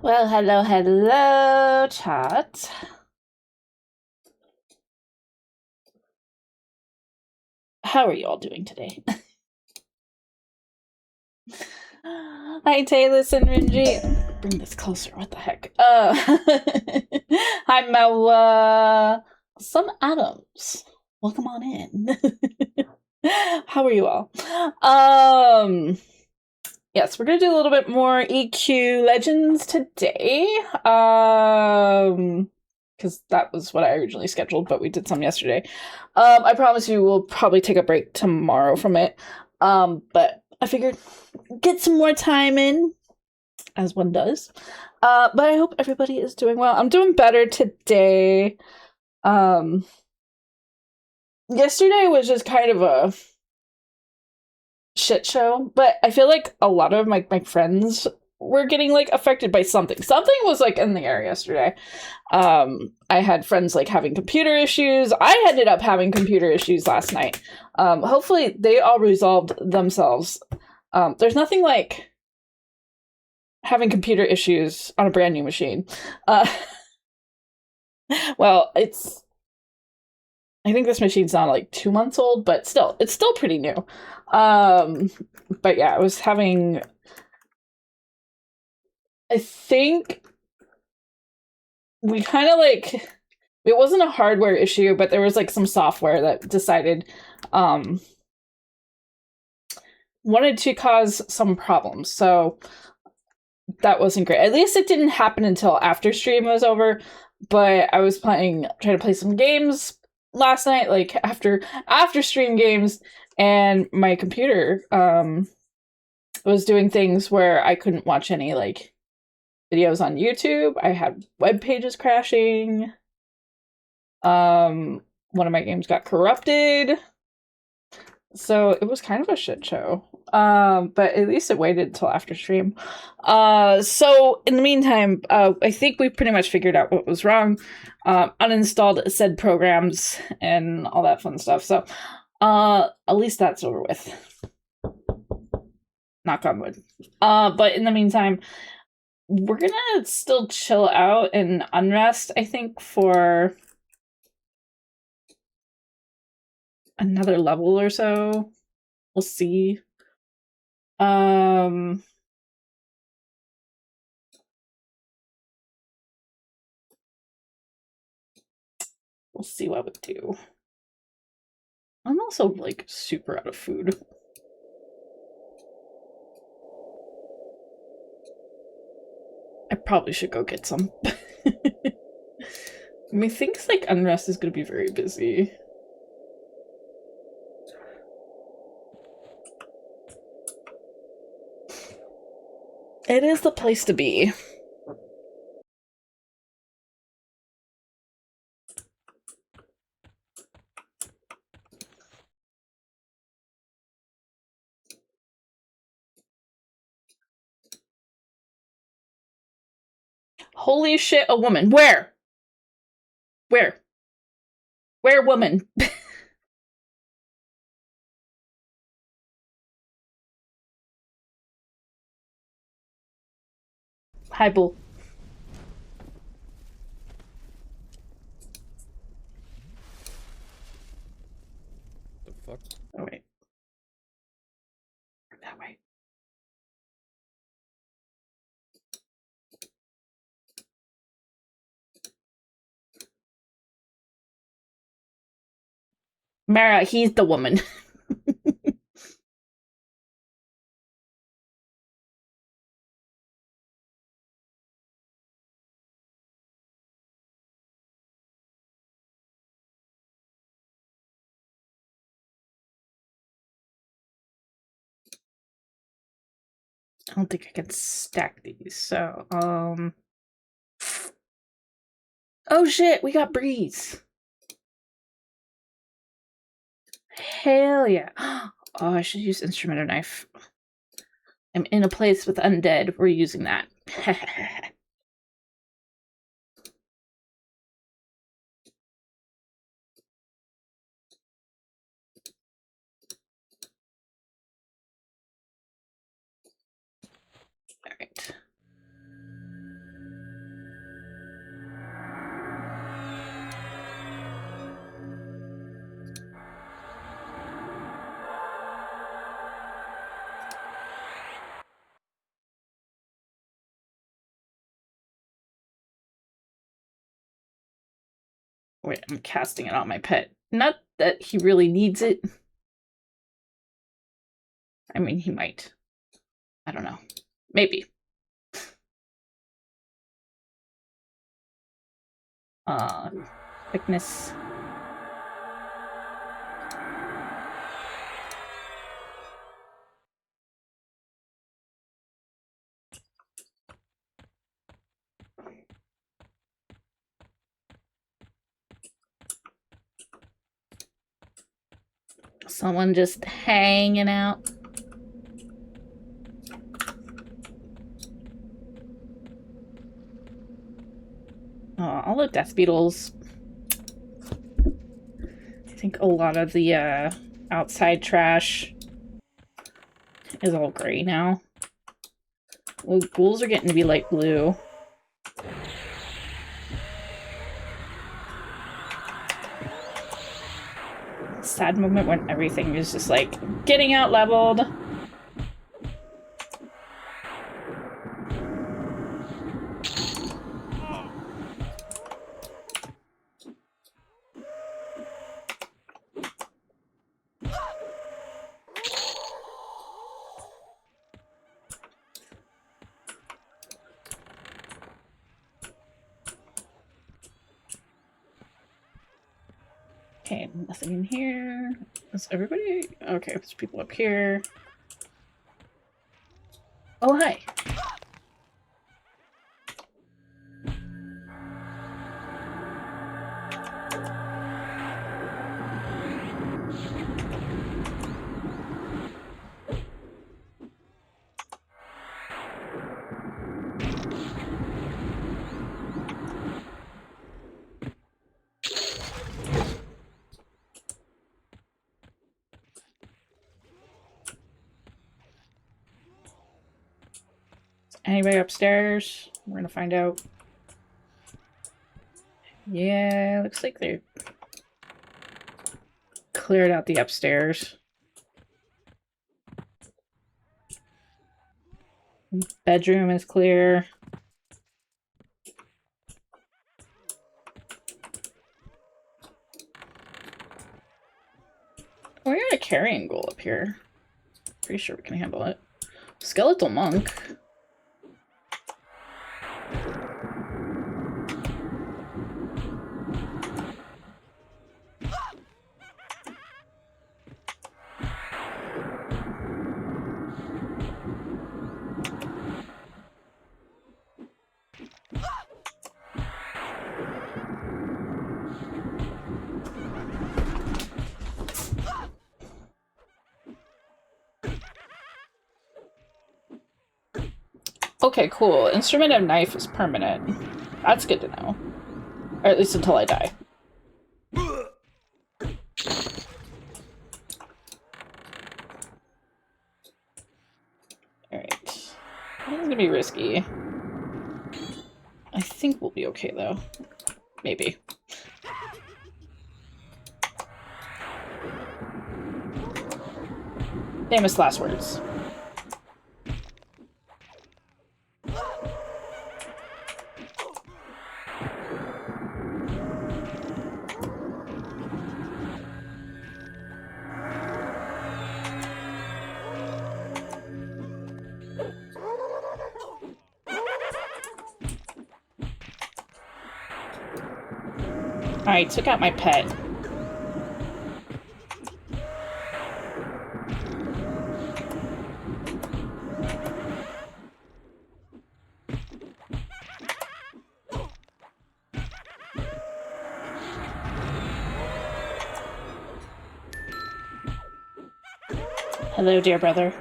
Well, hello, chat. How are you all doing today? Hi, Taylor and Rinji. Bring this closer. What the heck? Hi, Mel. Some Adams. Welcome on in. How are you all? Yes, we're gonna do a little bit more EQ Legends today. Because that was what I originally scheduled, but we did some yesterday. I promise you we'll probably take a break tomorrow from it. But I figured get some more time in, as one does. But I hope everybody is doing well. I'm doing better today. Yesterday was just kind of a shit show, but I feel like a lot of my friends were getting like affected by something. Something was like in the air yesterday. I had friends like having computer issues. I ended up having computer issues last night. Hopefully they all resolved themselves. There's nothing like having computer issues on a brand new machine. Well, I think this machine's not like 2 months old, but still, it's still pretty new. But yeah, I was having, I think we kind of like, it wasn't a hardware issue, but there was like some software that decided, wanted to cause some problems. So that wasn't great. At least it didn't happen until after stream was over, but I was trying to play some games last night, like after stream games, and my computer was doing things where I couldn't watch any like videos on YouTube. I had web pages crashing. One of my games got corrupted. So it was kind of a shit show. But at least it waited till after stream. So in the meantime, I think we pretty much figured out what was wrong. Uninstalled said programs and all that fun stuff. So at least that's over with. Knock on wood. But in the meantime, we're gonna still chill out and unrest, I think, for another level or so. We'll see. We'll see what we do. I'm also like super out of food. I probably should go get some. Methinks like unrest is gonna be very busy. It is the place to be. Holy shit, a woman. Where? Where? Where, woman? Hi, bull. The fuck? Oh, wait. That way. Mara, he's the woman. I don't think I can stack these, so, oh shit, we got Breeze. Hell yeah. Oh, I should use instrument knife. I'm in a place with undead. We're using that. Alright. Wait, I'm casting it on my pet. Not that he really needs it. I mean, he might. I don't know. Maybe. Quickness. Someone just hanging out. All the death beetles. I think a lot of the outside trash is all gray now. Well, ghouls are getting to be light blue. Sad moment when everything is just like getting out leveled. Okay, nothing in here. Is everybody? Okay, there's people up here. Oh, hi. Anybody upstairs? We're gonna find out. Yeah, looks like they cleared out the upstairs. Bedroom is clear. Oh, we got a carrying ghoul up here. Pretty sure we can handle it. Skeletal monk. Okay, cool. Instrument of knife is permanent. That's good to know. Or at least until I die. Alright. This is gonna be risky. I think we'll be okay, though. Maybe. Famous last words. Alright, took out my pet. Hello, dear brother.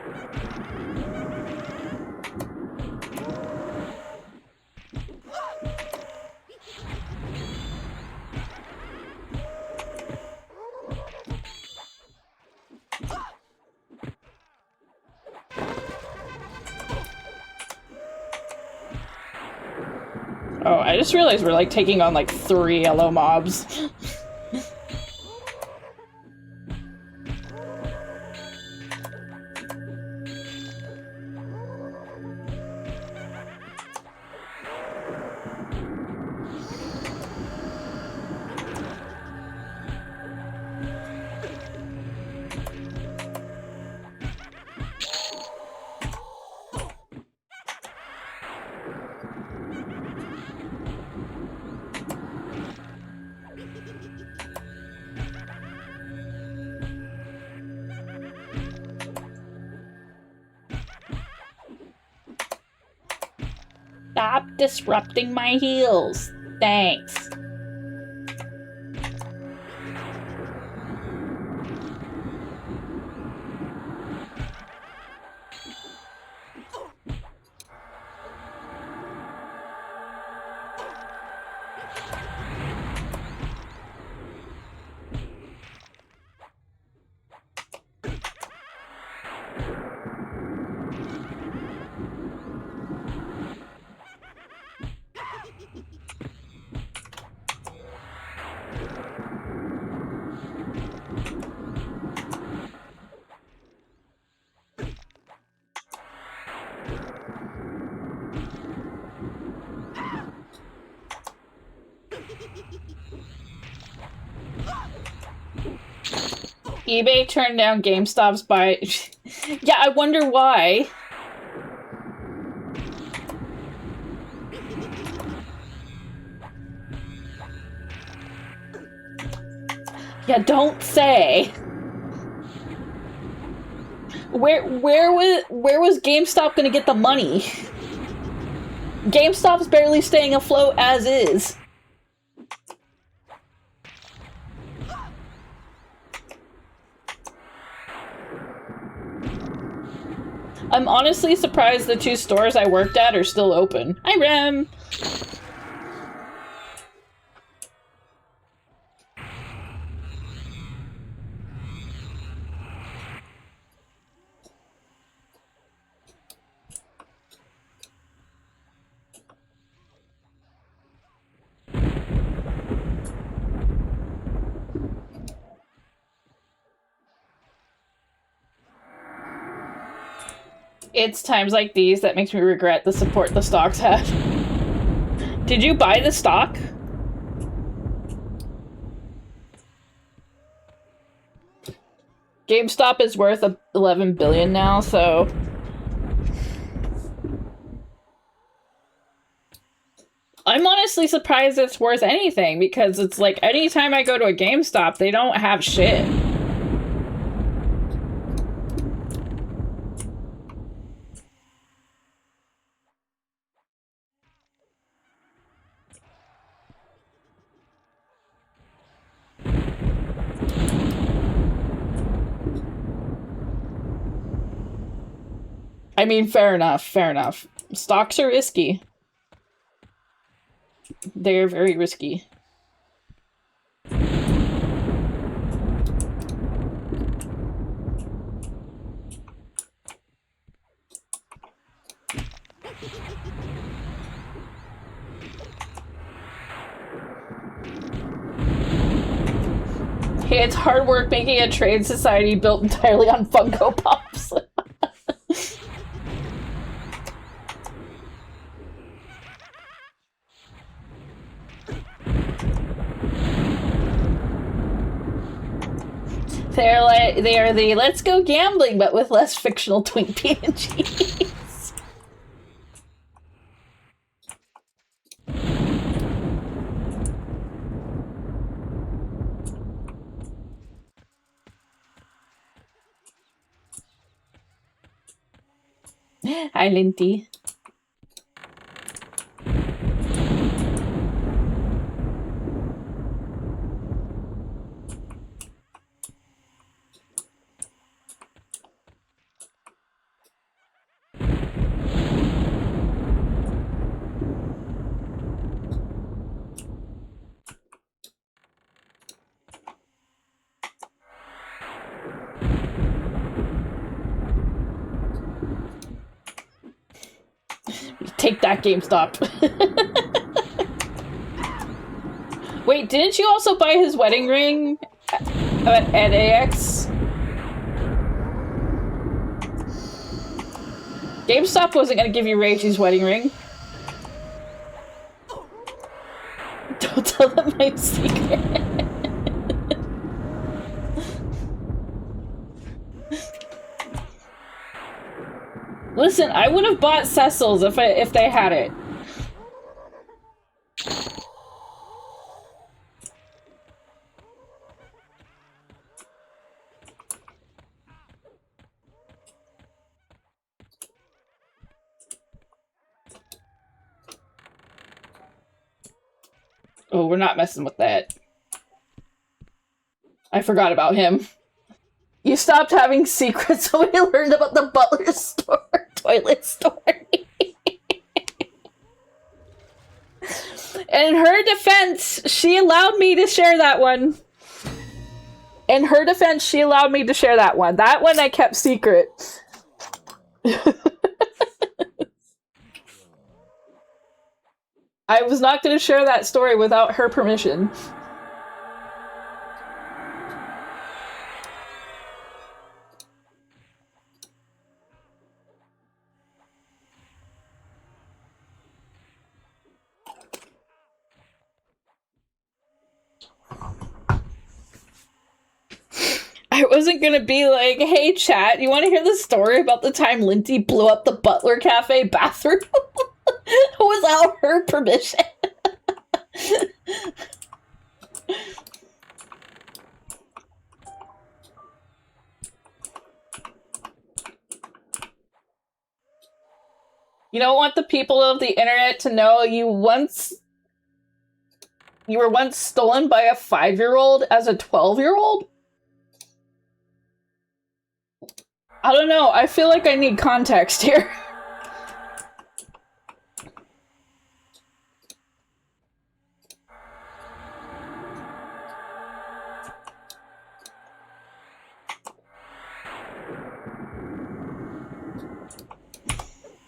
Oh, I just realized we're like taking on like 3 yellow mobs. Stop disrupting my heels. Thanks. eBay turned down GameStop's buy. Yeah, I wonder why. Yeah, don't say. Where was GameStop gonna get the money? GameStop's barely staying afloat as is. I'm honestly surprised the 2 stores I worked at are still open. Hi, Rem! It's times like these that makes me regret the support the stocks had. Did you buy the stock? GameStop is worth 11 billion now, so I'm honestly surprised it's worth anything, because it's like anytime I go to a GameStop, they don't have shit. I mean, fair enough, fair enough. Stocks are risky. They're very risky. Hey, it's hard work making a trade society built entirely on Funko Pops. They are the let's go gambling, but with less fictional twink PNGs. Hi, Linty. Take that, GameStop. Wait, didn't you also buy his wedding ring at AX? GameStop wasn't gonna give you Reichi's wedding ring. Don't tell them my secret. Listen, I would have bought Cecil's if they had it. Oh, we're not messing with that. I forgot about him. You stopped having secrets when you learned about the butler store, toilet story. In her defense, she allowed me to share that one. In her defense, she allowed me to share that one. That one I kept secret. I was not going to share that story without her permission. I wasn't gonna be like, hey chat, you want to hear the story about the time Lindsay blew up the Butler Cafe bathroom without her permission? You don't want the people of the internet to know you were once stolen by a 5-year-old as a 12-year-old? I don't know. I feel like I need context here.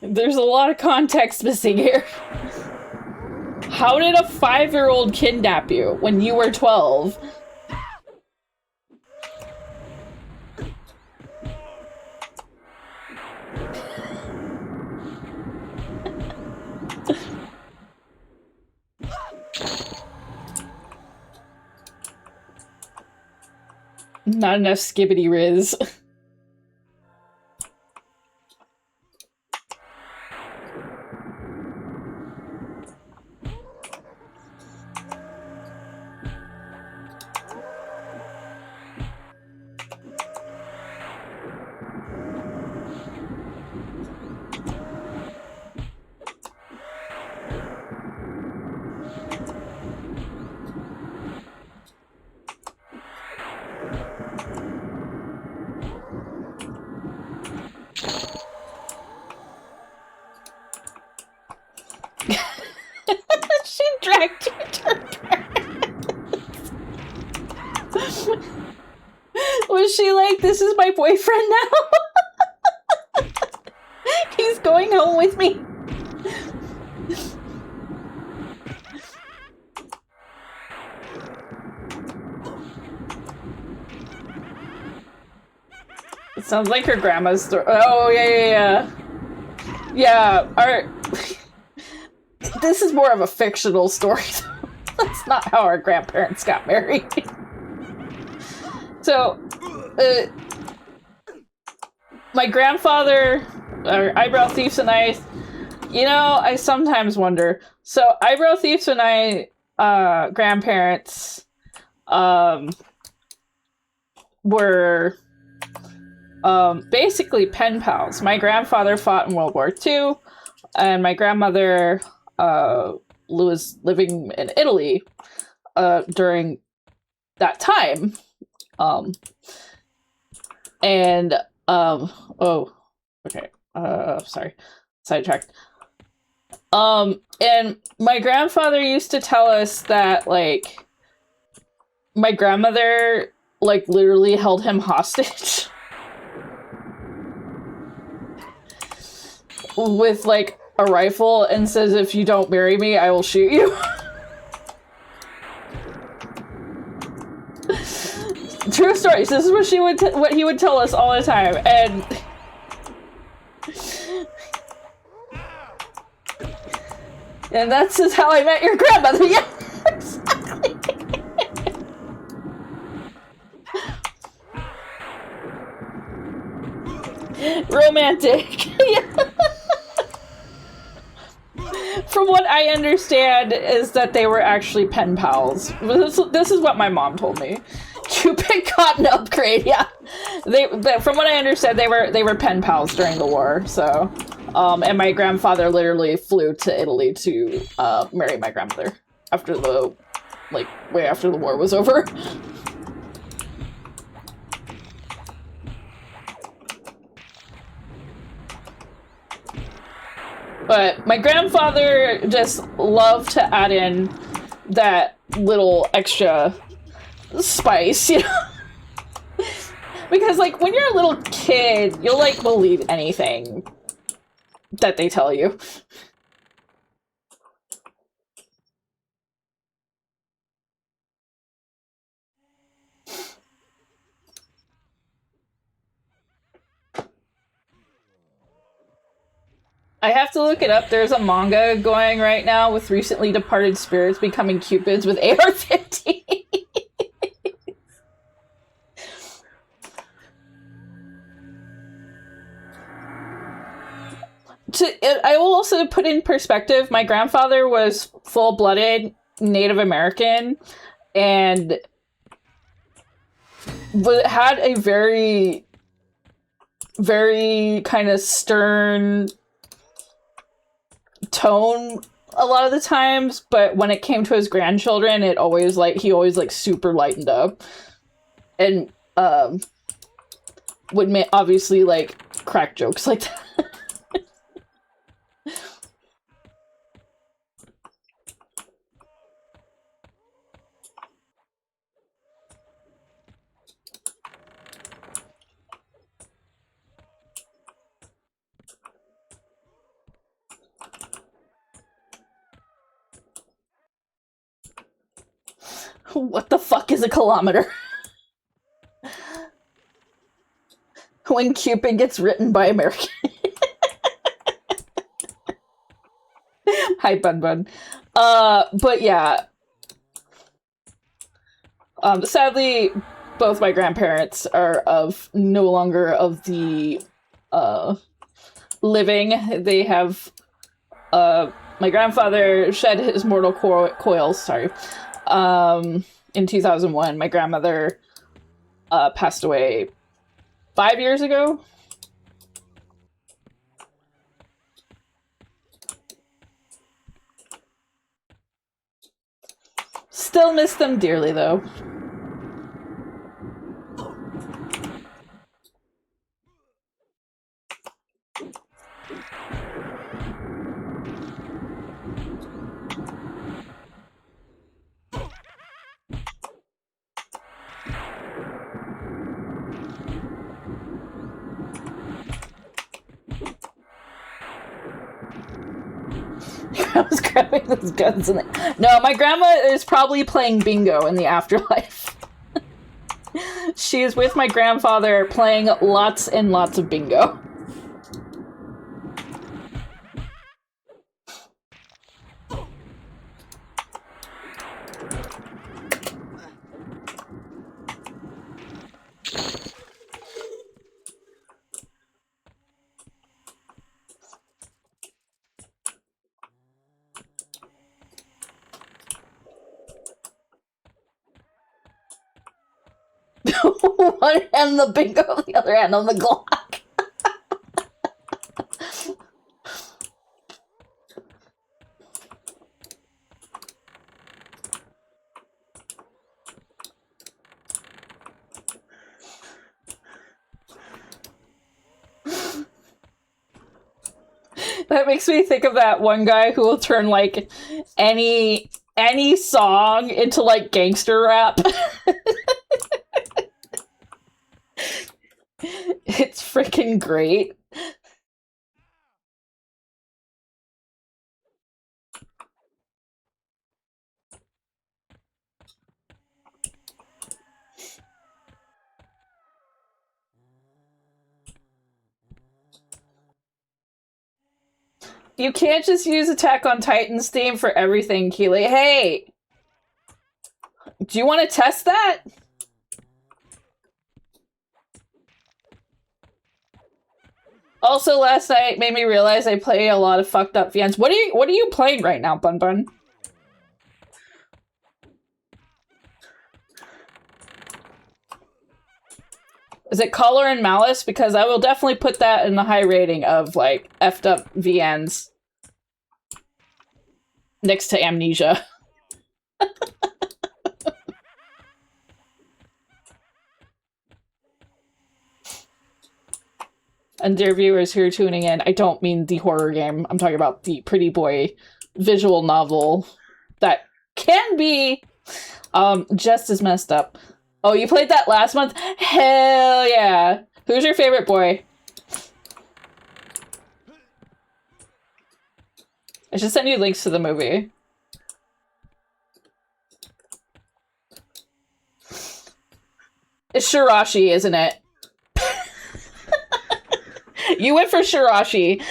There's a lot of context missing here. How did a 5-year-old kidnap you when you were 12? Not enough skibbity riz. She dragged you to her parents. Was she like, this is my boyfriend now? He's going home with me. It sounds like her grandma's story. Oh, yeah. Yeah, our... This is more of a fictional story. That's not how our grandparents got married. So, my grandfather, or Eyebrow Thieves and I, you know, I sometimes wonder. So, Eyebrow Thieves and I, grandparents, were, basically pen pals. My grandfather fought in World War II, and my grandmother, was living in Italy, during that time. Sorry. Sidetracked. And my grandfather used to tell us that, like, my grandmother, like, literally held him hostage. With, like, a rifle and says, if you don't marry me, I will shoot you. True stories. This is what what he would tell us all the time, and that's just how I met your grandmother. Yeah, exactly. Romantic. Yeah. From what I understand is that they were actually pen pals. This is what my mom told me. Cupid got an upgrade, yeah. From what I understand, they were pen pals during the war, so... and my grandfather literally flew to Italy to marry my grandmother after the like, way after the war was over. But my grandfather just loved to add in that little extra spice, you know? Because, like, when you're a little kid, you'll, like, believe anything that they tell you. I have to look it up. There's a manga going right now with recently departed spirits becoming cupids with AR-15. I will also put in perspective, my grandfather was full-blooded Native American and had a very, very kind of stern tone a lot of the times, but when it came to his grandchildren, he always like super lightened up and would obviously like crack jokes like that. What the fuck is a kilometer? When Cupid gets written by American. Hi, Bun Bun. But yeah. Sadly, both my grandparents are no longer of the living. They have my grandfather shed his mortal coils, sorry. In 2001, my grandmother passed away 5 years ago. Still miss them dearly, though. I was grabbing those guns in the... No, my grandma is probably playing bingo in the afterlife. She is with my grandfather playing lots and lots of bingo. One hand on the bingo, the other hand on the Glock. That makes me think of that one guy who will turn like any song into like gangster rap. It's freaking great. You can't just use Attack on Titan's theme for everything, Keelie. Hey! Do you want to test that? Also, last night made me realize I play a lot of fucked up VNs. What are you playing right now, Bun Bun? Is it Color and Malice? Because I will definitely put that in the high rating of, like, effed up VNs. Next to Amnesia. And dear viewers who are tuning in, I don't mean the horror game. I'm talking about the Pretty Boy visual novel that can be just as messed up. Oh, you played that last month? Hell yeah. Who's your favorite boy? I should send you links to the movie. It's Shirashi, isn't it? You went for Shirashi.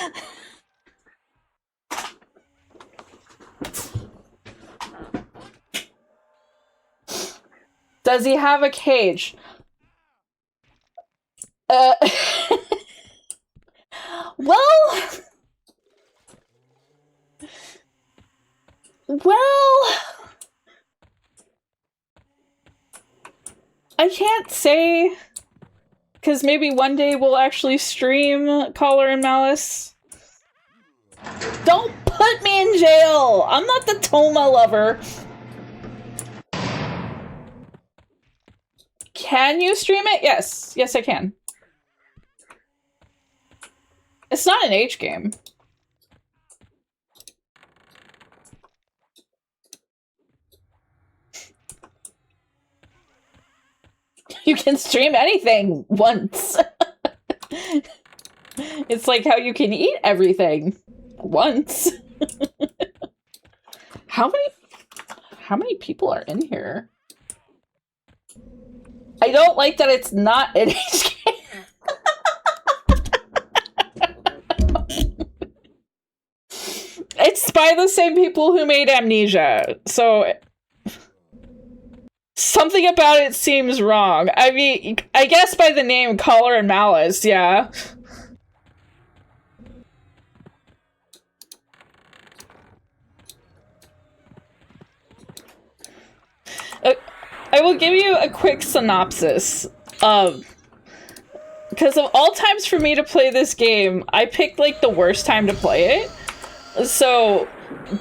Does he have a cage? Well, I can't say, because maybe one day we'll actually stream Collar and Malice. Don't put me in jail! I'm not the Toma lover. Can you stream it? Yes. Yes, I can. It's not an H game. You can stream anything once. It's like how you can eat everything once. How many people are in here? I don't like that it's not an H game. It's by the same people who made Amnesia, so something about it seems wrong. I mean, I guess by the name Collar and Malice, yeah. I will give you a quick synopsis. Because of all times for me to play this game, I picked, like, the worst time to play it. So,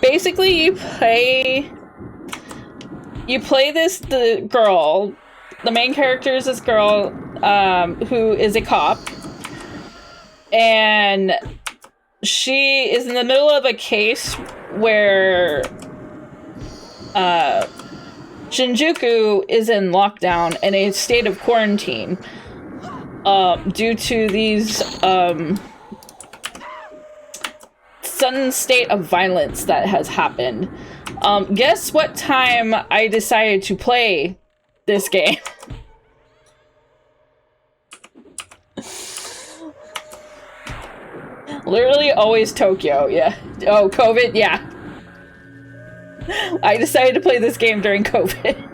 basically, you play the girl. The main character is this girl, who is a cop. And she is in the middle of a case where, Shinjuku is in lockdown in a state of quarantine, due to these, sudden state of violence that has happened. Guess what time I decided to play this game? Literally always Tokyo, yeah. Oh, COVID, yeah. I decided to play this game during COVID.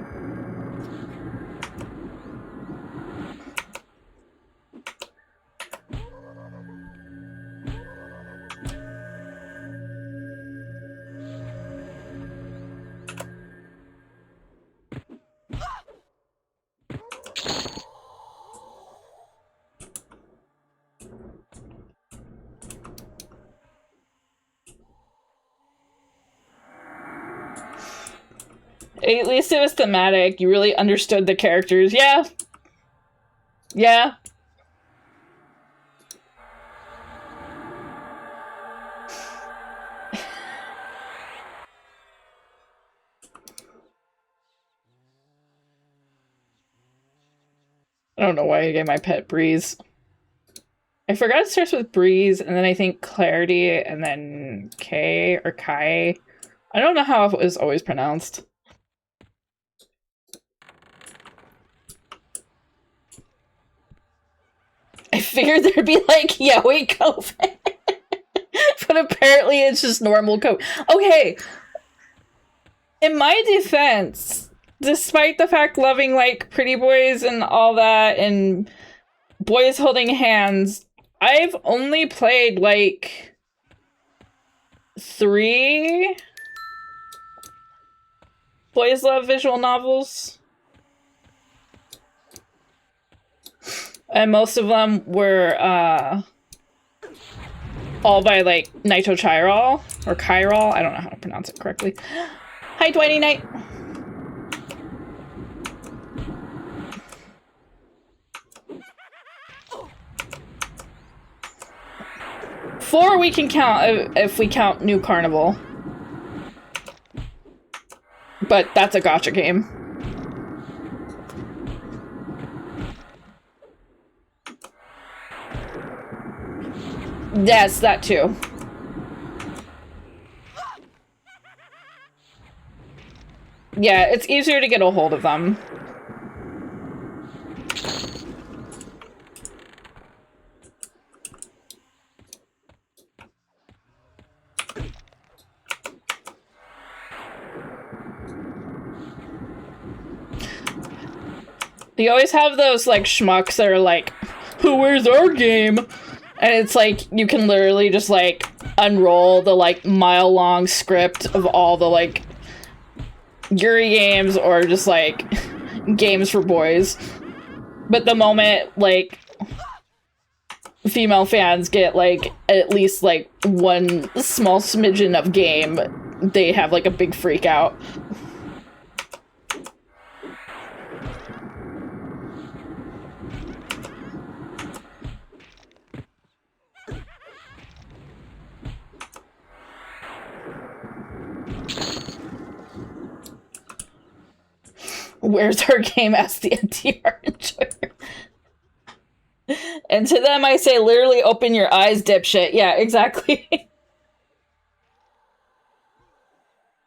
At least it was thematic. You really understood the characters. Yeah. Yeah. I don't know why I gave my pet Breeze. I forgot it starts with Breeze, and then I think Clarity, and then K or Kai. I don't know how it was always pronounced. I figured there'd be like yaoi COVID. But apparently it's just normal COVID. Okay. In my defense, despite the fact loving like pretty boys and all that and boys holding hands, I've only played like 3 boys love visual novels. And most of them were, all by, like, Naito Chiral, or Chiral, I don't know how to pronounce it correctly. Hi, Dwighty Knight! 4 we can count if we count New Carnival. But that's a gacha game. Yes, that too. Yeah, it's easier to get a hold of them. You always have those, like, schmucks that are like, where's our game? And it's like, you can literally just, like, unroll the, like, mile-long script of all the, like, Yuri games or just, like, games for boys. But the moment, like, female fans get, like, at least, like, one small smidgen of game, they have, like, a big freak out. Where's our game? Asked the NTR enjoyer. And to them I say, literally open your eyes, dipshit. Yeah, exactly.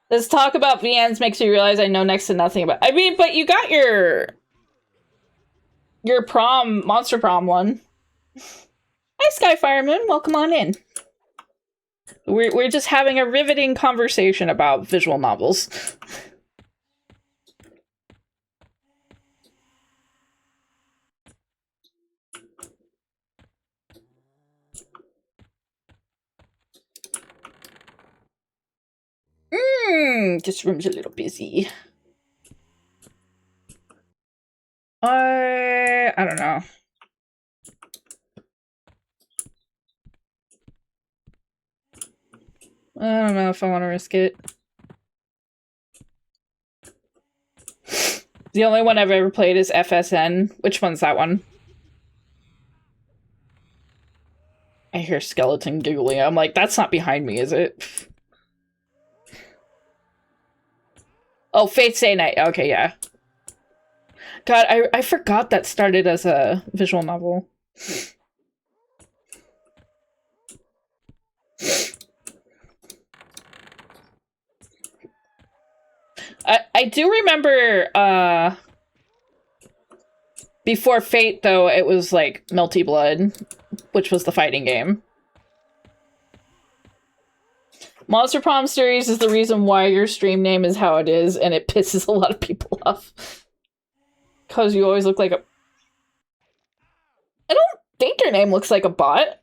This talk about VNs makes me realize I know next to nothing about. I mean, but you got your prom, Monster Prom one. Hi, Sky Firemoon. Welcome on in. We're just having a riveting conversation about visual novels. This room's a little busy. I don't know. I don't know if I want to risk it. The only one I've ever played is FSN. Which one's that one? I hear skeleton giggling. I'm like, that's not behind me, is it? Oh, Fate Stay Night. Okay, yeah. God, I forgot that started as a visual novel. I do remember, before Fate, though, it was, like, Melty Blood, which was the fighting game. Monster Prom series is the reason why your stream name is how it is, and it pisses a lot of people off. Because you always look like a... I don't think your name looks like a bot.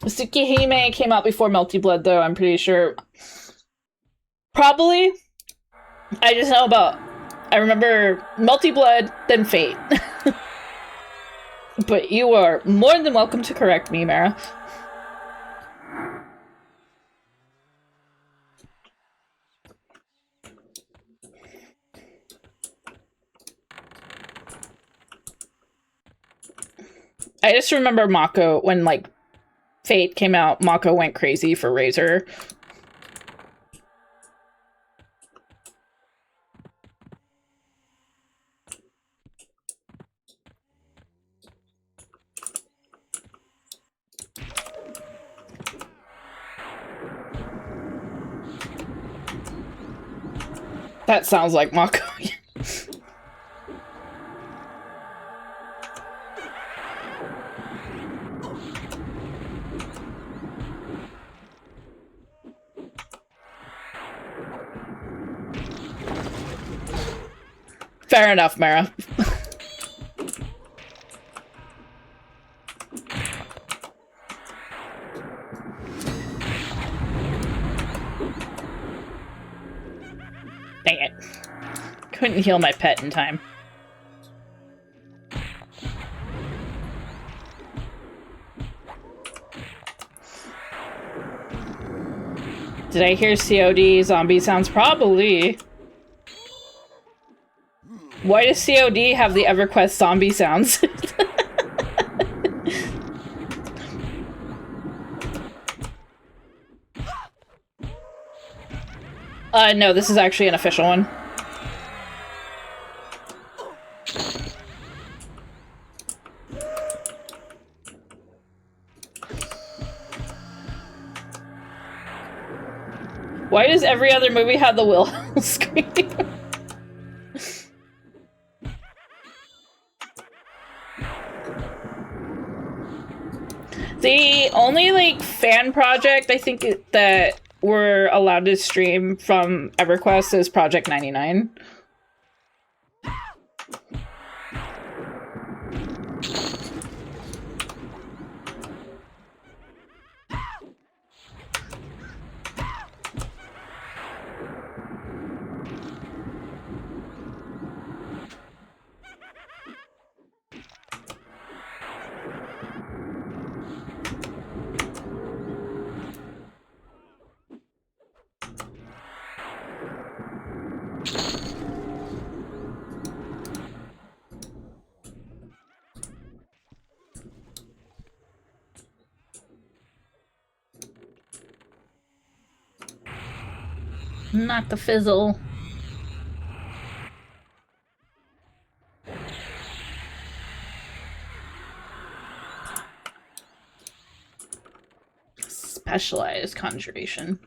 Tsukihime came out before Melty Blood, though, I'm pretty sure. Probably. I just know about... I remember Melty Blood, then Fate. But you are more than welcome to correct me, Mara. I just remember Mako, when, like, Fate came out, Mako went crazy for Razor. That sounds like Mako. Fair enough, Mara. Dang it. Couldn't heal my pet in time. Did I hear COD zombie sounds? Probably. Why does COD have the EverQuest zombie sounds? No, this is actually an official one. Why does every other movie have the Wilhelm scream? The only, like, fan project I think that we're allowed to stream from EverQuest is Project 99. Not the fizzle. Specialized conjuration.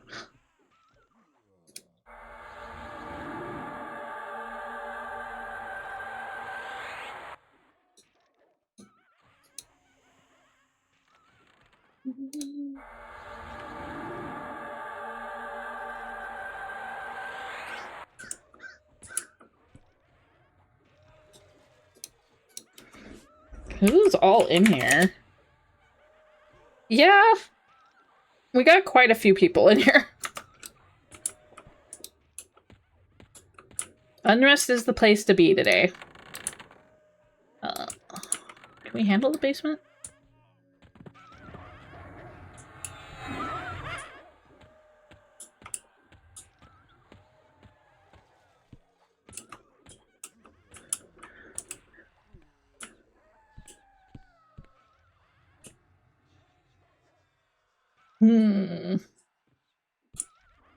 Who's all in here? Yeah. We got quite a few people in here. Unrest is the place to be today. Can we handle the basement?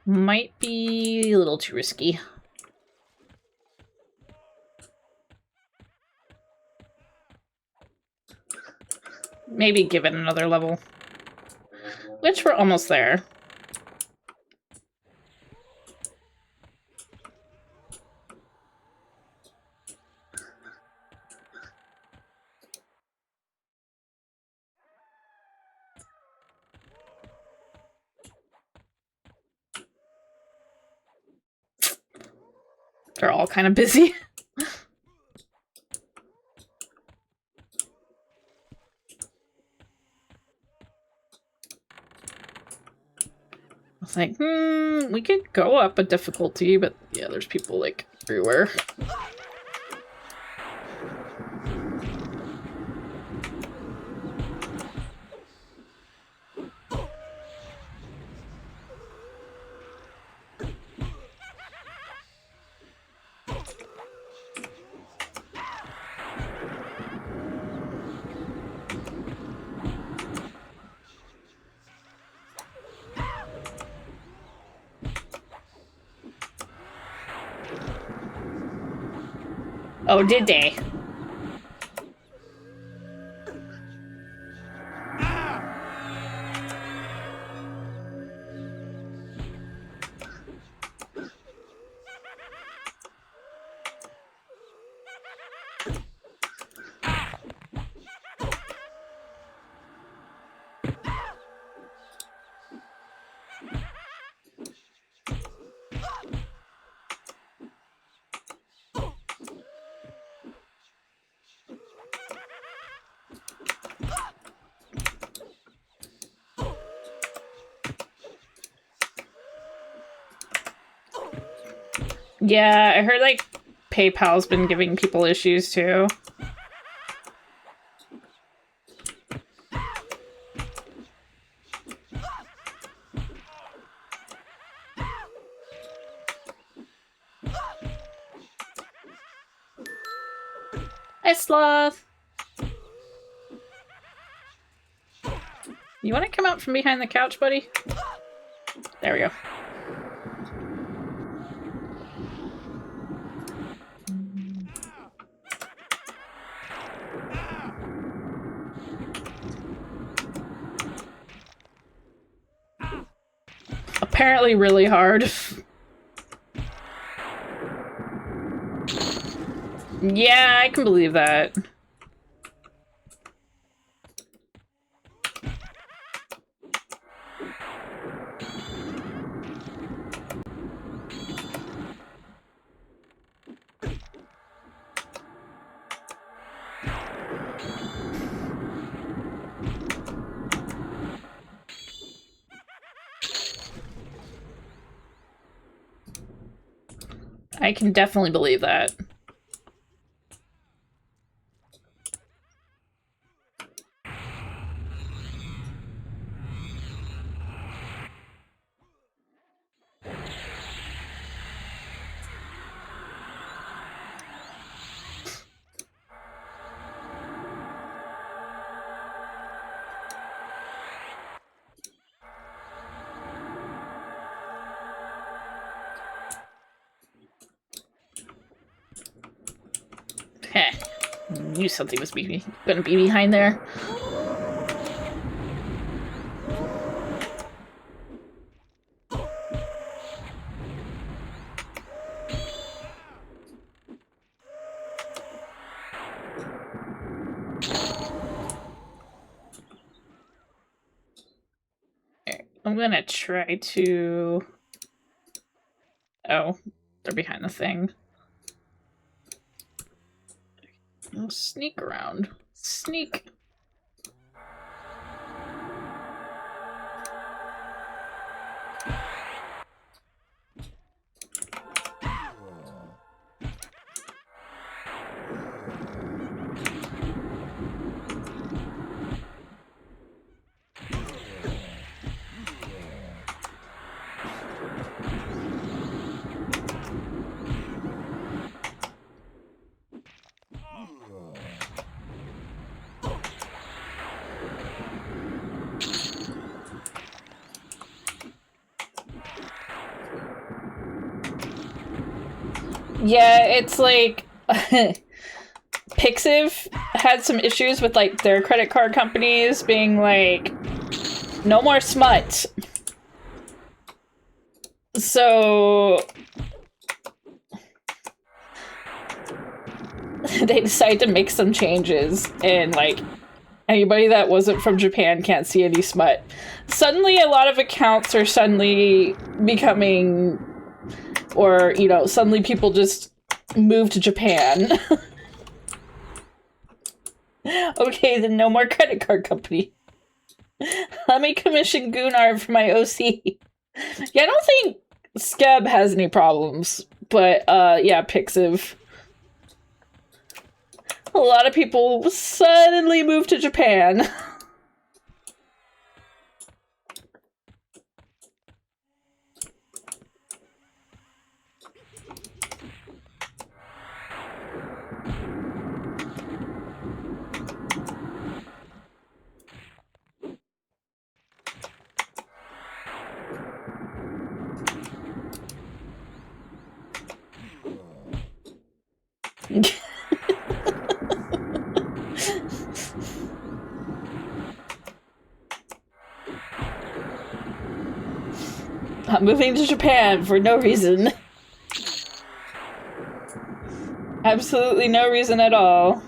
Might be a little too risky. Maybe give it another level. Which we're almost there. They're all kind of busy. I was like, we could go up a difficulty, but yeah, there's people like everywhere. Oh, did they? Yeah, I heard, like, PayPal's been giving people issues, too. Hi, Sloth. You want to come out from behind the couch, buddy? There we go. Apparently really hard. Yeah, I can believe that. I can definitely believe that. Heh. Knew something was gonna be behind there. I'm gonna try to... Oh, they're behind the thing. I'll sneak around. Sneak. Yeah, it's like Pixiv had some issues with like their credit card companies being like, no more smut. So they decided to make some changes, and like anybody that wasn't from Japan can't see any smut. Suddenly a lot of accounts are suddenly becoming, or you know, suddenly people just move to Japan. Okay, then no more credit card company. Let me commission Gunnar for my OC. Yeah, I don't think Skeb has any problems, but yeah, Pixiv. A lot of people suddenly move to Japan. I'm moving to Japan for no reason. Absolutely no reason at all.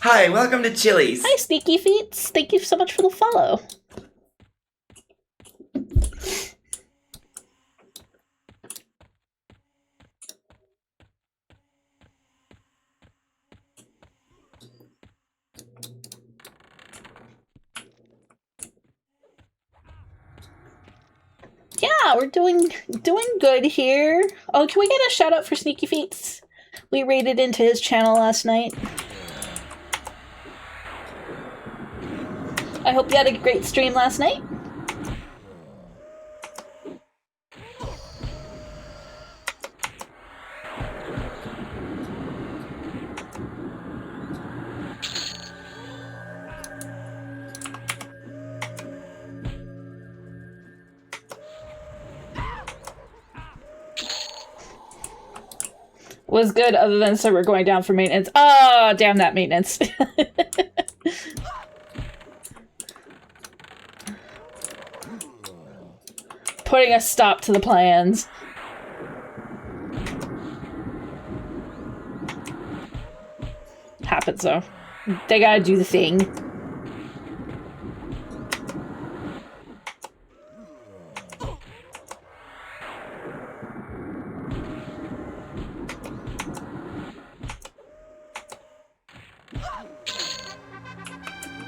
Hi, welcome to Chili's. Hi, Sneaky Feets. Thank you so much for the follow. Yeah, we're doing good here. Oh, can we get a shout out for Sneaky Feets? We raided into his channel last night. I hope you had a great stream last night. was good other than server going down for maintenance. Oh, damn that maintenance. Putting a stop to the plans. Happens though. They gotta do the thing.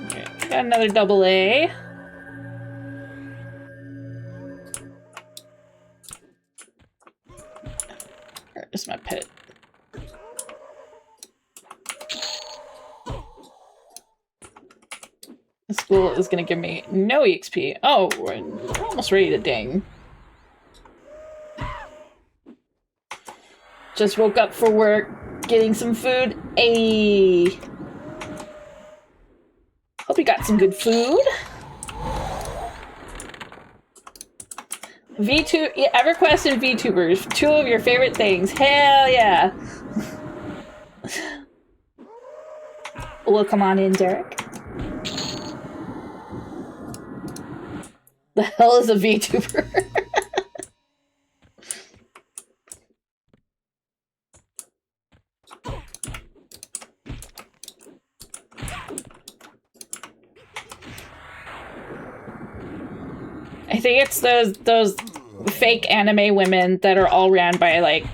Okay, got another double A. Where's my pit? The school is gonna give me no EXP. Oh, we're almost ready to ding. Just woke up for work, getting some food. Ayy. Hope you got some good food. V2, yeah, Everquest and VTubers, two of your favorite things. Hell yeah. Well, come on in, Derek. The hell is a VTuber? I think it's those fake anime women that are all ran by like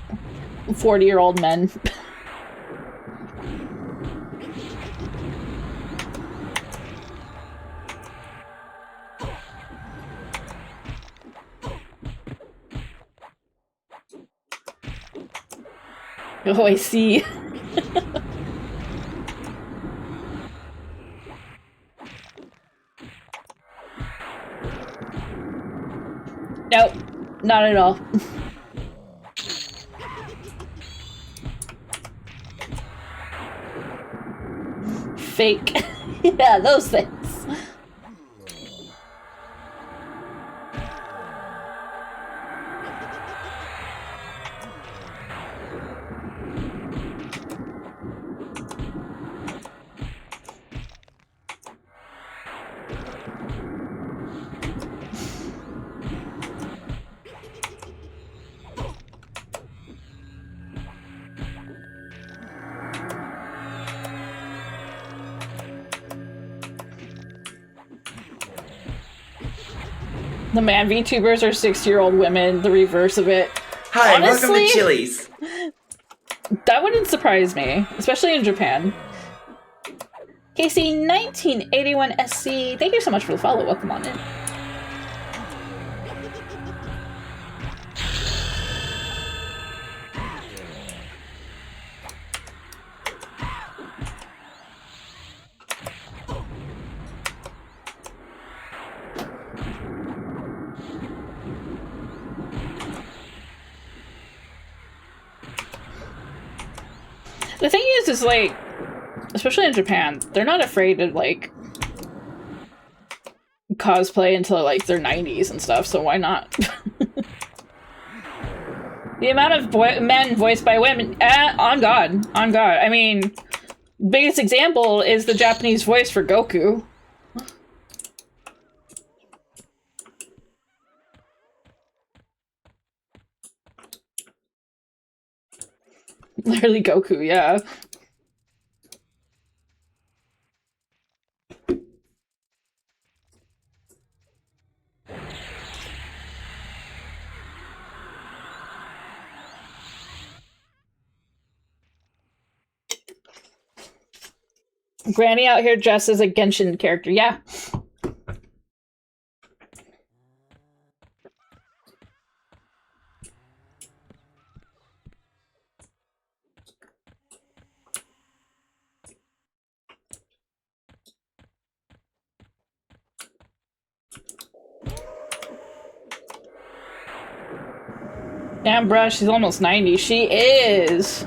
40-year-old men. Oh, I see. Nope, not at all. Fake. Yeah, those things. The man VTubers are 60-year-old women, the reverse of it. Hi, Honestly, welcome to Chili's. That wouldn't surprise me, especially in Japan. KC1981SC, thank you so much for the follow. Welcome on in. The thing is like, especially in Japan, they're not afraid to, like, cosplay until, like, their 90s and stuff, so why not? The amount of men voiced by women, on God, on God. I mean, biggest example is the Japanese voice for Goku. Literally Goku, yeah. Granny out here dressed as a Genshin character, yeah. Damn, bruh, she's almost 90. She is.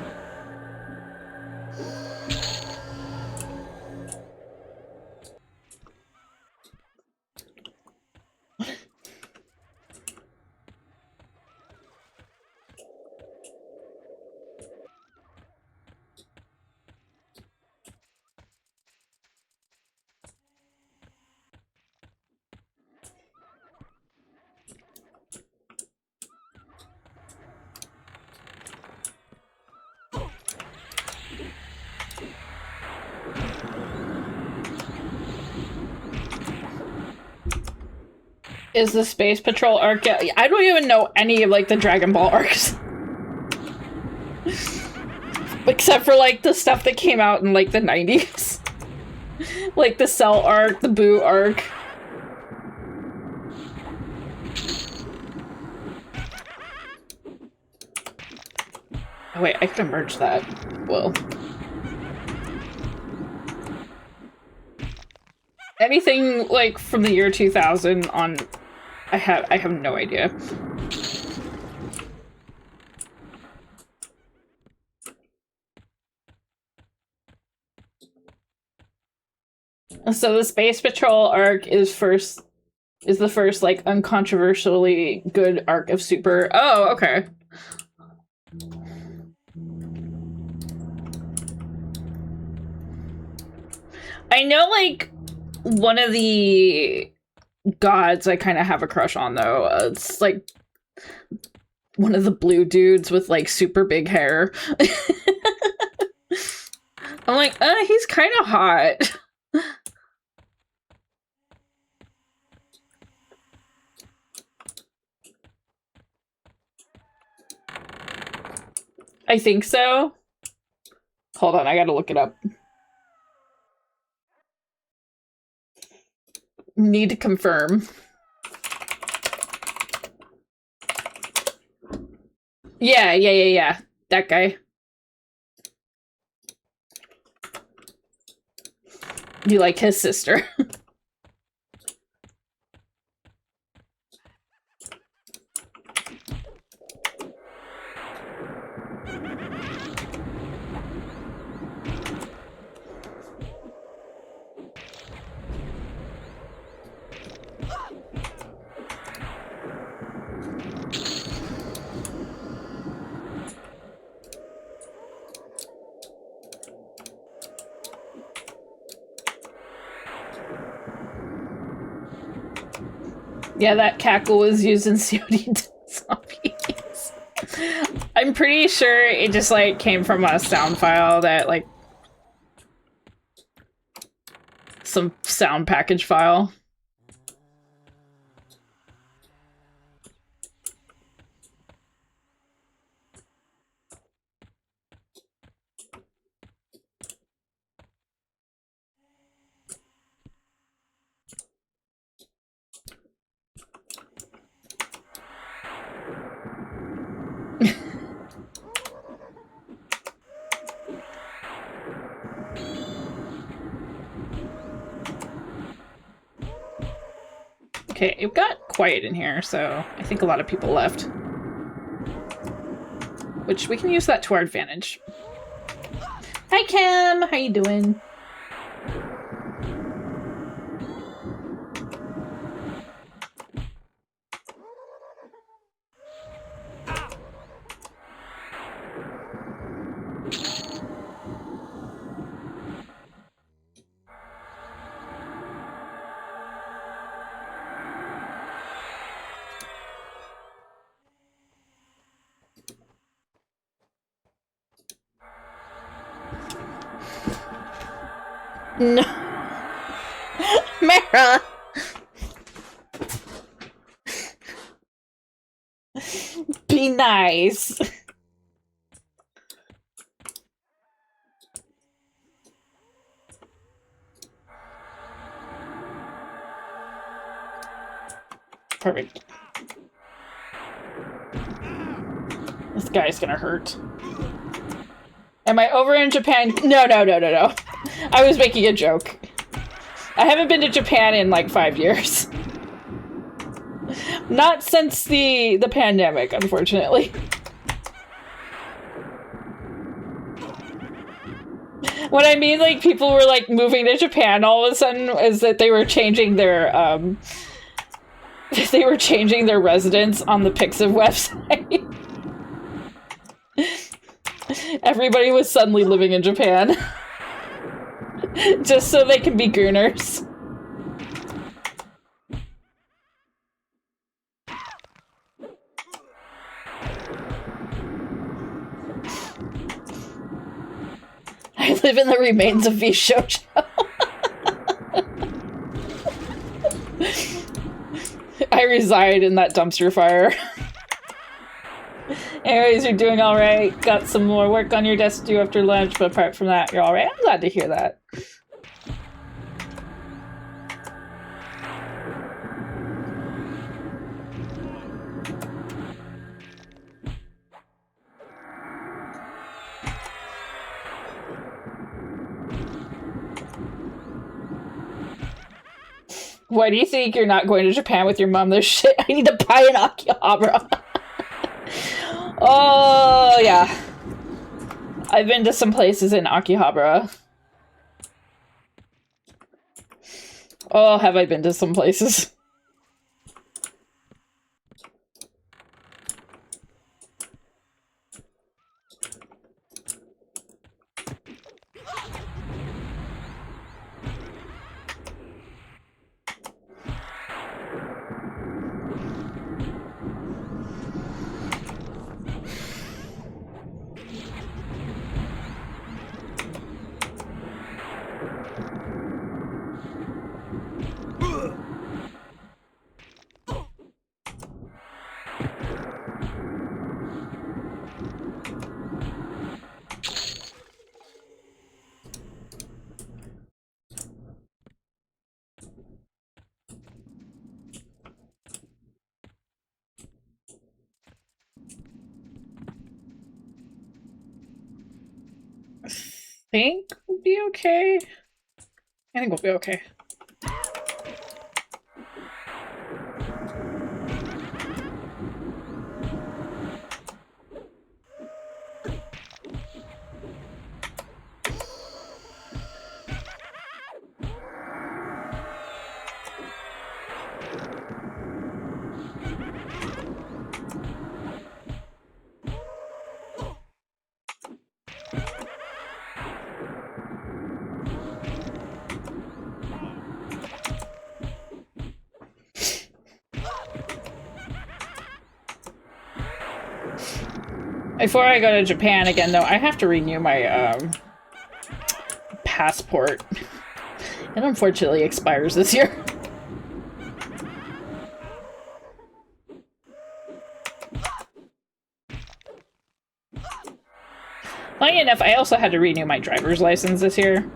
Is the Space Patrol arc? I don't even know any of like the Dragon Ball arcs. Except for like the stuff that came out in like the 90s. Like the Cell arc, the Boo arc. Oh wait, I could merge that. Well. Anything like from the year 2000 on I have no idea. So the Space Patrol arc is the first like uncontroversially good arc of Super. Oh, okay. I know like one of the gods I kind of have a crush on though. It's like one of the blue dudes with like super big hair. I'm like, he's kind of hot. I think so. Hold on, I gotta look it up. Need to confirm. Yeah. That guy. You like his sister. Yeah, that cackle was used in COD Zombies. I'm pretty sure it just, like, came from a sound file that, like... some sound package file. Okay, it got quiet in here, so I think a lot of people left. Which, we can use that to our advantage. Hi, Cam! How you doing? No. Mara! Be nice. Perfect. This guy's gonna hurt. Am I over in Japan? No. I was making a joke. I haven't been to Japan in like 5 years. Not since the pandemic, unfortunately. What I mean, like, people were like moving to Japan all of a sudden is that they were changing their residence on the Pixiv website. Everybody was suddenly living in Japan. Just so they can be gooners. I live in the remains of V Shoujo. I reside in that dumpster fire. Anyways, you're doing alright. Got some more work on your desk to do after lunch, but apart from that, you're alright. I'm glad to hear that. Why do you think you're not going to Japan with your mom? There's shit I need to buy in Akihabara. Oh, yeah. I've been to some places in Akihabara. Oh, have I been to some places? I think we'll be okay. I think we'll be okay. Before I go to Japan again, though, I have to renew my passport. It unfortunately expires this year. Funny enough, I also had to renew my driver's license this year.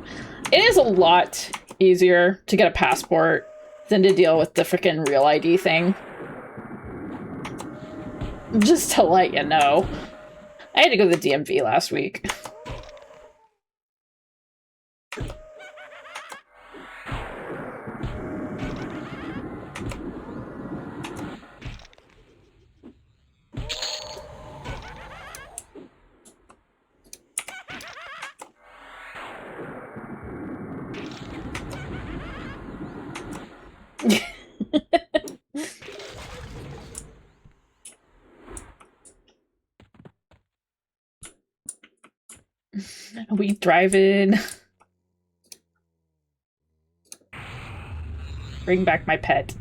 It is a lot easier to get a passport than to deal with the frickin' Real ID thing. Just to let you know. I had to go to the DMV last week. We drive in. Bring back my pet.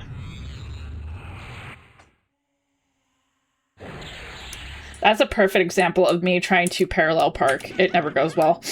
That's a perfect example of me trying to parallel park. It never goes well.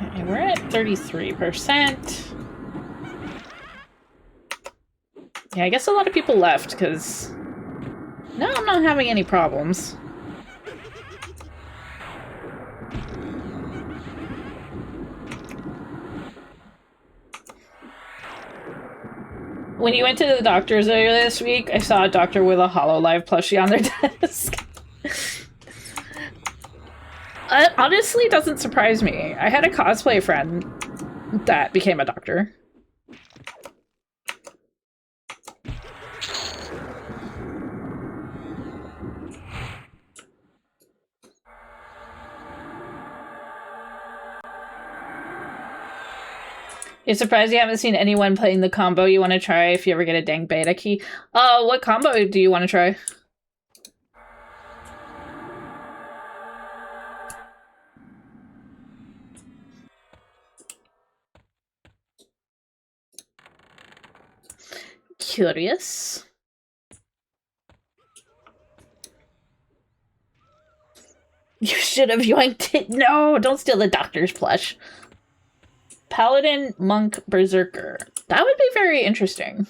Okay, we're at 33%. Yeah, I guess a lot of people left, because now I'm not having any problems. When you went to the doctor's earlier this week, I saw a doctor with a HoloLive plushie on their desk. It honestly doesn't surprise me. I had a cosplay friend that became a doctor. You're surprised you haven't seen anyone playing the combo you want to try if you ever get a dang beta key? What combo do you want to try? Curious. You should have yoinked it. No, don't steal the doctor's plush. Paladin, Monk, Berserker. That would be very interesting.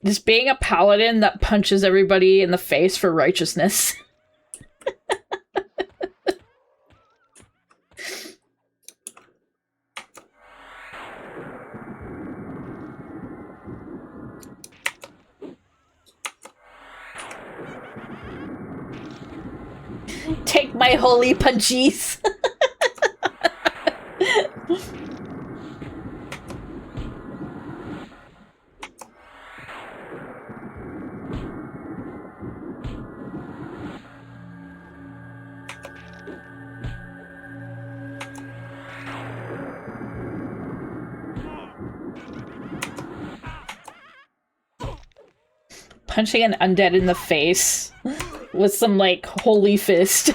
Just being a paladin that punches everybody in the face for righteousness. Take my holy punchies. Punching an undead in the face with some, like, holy fist.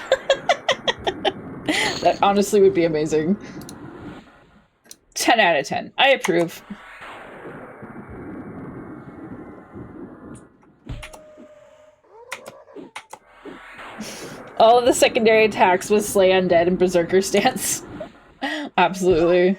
That honestly would be amazing. 10 out of 10. I approve. All of the secondary attacks with Slay Undead and Berserker stance. Absolutely.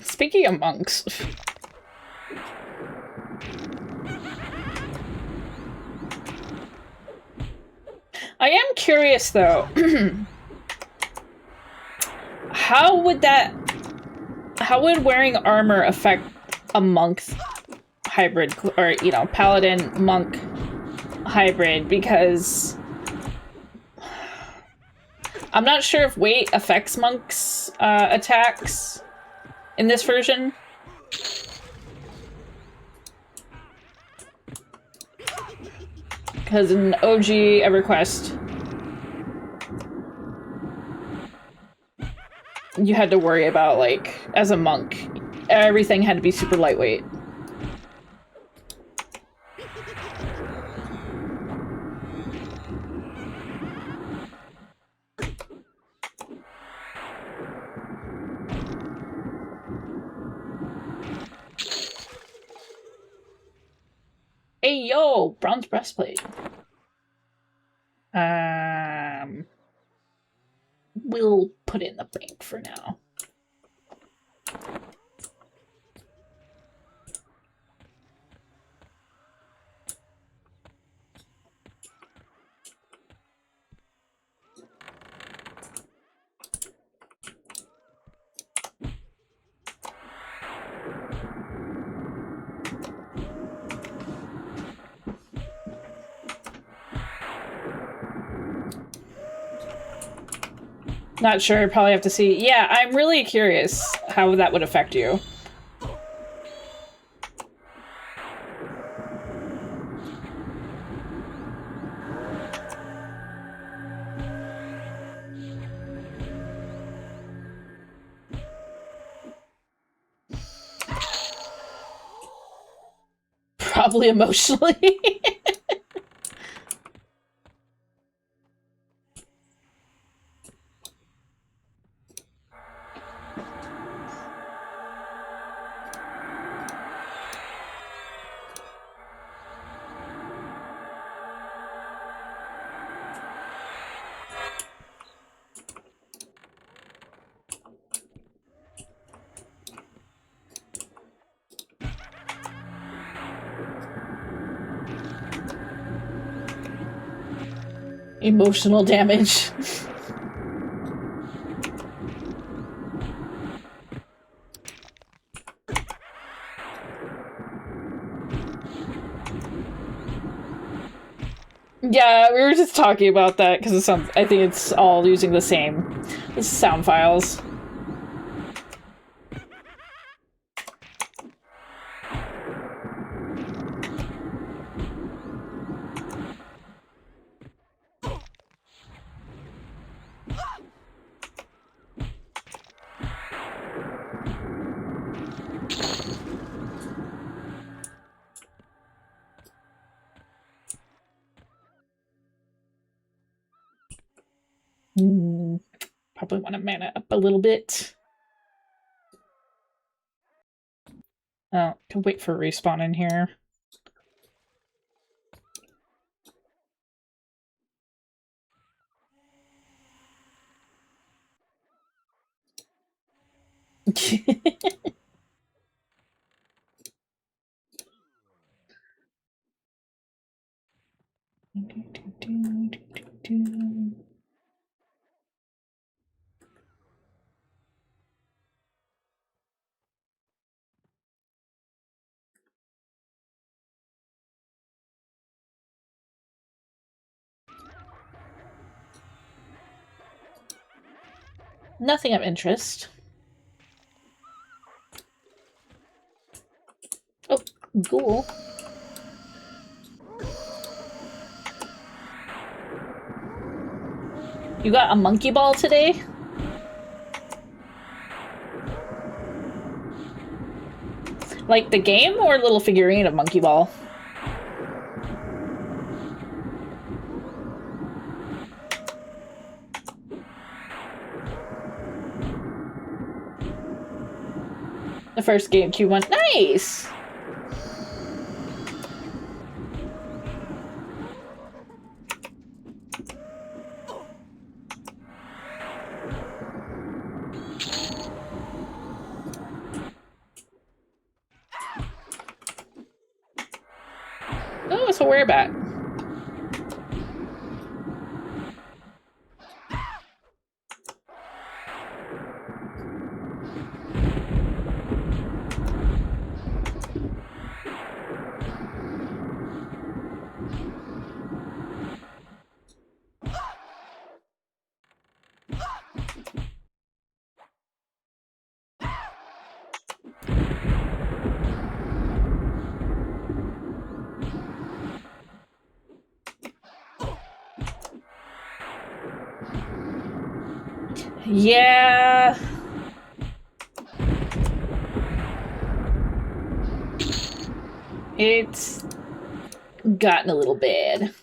Speaking of monks. I am curious though. How would wearing armor affect a monk hybrid, or, you know, paladin monk hybrid? Because I'm not sure if weight affects monks' attacks in this version. Because in OG EverQuest, you had to worry about, like, as a monk, everything had to be super lightweight. Hey, yo! Bronze breastplate. We'll put it in the bank for now. Not sure, probably have to see. Yeah, I'm really curious how that would affect you. Probably emotionally. Emotional damage. Yeah, we were just talking about that because it sounds. I think it's all using the same sound files. Probably want to mana up a little bit. Oh, can wait for respawn in here. Nothing of interest. Oh, ghoul. You got a monkey ball today? Like the game or a little figurine of monkey ball? The first GameCube one. Nice! Oh, it's a werebat. Yeah. It's gotten a little bad.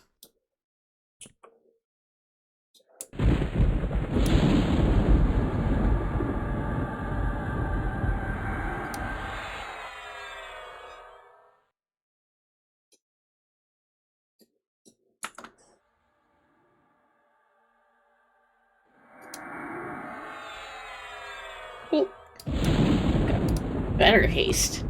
Ooh. Better haste.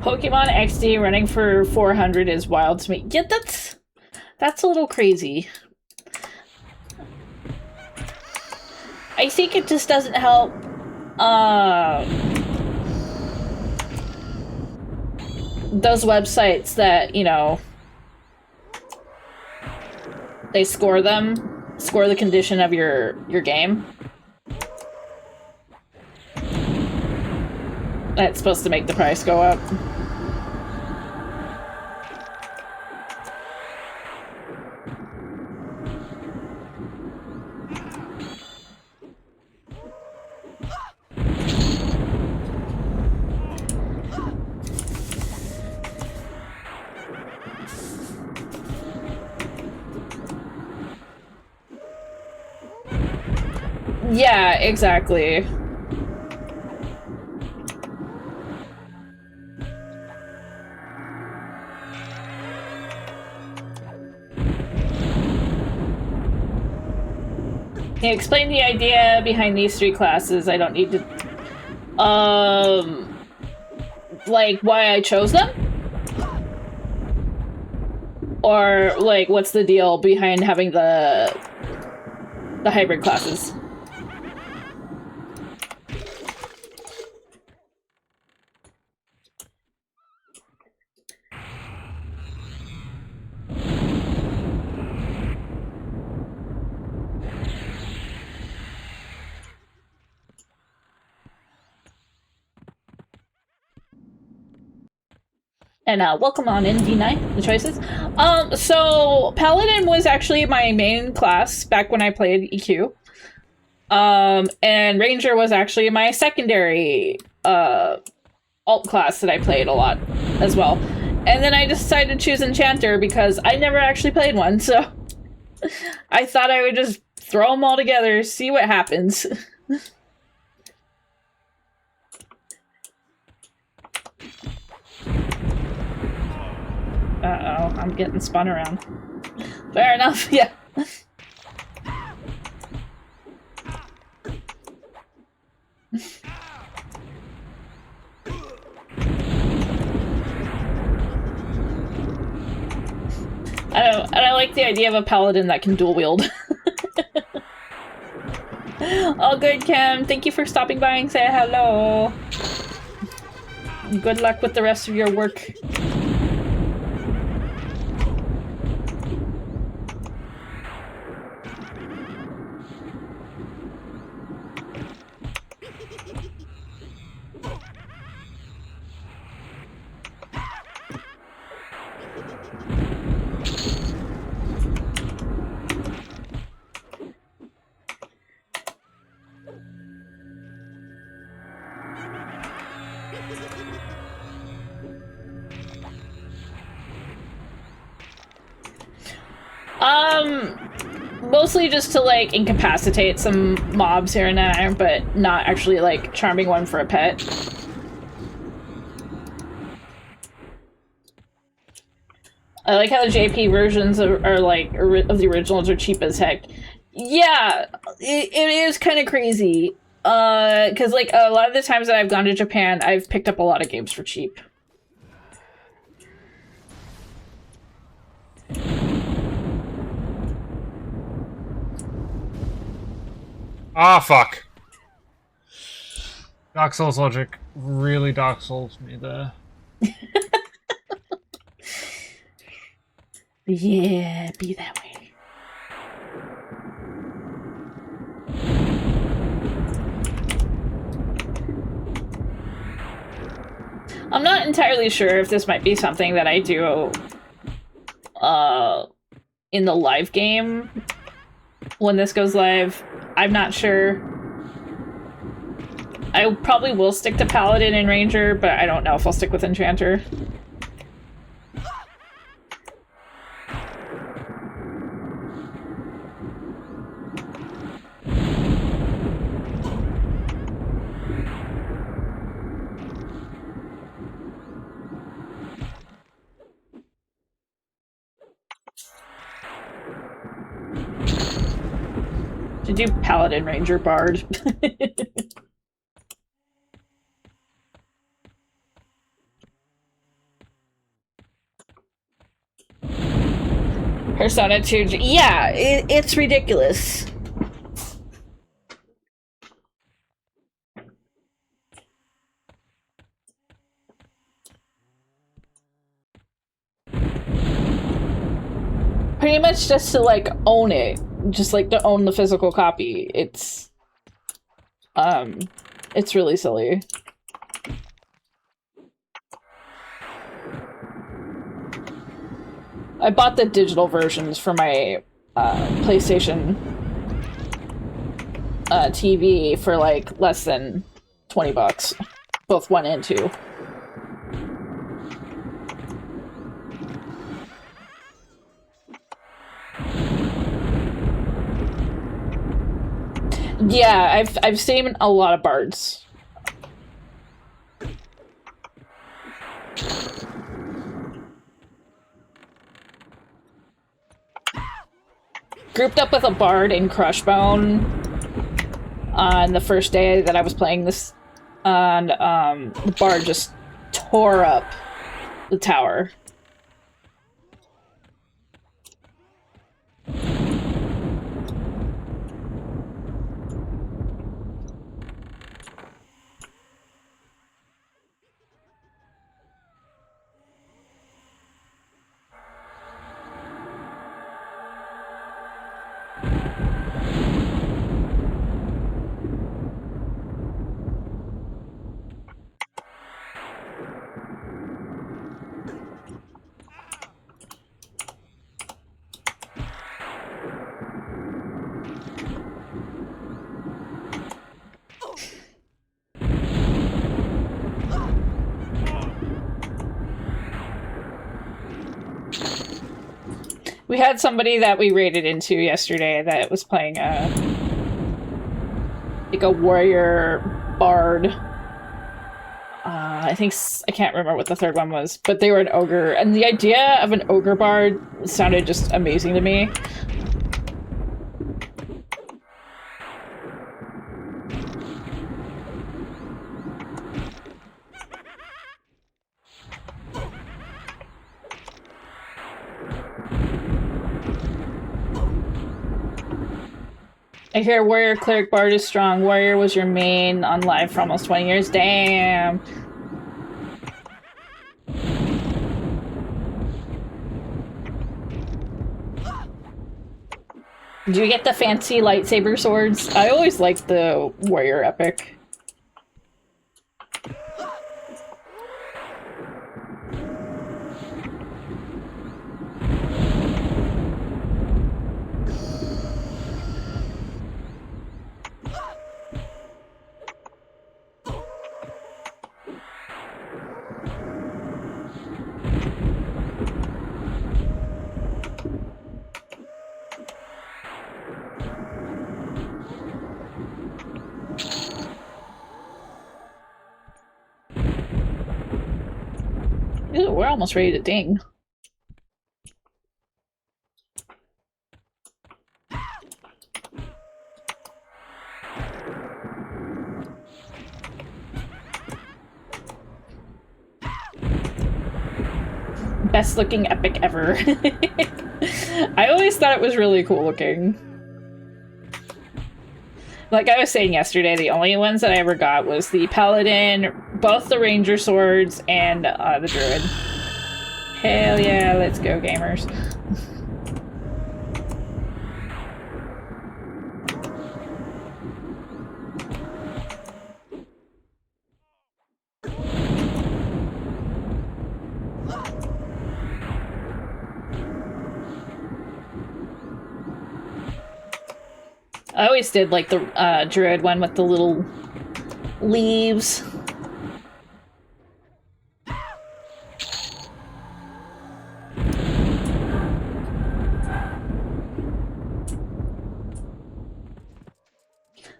Pokemon XD running for 400 is wild to me. Yeah, that's a little crazy. I think it just doesn't help. Those websites that, you know, they score the condition of your game. That's supposed to make the price go up. Yeah, exactly. Can you explain the idea behind these 3 classes? I don't need to... Like, why I chose them? Or, like, what's the deal behind having the hybrid classes? And welcome on in, D9, the choices. So Paladin was actually my main class back when I played EQ. And Ranger was actually my secondary alt class that I played a lot as well. And then I decided to choose Enchanter because I never actually played one, so I thought I would just throw them all together, see what happens. Uh-oh, I'm getting spun around. Fair enough, yeah. I like the idea of a paladin that can dual wield. All good, Kim. Thank you for stopping by and saying hello. Good luck with the rest of your work. Mostly just to, like, incapacitate some mobs here and there, but not actually, like, charming one for a pet. I like how the JP versions are like, of the originals are cheap as heck. Yeah, it is kind of crazy. Because, like, a lot of the times that I've gone to Japan, I've picked up a lot of games for cheap. Ah, fuck. Dark Souls logic really Dark Souls me there. Yeah, be that way. I'm not entirely sure if this might be something that I do in the live game when this goes live. I'm not sure. I probably will stick to Paladin and Ranger, but I don't know if I'll stick with Enchanter. To do Paladin, Ranger, Bard. Persona 2, yeah, it's ridiculous. Pretty much just to, like, own it. Just, like, to own the physical copy. It's really silly. I bought the digital versions for my PlayStation TV for, like, less than 20 bucks. Both 1 and 2. Yeah, I've seen a lot of bards. Grouped up with a bard in Crushbone on the first day that I was playing this, and the bard just tore up the tower. We had somebody that we raided into yesterday that was playing like a warrior bard. I can't remember what the third one was, but they were an ogre, and the idea of an ogre bard sounded just amazing to me. I hear Warrior Cleric Bard is strong. Warrior was your main on live for almost 20 years. Damn! Did you get the fancy lightsaber swords? I always liked the Warrior Epic. Ew, we're almost ready to ding. Best looking epic ever. I always thought it was really cool looking. Like I was saying yesterday, the only ones that I ever got was the Paladin, both the Ranger swords, and the Druid. Hell yeah, let's go, gamers. I always did like the Druid one with the little leaves.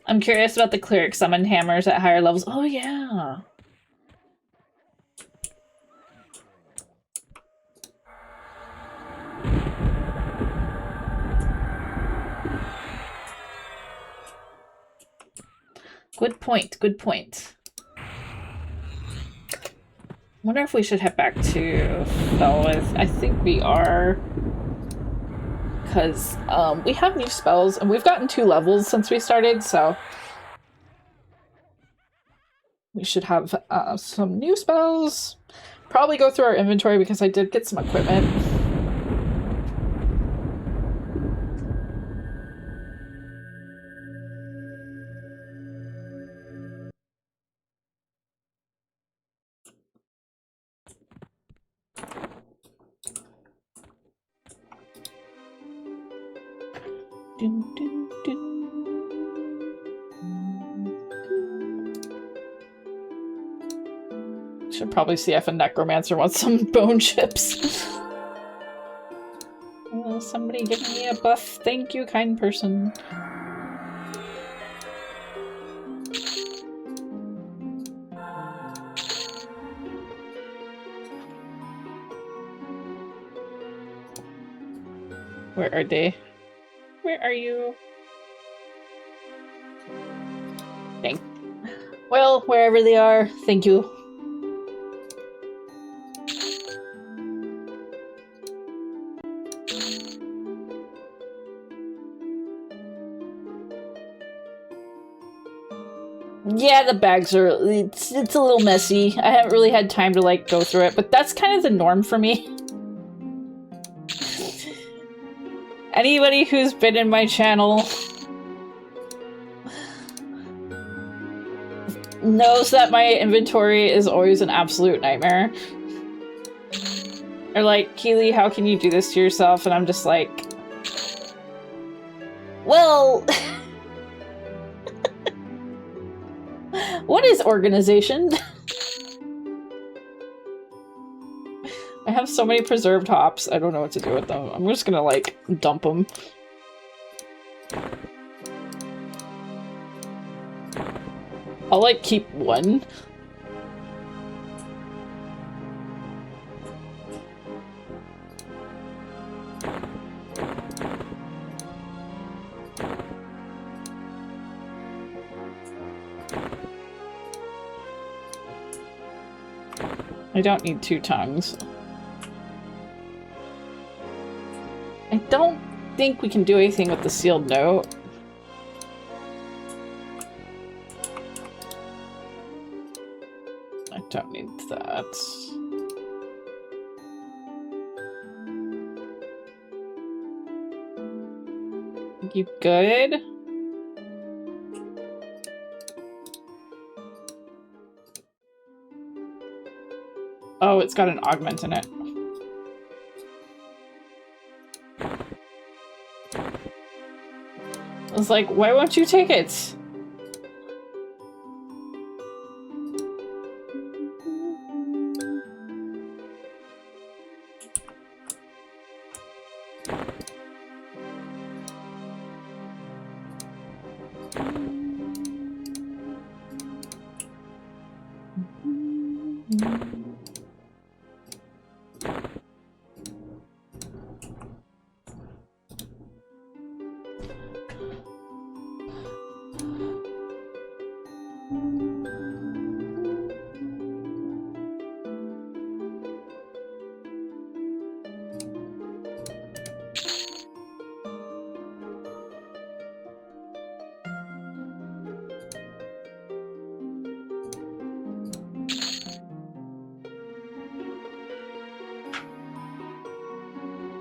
I'm curious about the cleric summon hammers at higher levels. Oh yeah. Good point, good point. Wonder if we should head back to Felwith. I think we are. Because we have new spells, and we've gotten 2 levels since we started, so we should have some new spells. Probably go through our inventory because I did get some equipment. Dun, dun, dun. Should probably see if a necromancer wants some bone chips. Will somebody give me a buff? Thank you, kind person. Where are they? Where are you? Dang. Well, wherever they are, thank you. Yeah, the bags are... It's a little messy. I haven't really had time to, like, go through it, but that's kind of the norm for me. Anybody who's been in my channel knows that my inventory is always an absolute nightmare. Or like, Keelie, how can you do this to yourself? And I'm just like... Well... What is organization? I have so many preserved hops, I don't know what to do with them. I'm just gonna, like, dump them. I'll, like, keep one. I don't need 2 tongues. I don't think we can do anything with the sealed note. I don't need that. You good? Oh, it's got an augment in it. I was like, why won't you take it?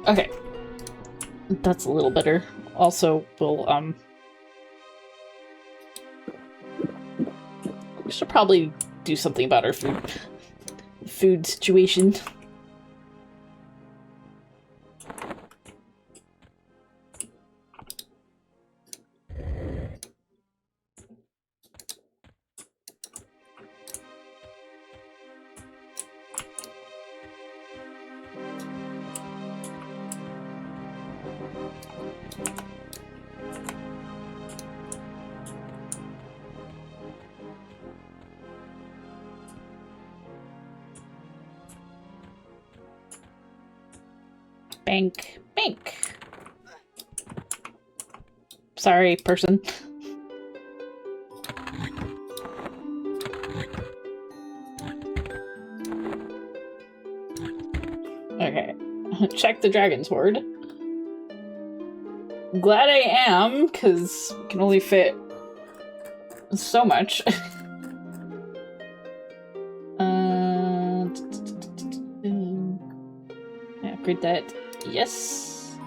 Okay. That's a little better. Also, we'll, we should probably do something about our food situation. Bank. Bank. Sorry, person. Okay. Check the dragon's hoard. Glad I am, because we can only fit so much. Upgrade that. Yes.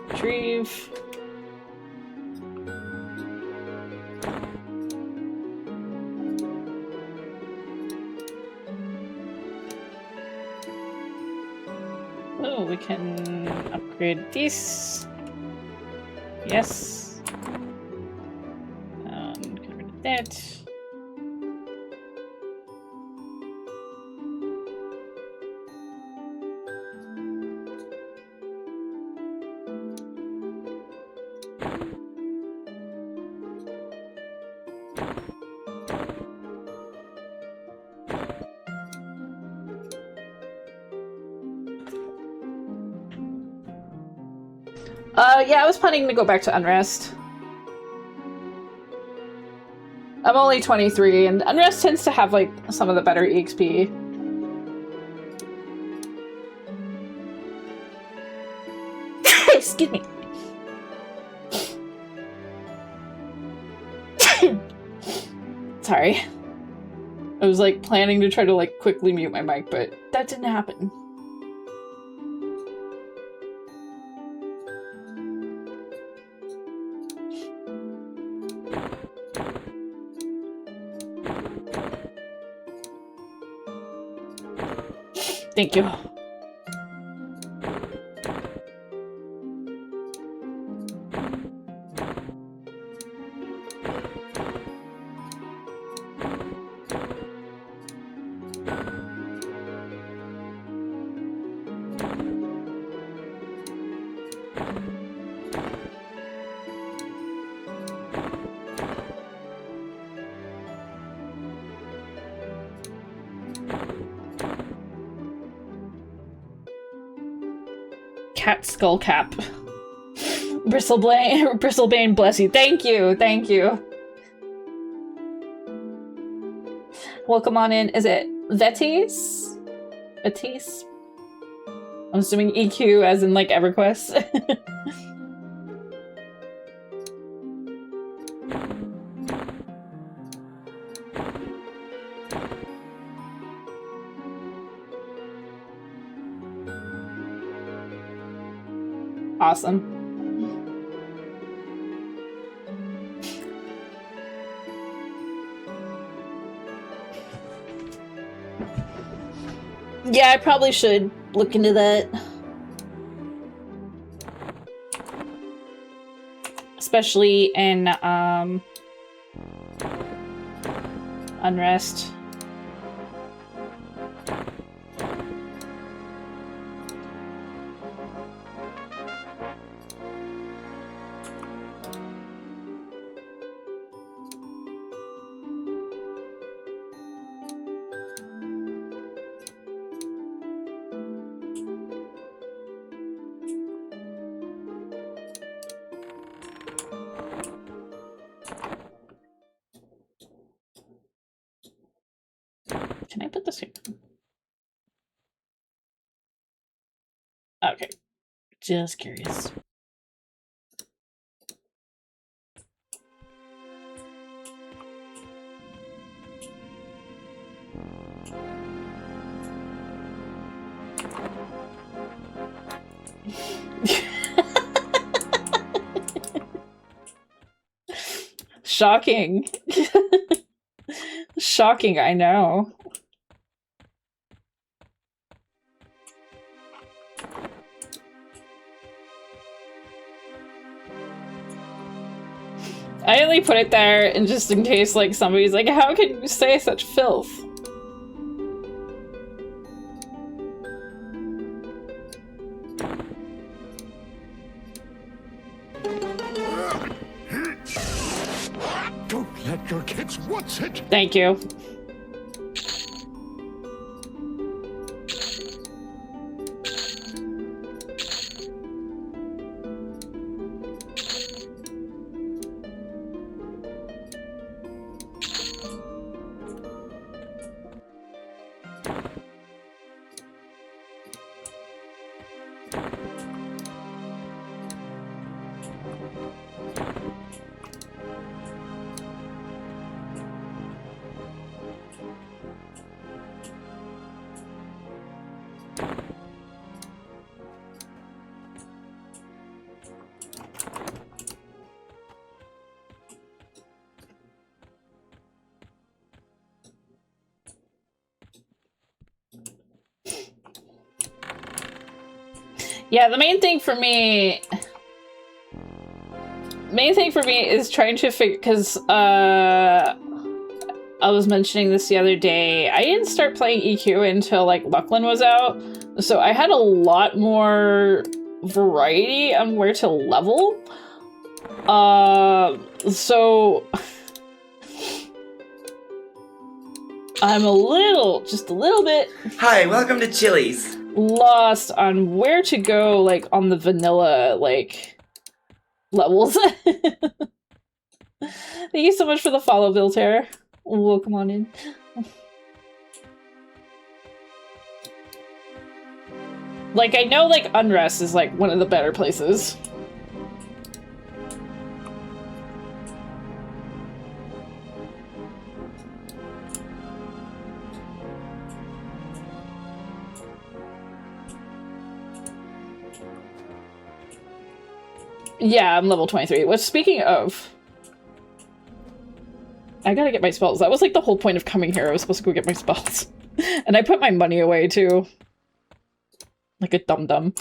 Retrieve. Oh, we can upgrade this. Yes. Get rid of that. Yeah, I was planning to go back to Unrest. I'm only 23, and Unrest tends to have, like, some of the better EXP. Excuse me. Sorry. I was, like, planning to try to, like, quickly mute my mic, but that didn't happen. Thank you. Cat skull cap. Bristlebane, bless you. Thank you, thank you. Welcome on in. Is it Vetis? Vetis? I'm assuming EQ as in like EverQuest. Awesome. Yeah, I probably should look into that. Especially in, Unrest. Can I put this here? Okay. Just curious. Shocking. Shocking, I know. I only put it there and just in case like somebody's like, how can you say such filth? Don't let your kids watch it. Thank you. Yeah, the main thing for me is trying to figure, because I was mentioning this the other day, I didn't start playing EQ until like Luckland was out, so I had a lot more variety on where to level. So I'm just a little bit Hi, welcome to Chili's. lost on where to go, like, on the vanilla, like, levels. Thank you so much for the follow, Vilter. Welcome on in. Like, I know, like, Unrest is, like, one of the better places. Yeah, I'm level 23. Which, speaking of... I gotta get my spells. That was, like, the whole point of coming here. I was supposed to go get my spells. And I put my money away, too. Like a dum-dum.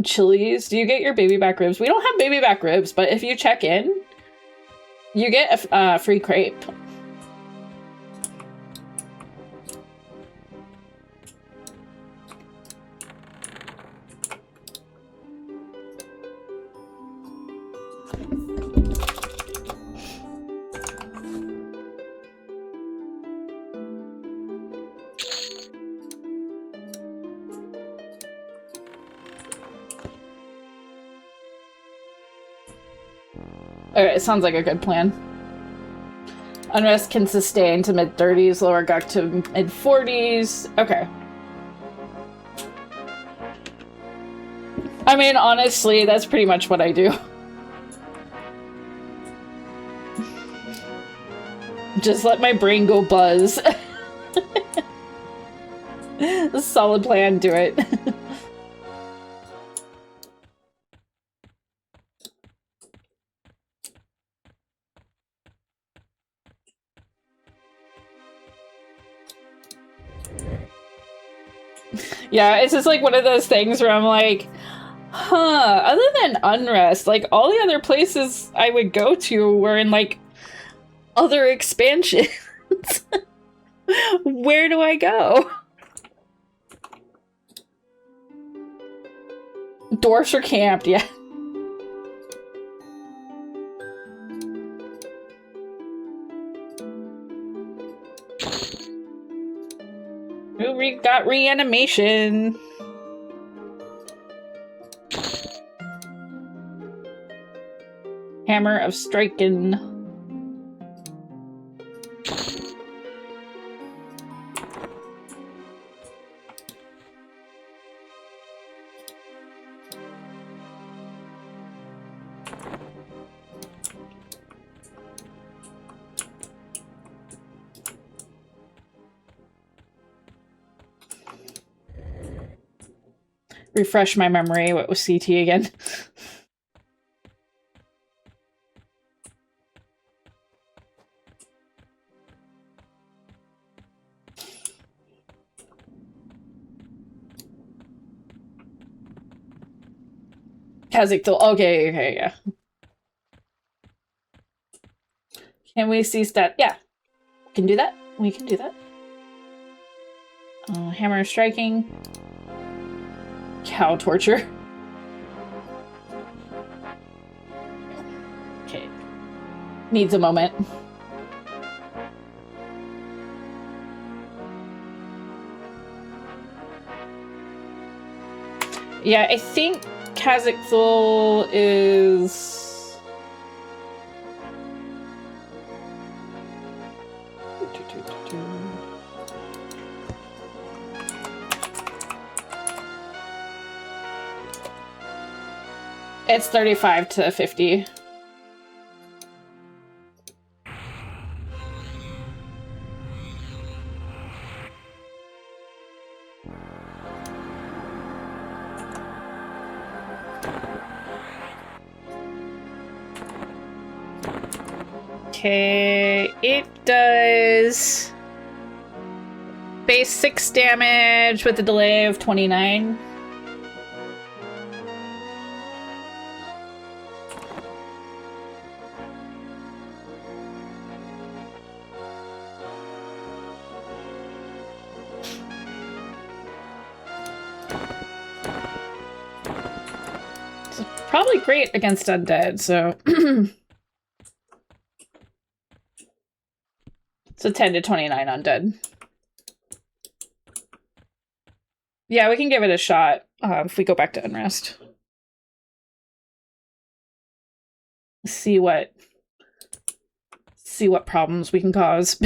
Chili's, do you get your baby back ribs? We don't have baby back ribs, but if you check in, you get a free crepe. Alright, sounds like a good plan. Unrest can sustain to mid-30s, lower guk to mid-40s. Okay. I mean, honestly, that's pretty much what I do. Just let my brain go buzz. A solid plan, do it. Yeah, it's just like one of those things where I'm like, huh, other than Unrest, like all the other places I would go to were in like other expansions. Where do I go? Dwarfs are camped, yeah. We got reanimation. Hammer of striking. Refresh my memory. What was CT again? Kazakhstan. Okay, yeah. Can we see stat? Yeah. We can do that. We can do that. Hammer of striking. Cow torture. Okay. Needs a moment. Yeah, I think Kazakhstan is... It's 35 to 50. Okay, it does base 6 damage with a delay of 29. Probably great against undead, so... So 10 to 29 undead. Yeah, we can give it a shot if we go back to Unrest. see what problems we can cause.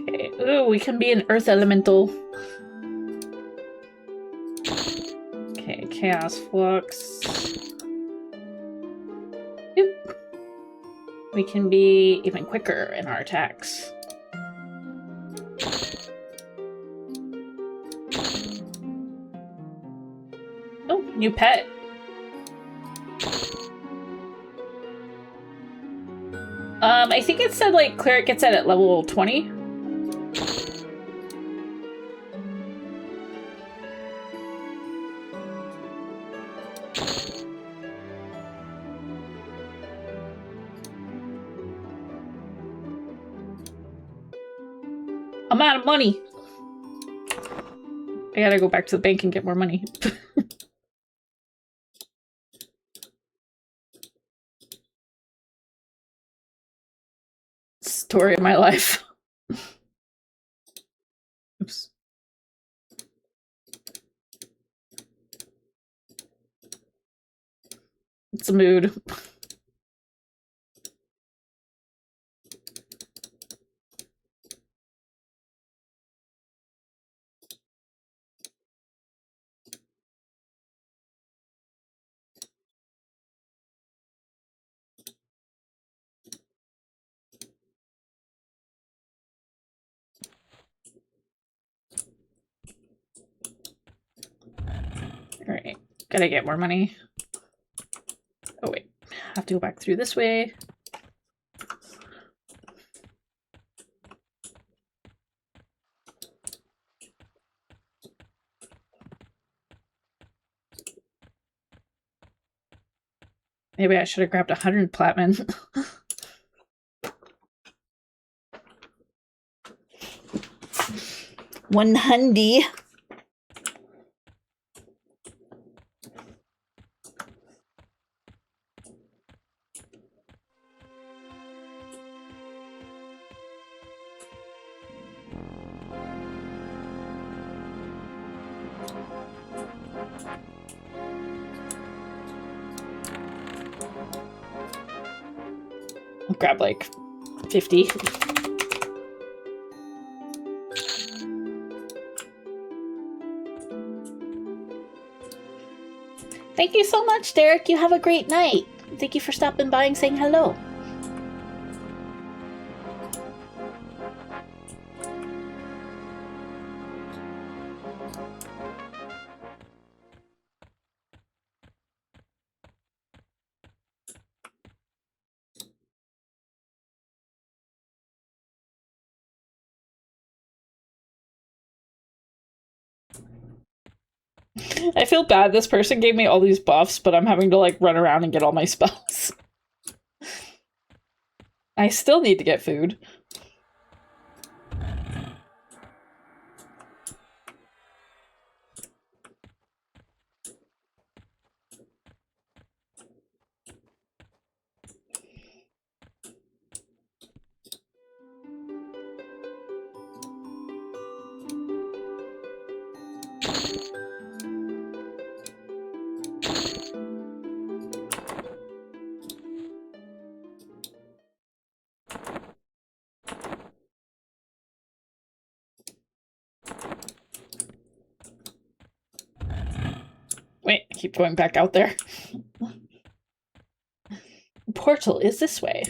Okay. Ooh, we can be an earth elemental. Okay, chaos flux. Oop. We can be even quicker in our attacks. Oh, new pet. I think it said like cleric gets it at level 20. I'm out of money. I gotta go back to the bank and get more money. Story of my life. Oops. It's a mood. Alright, gotta get more money. Oh wait, I have to go back through this way. Maybe I should have grabbed 100 platinum. 100. I'll grab like 50. Thank you so much, Derek. You have a great night. Thank you for stopping by and saying hello. I feel bad. This person gave me all these buffs, but I'm having to like run around and get all my spells. I still need to get food. Wait, I keep going back out there. Portal is this way.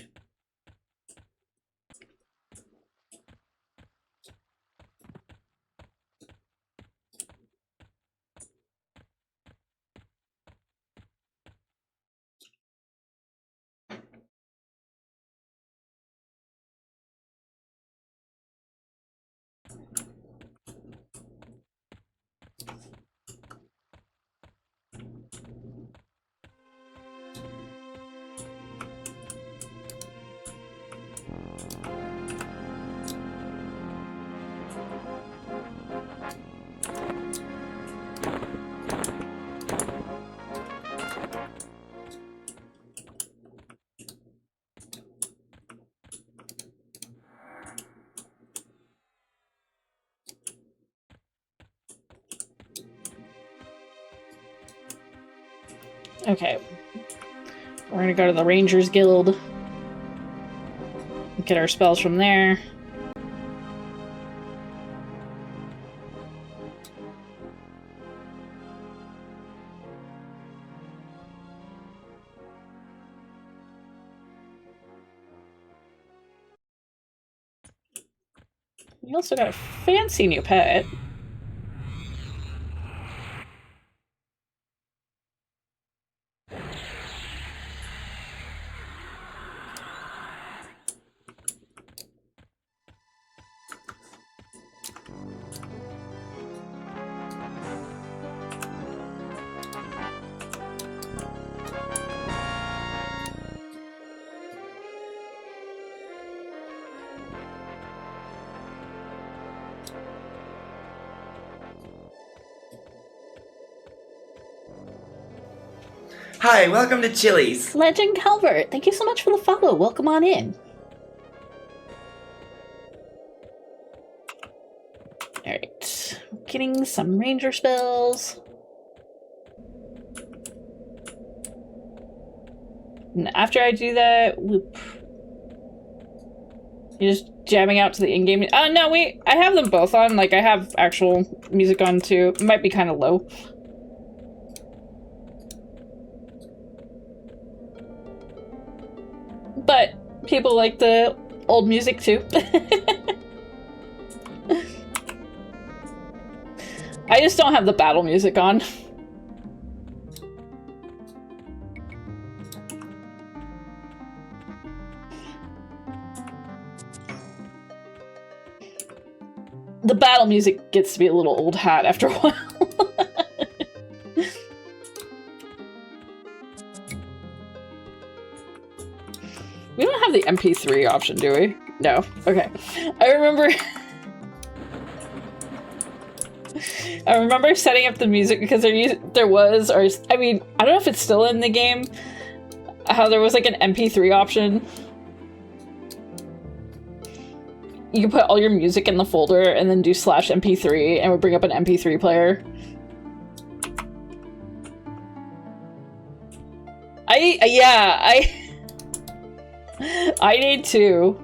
Okay. We're gonna go to the Rangers Guild. Get our spells from there. We also got a fancy new pet. Hi, welcome to Chili's. Legend Calvert, thank you so much for the follow. Welcome on in. Alright. Getting some ranger spells. And after I do that, whoop. You're just jamming out to the in-game. Oh, no, wait. I have them both on. Like, I have actual music on, too. It might be kind of low. But people like the old music, too. I just don't have the battle music on. The battle music gets to be a little old hat after a while. We don't have the MP3 option, do we? No. Okay. I remember... I remember setting up the music because there was, or I mean, I don't know if it's still in the game, how there was like an MP3 option. You can put all your music in the folder and then do /MP3 and it would bring up an MP3 player. I need to.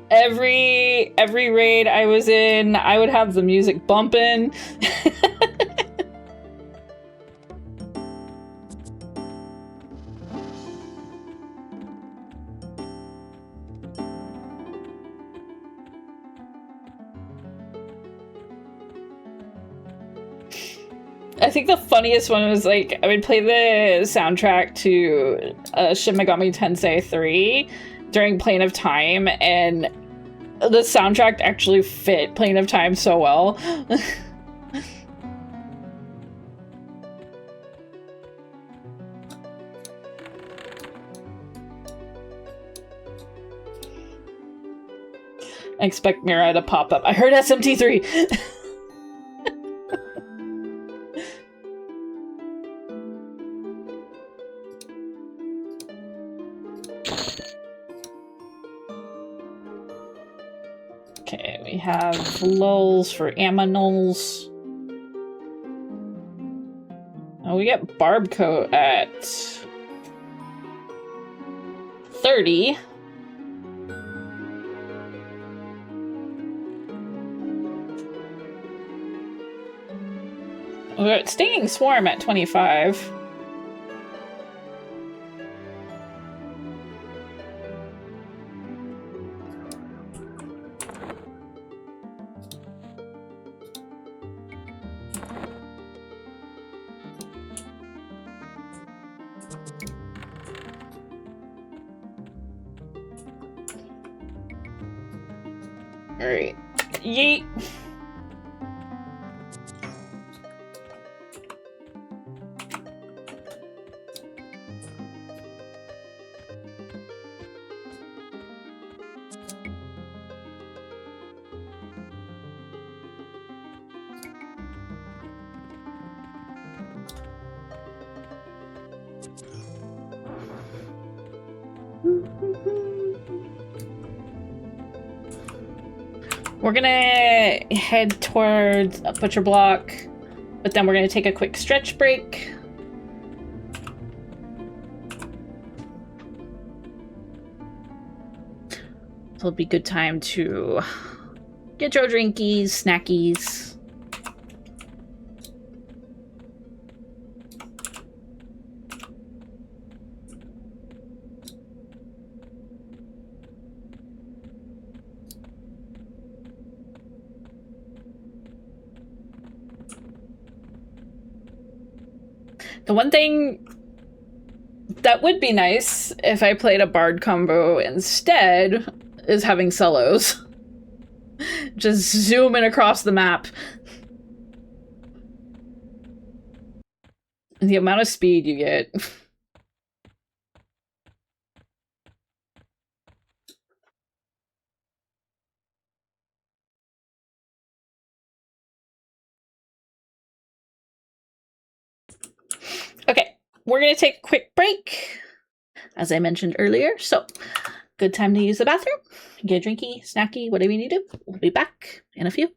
Every raid I was in, I would have the music bumping. I think the funniest one was like I would play the soundtrack to Shin Megami Tensei 3 during Plane of Time, and the soundtrack actually fit Plane of Time so well. I expect Mira to pop up. I heard SMT3! Okay, we have lulls for Aminals. Oh, we get Barb Coat at 30. We're at Stinging Swarm at 25. Alright. Yeet. We're gonna head towards a butcher block, but then we're gonna take a quick stretch break. So it'll be a good time to get your drinkies, snackies. The one thing that would be nice if I played a bard combo instead is having solos. Just zooming across the map. The amount of speed you get. Okay, we're gonna take a quick break, as I mentioned earlier. So, good time to use the bathroom. Get a drinky, snacky, whatever you need to do. We'll be back in a few.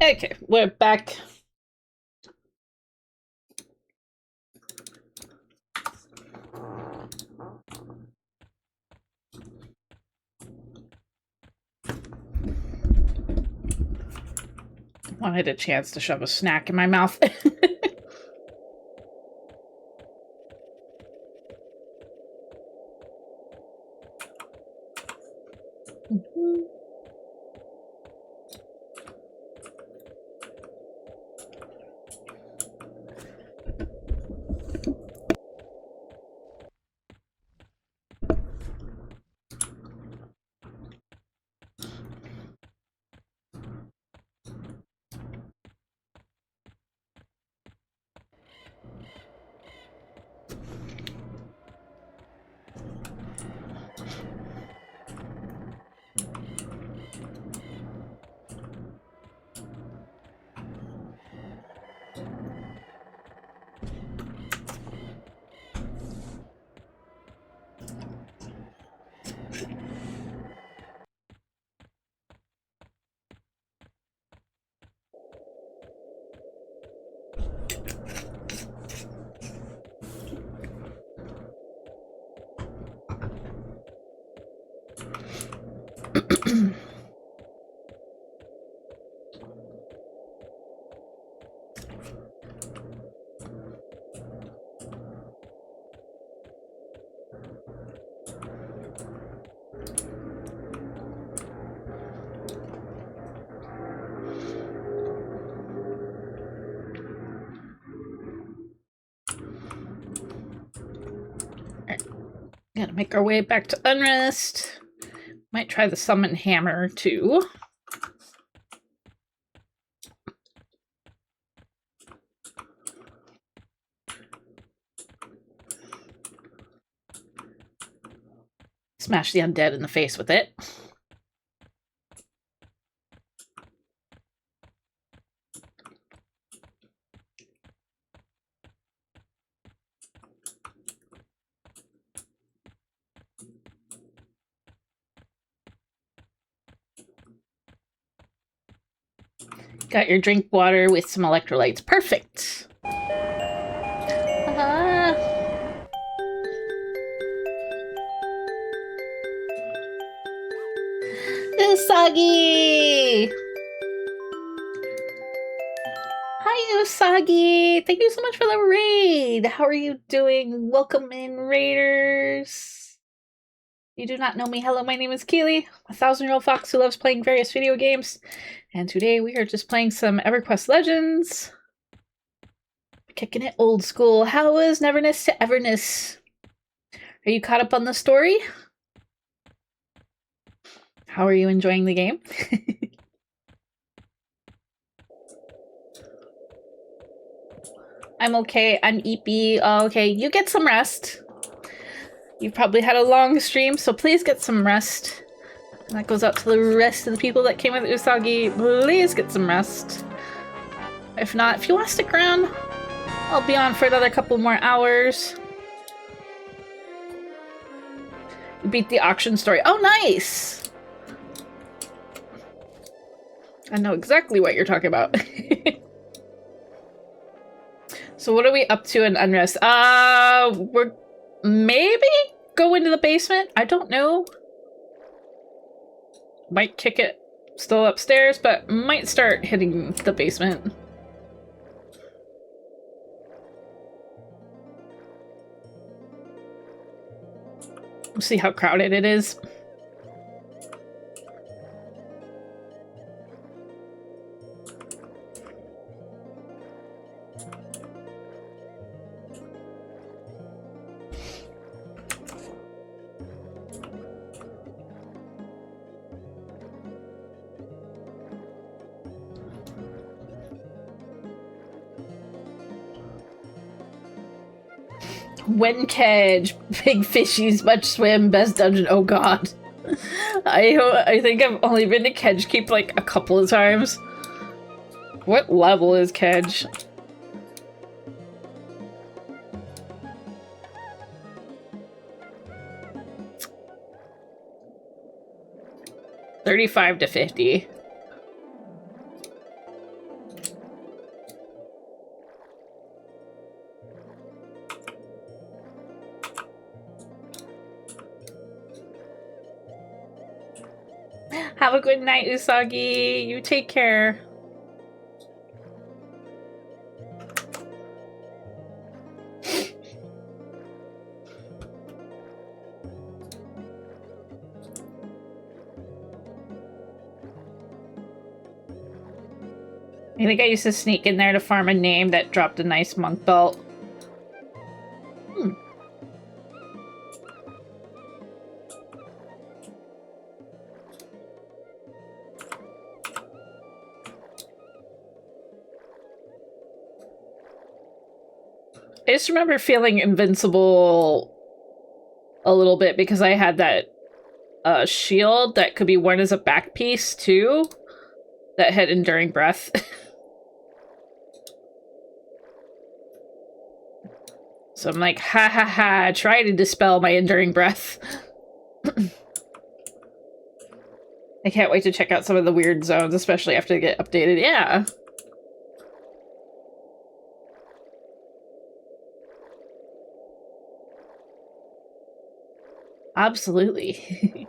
Okay, we're back. Wanted a chance to shove a snack in my mouth. Gotta make our way back to Unrest. Might try the summon hammer too. Smash the undead in the face with it. Got your drink water with some electrolytes. Perfect! Usagi! Hi, Usagi! Thank you so much for the raid! How are you doing? Welcome in, raiders! You do not know me. Hello, my name is Keelie, a 1,000-year-old fox who loves playing various video games. And today we are just playing some Everquest Legends. Kicking it old school. How is Neverness to Everness? Are you caught up on the story? How are you enjoying the game? I'm okay. I'm eepy. Okay, you get some rest. You've probably had a long stream, so please get some rest. And that goes out to the rest of the people that came with Usagi. Please get some rest. If not, if you want to stick around, I'll be on for another couple more hours. You beat the auction story. Oh, nice! I know exactly what you're talking about. So what are we up to in Unrest? We're maybe go into the basement? I don't know. Might kick it still upstairs, but might start hitting the basement. We'll see how crowded it is. When Kedge, big fishies, much swim, best dungeon. Oh god. I think I've only been to Kedge Keep like a couple of times. What level is Kedge? $35 to $50. Have a good night, Usagi. You take care. I think I used to sneak in there to farm a name that dropped a nice monk belt. I just remember feeling invincible a little bit because I had that shield that could be worn as a back piece too, that had enduring breath. So I'm like, ha ha ha, try to dispel my enduring breath. I can't wait to check out some of the weird zones, especially after they get updated. Yeah. Absolutely.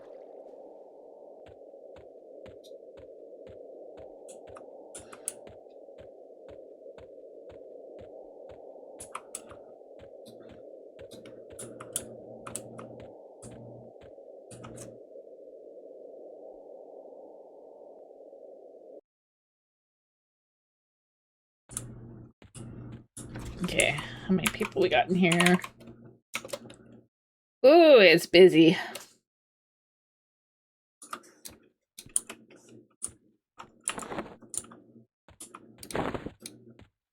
Okay, how many people we got in here? Ooh, it's busy.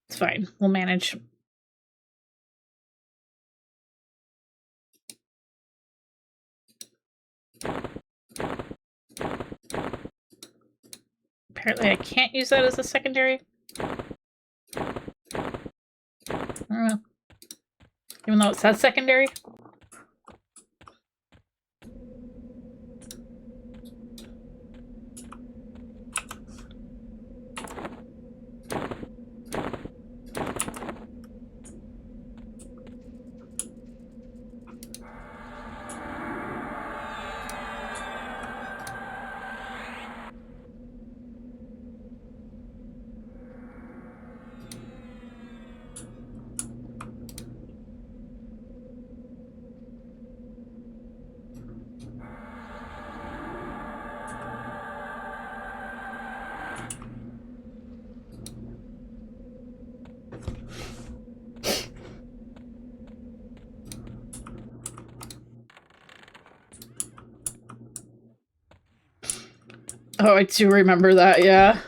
It's fine. We'll manage. Apparently I can't use that as a secondary. I don't know. Even though it says secondary. Oh, I do remember that, yeah.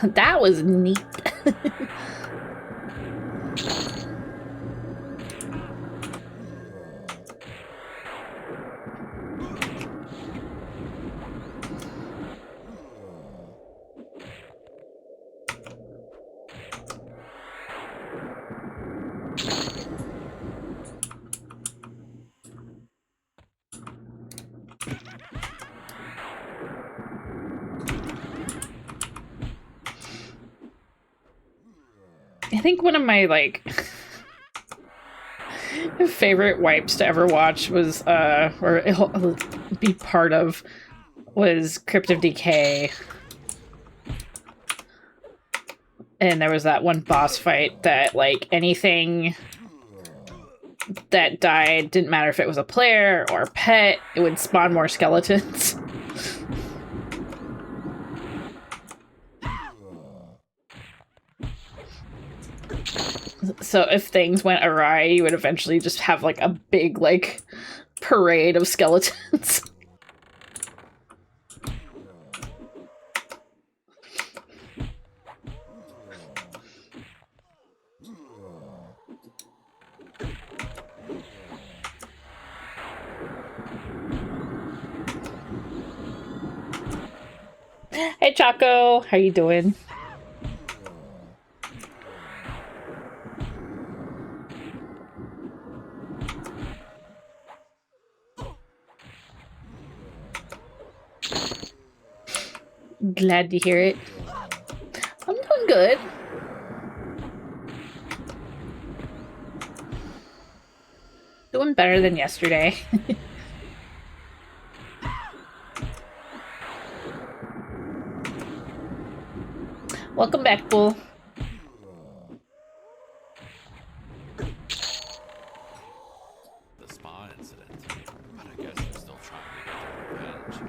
That was neat. I think one of my, like, favorite wipes to ever watch was, or it'll be part of, was Crypt of Decay. And there was that one boss fight that, like, anything that died, didn't matter if it was a player or a pet, it would spawn more skeletons. So if things went awry, you would eventually just have, like, a big, like, parade of skeletons. Hey, Choco, how you doing? Glad to hear it. I'm doing good. Doing better than yesterday. Welcome back, Bull. The spa incident. But I guess they're still trying to get their revenge.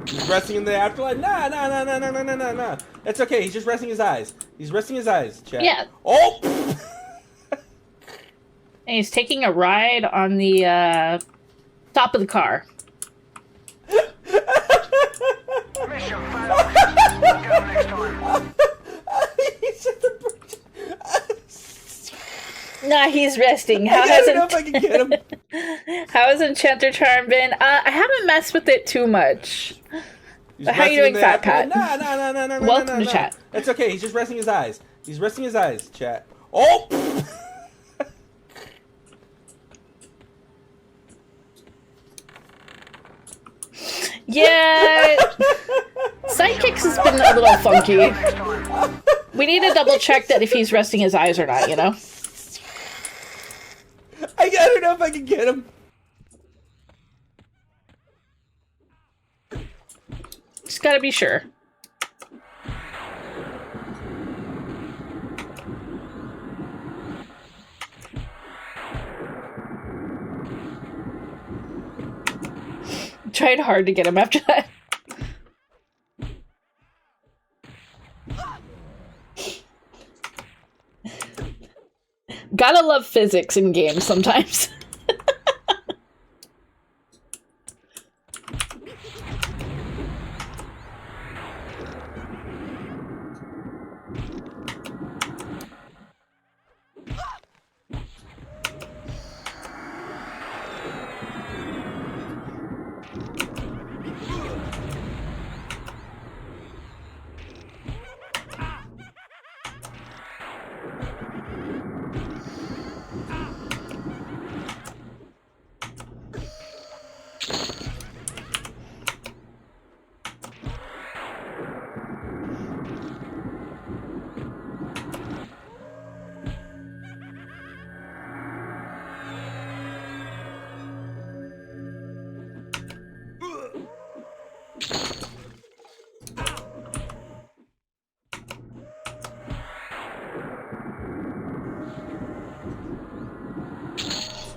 He's resting in the afterlife? Nah. That's okay, he's just resting his eyes. He's resting his eyes, chat. Yeah. Oh! And he's taking a ride on the top of the car. Mission failed. We'll get him next time. He's at the bridge. Nah, he's resting. How I don't know if I can get him. How has Enchanter Charm been? I haven't messed with it too much. He's How you resting in doing, the Fat Pat? Nah. Welcome to chat. It's okay, he's just resting his eyes. He's resting his eyes, chat. Oh! Yeah, Sidekicks has been a little funky. We need to double check that if he's resting his eyes or not, you know? I don't know if I can get him. Just gotta be sure. Tried hard to get him after that. Gotta love physics in games sometimes.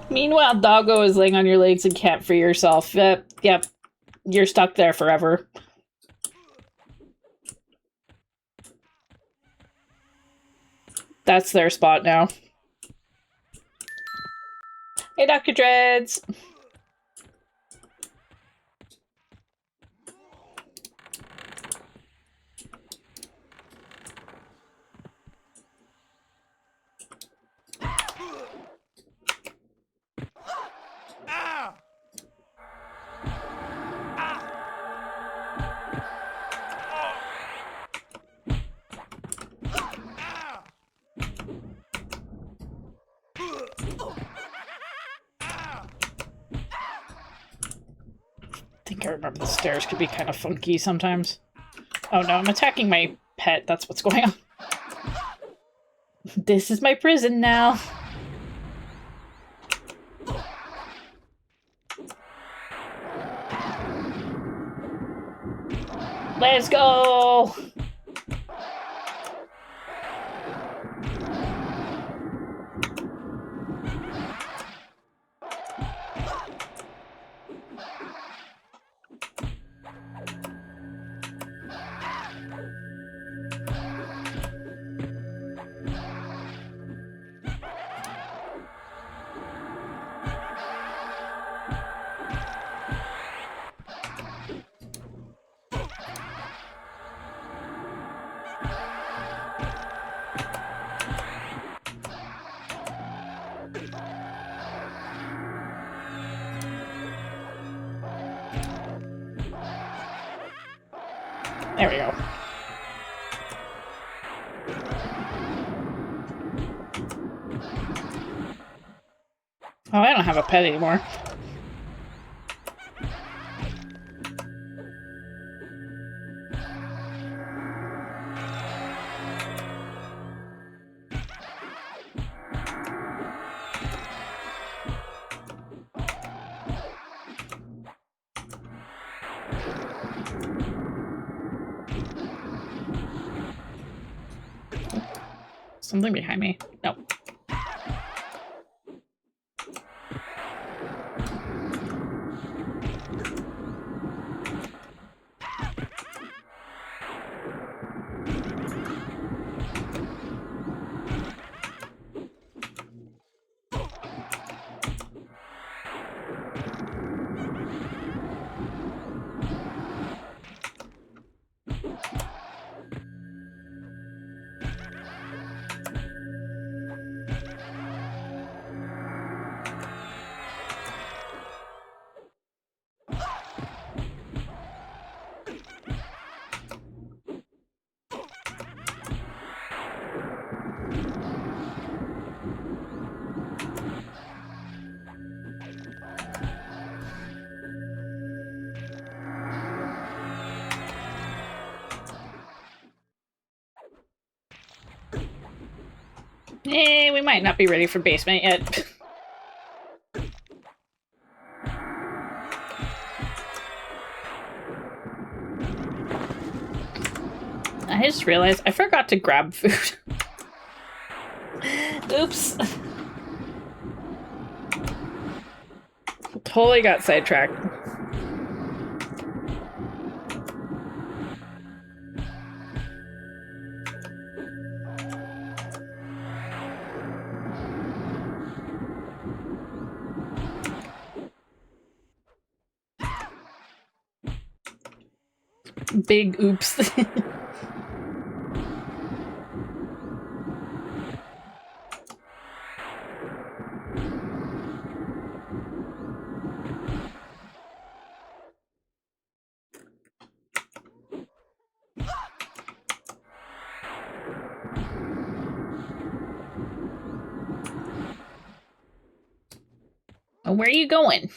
Meanwhile, Doggo is laying on your legs and can't free yourself. Yep, you're stuck there forever. That's their spot now. Hey, Dr. Dreads! I think I remember the stairs could be kind of funky sometimes. Oh no, I'm attacking my pet. That's what's going on. This is my prison now. Let's go! There we go. Oh, I don't have a pet anymore. Something behind me. No. We might not be ready for basement yet. I just realized I forgot to grab food. Oops. Totally got sidetracked. Big oops. Where are you going?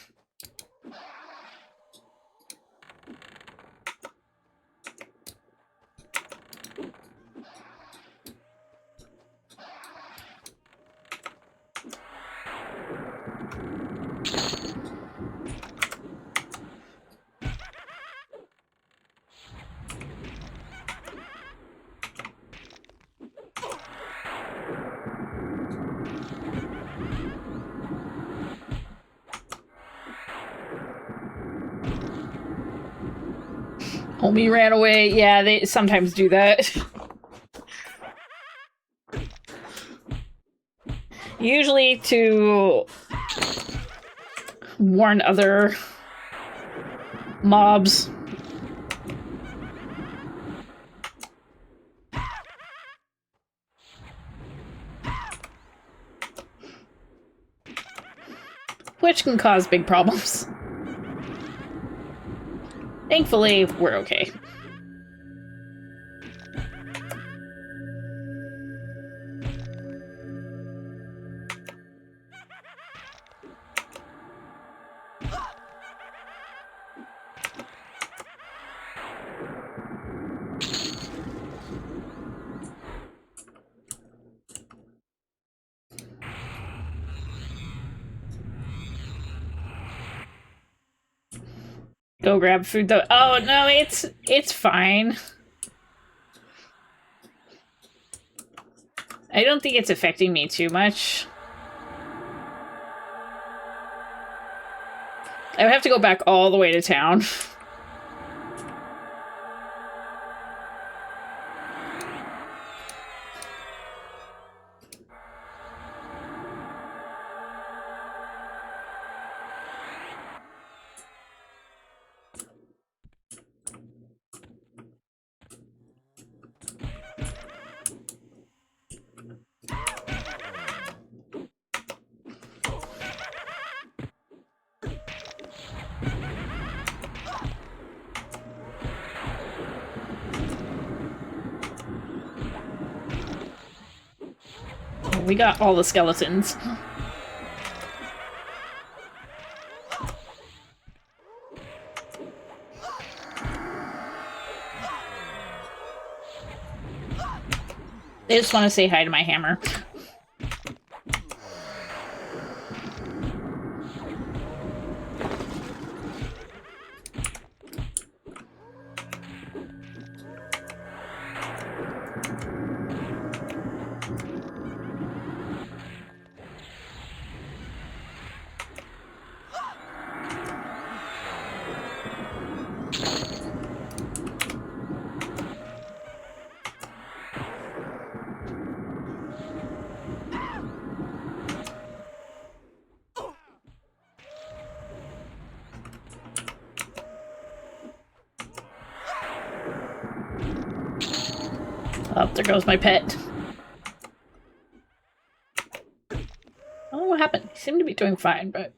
Homie ran away. Yeah, they sometimes do that. Usually to warn other mobs. Which can cause big problems. Thankfully, we're okay. Go grab food though. Oh no, it's fine. I don't think it's affecting me too much. I would have to go back all the way to town. We got all the skeletons. They just want to say hi to my hammer. Oh, there goes my pet. I don't know what happened. He seemed to be doing fine, but...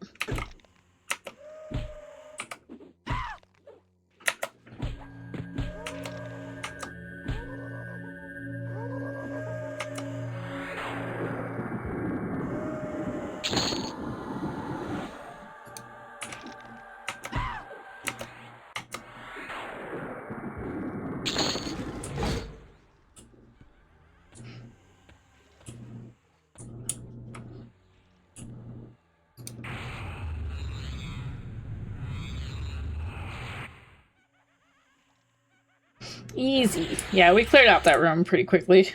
Easy. Yeah, we cleared out that room pretty quickly.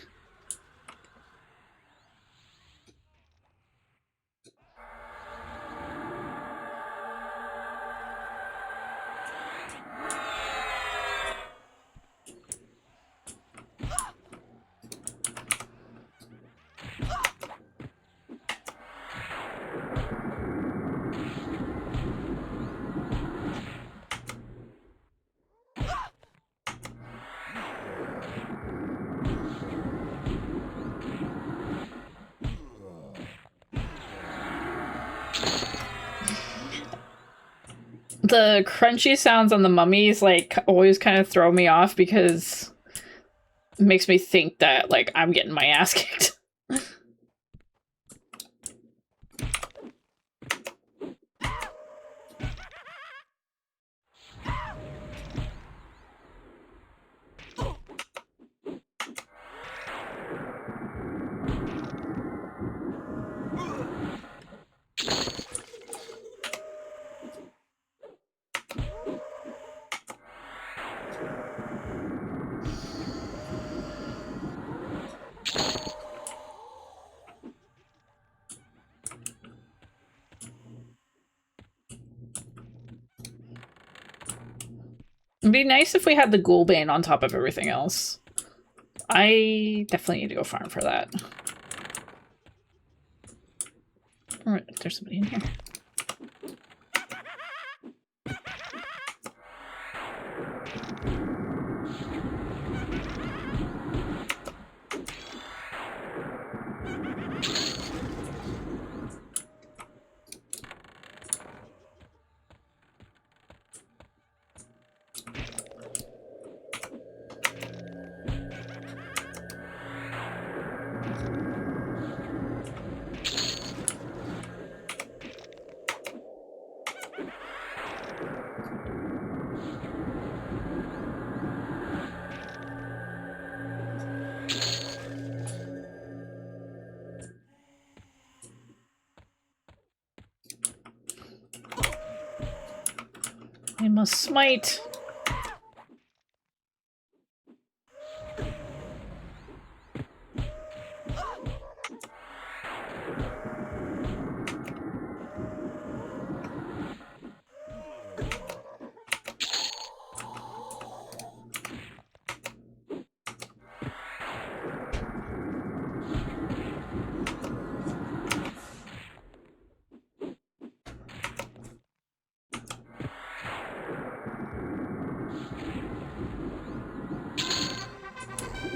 The crunchy sounds on the mummies, like, always kind of throw me off because it makes me think that, like, I'm getting my ass kicked. It'd be nice if we had the ghoul bane on top of everything else. I definitely need to go farm for that. Oh, there's somebody in here. I must smite.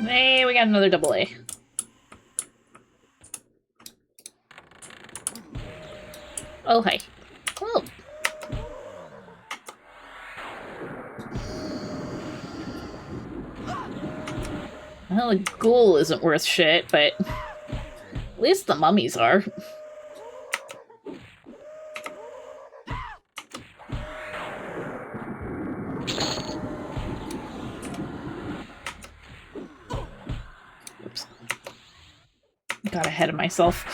Hey, we got another double A. Oh, hi. Oh. Well, the ghoul isn't worth shit, but at least the mummies are. Oops. Got ahead of myself.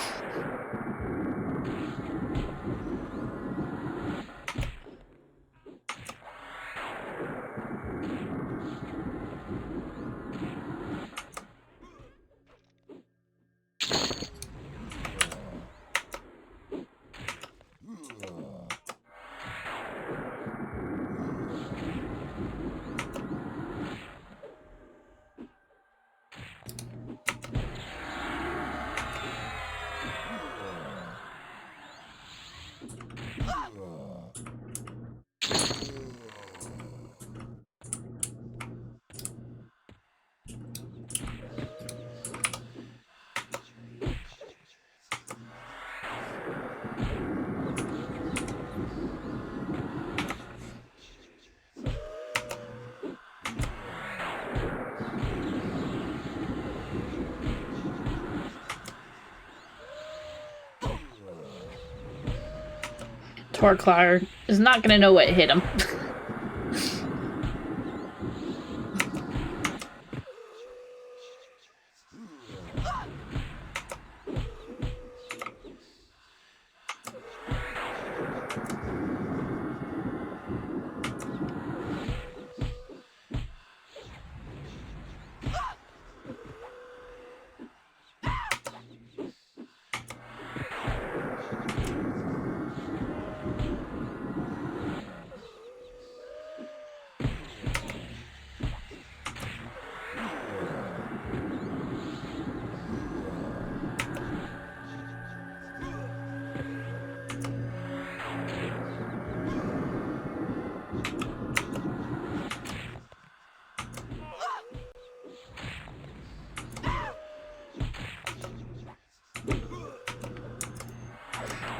Torclar is not gonna know what hit him.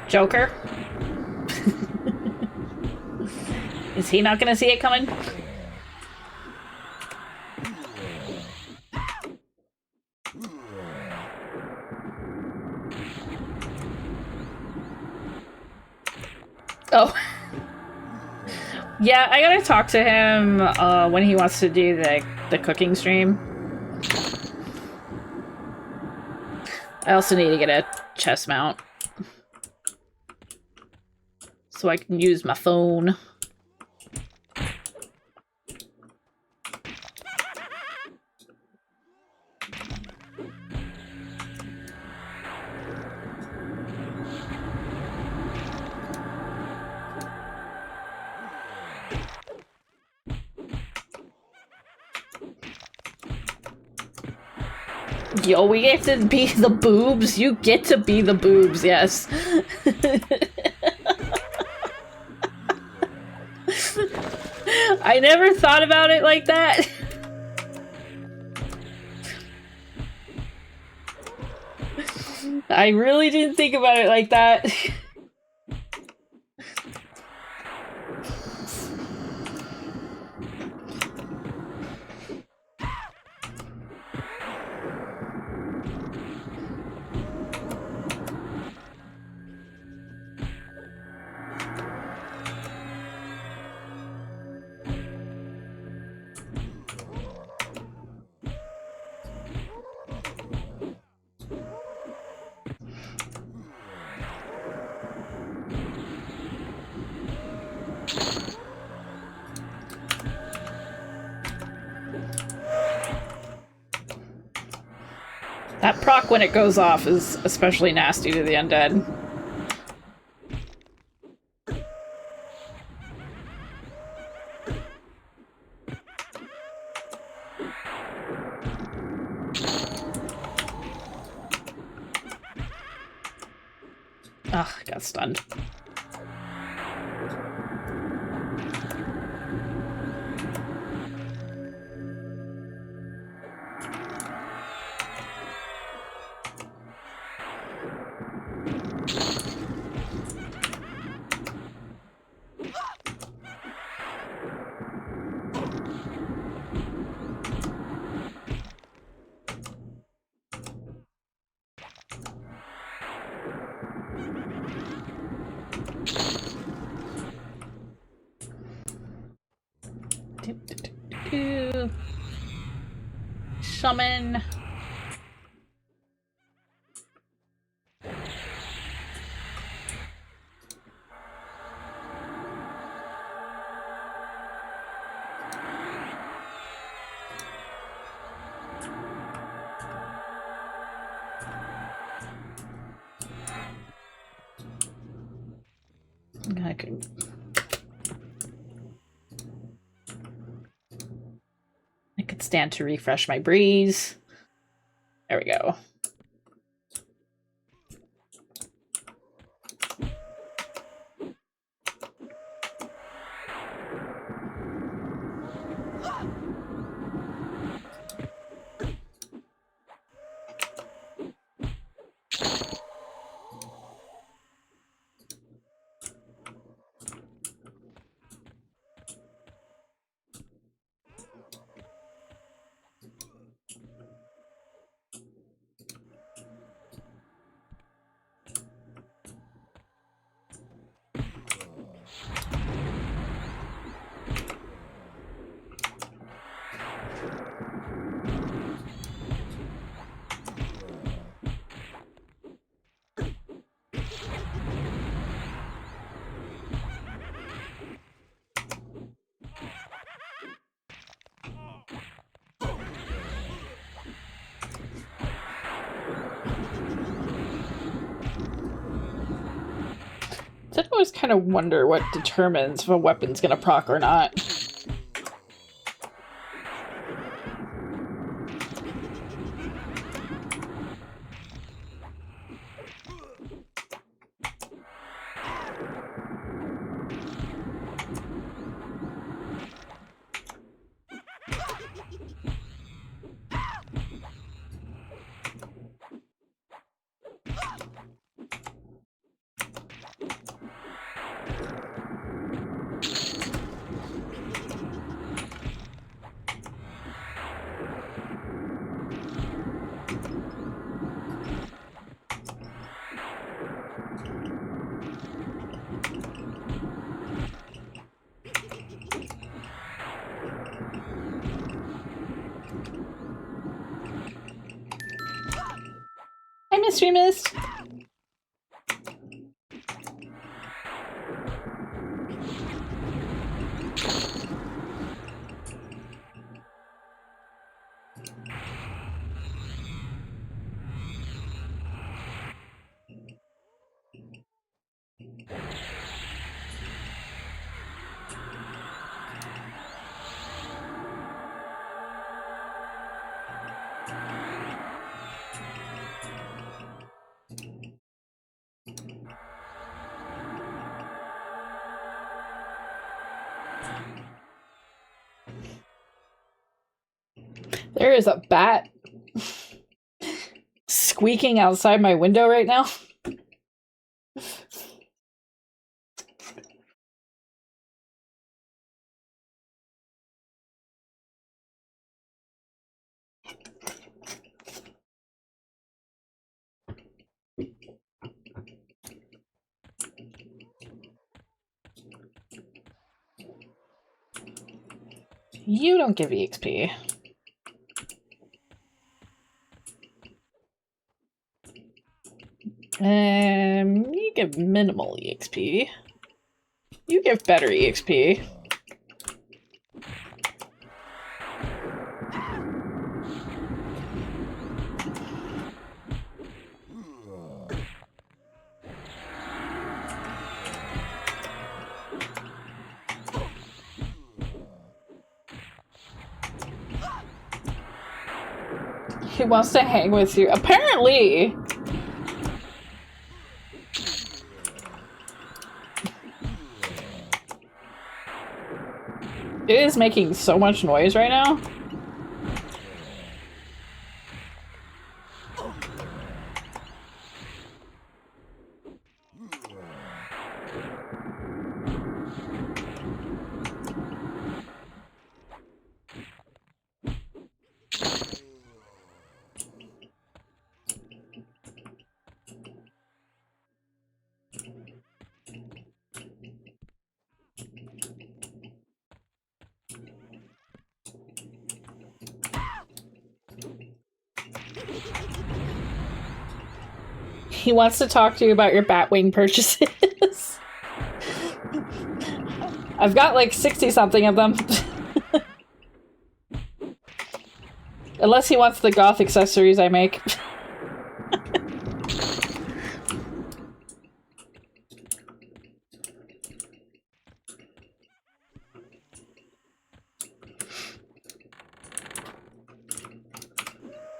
Joker? Is he not gonna see it coming? Oh. Yeah, I gotta talk to him when he wants to do the cooking stream. I also need to get a chest mount. So I can use my phone. Yo, we get to be the boobs. You get to be the boobs, yes. I never thought about it like that. I really didn't think about it like that. That proc when it goes off is especially nasty to the undead. Ugh, got stunned. Summon. I could. I could stand to refresh my breeze. There we go. did always kind of wonder what determines if a weapon's gonna proc or not. Hi, Mystery Mist! There is a bat squeaking outside my window right now. You don't give EXP. You give minimal EXP. You give better EXP. He wants to hang with you. Apparently! It is making so much noise right now. He wants to talk to you about your Batwing purchases. I've got like 60-something of them. Unless he wants the goth accessories I make.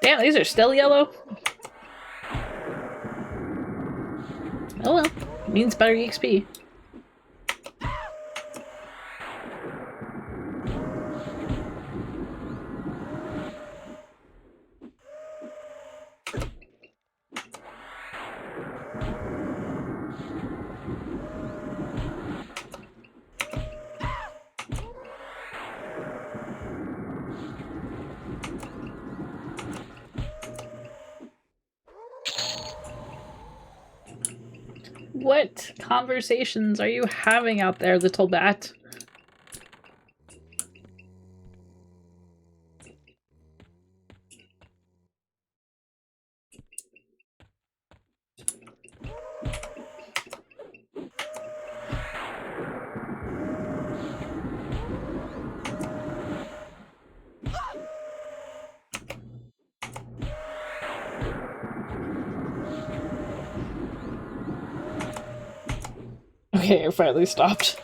Damn, these are still yellow. Oh well, it means better EXP. What conversations are you having out there, little bat? Okay, it finally stopped.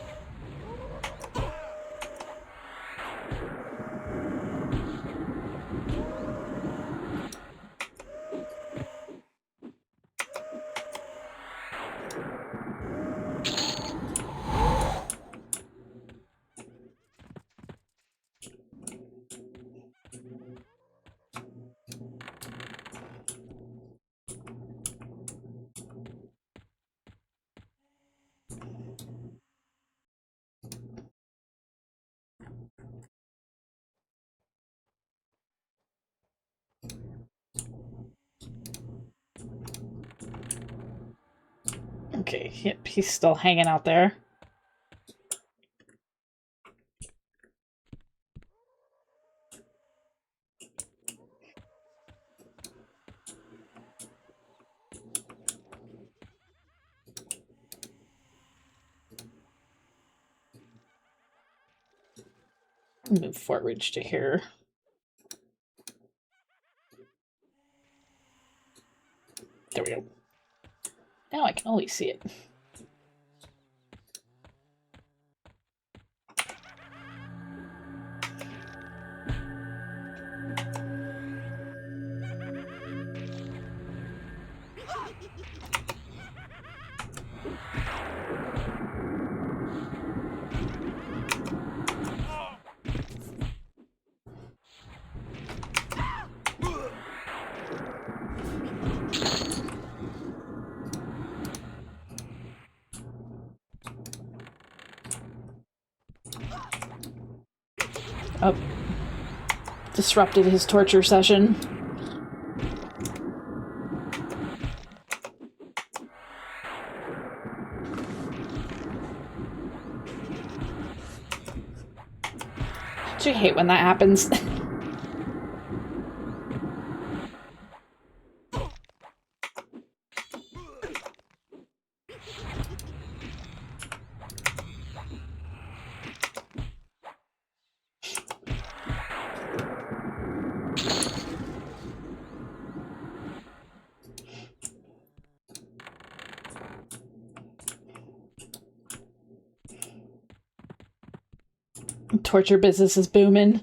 Okay, yep, he's still hanging out there. Move forward to here. There we go. Now I can always see it. Oh. Disrupted his torture session. Do you hate when that happens? Torture business is booming.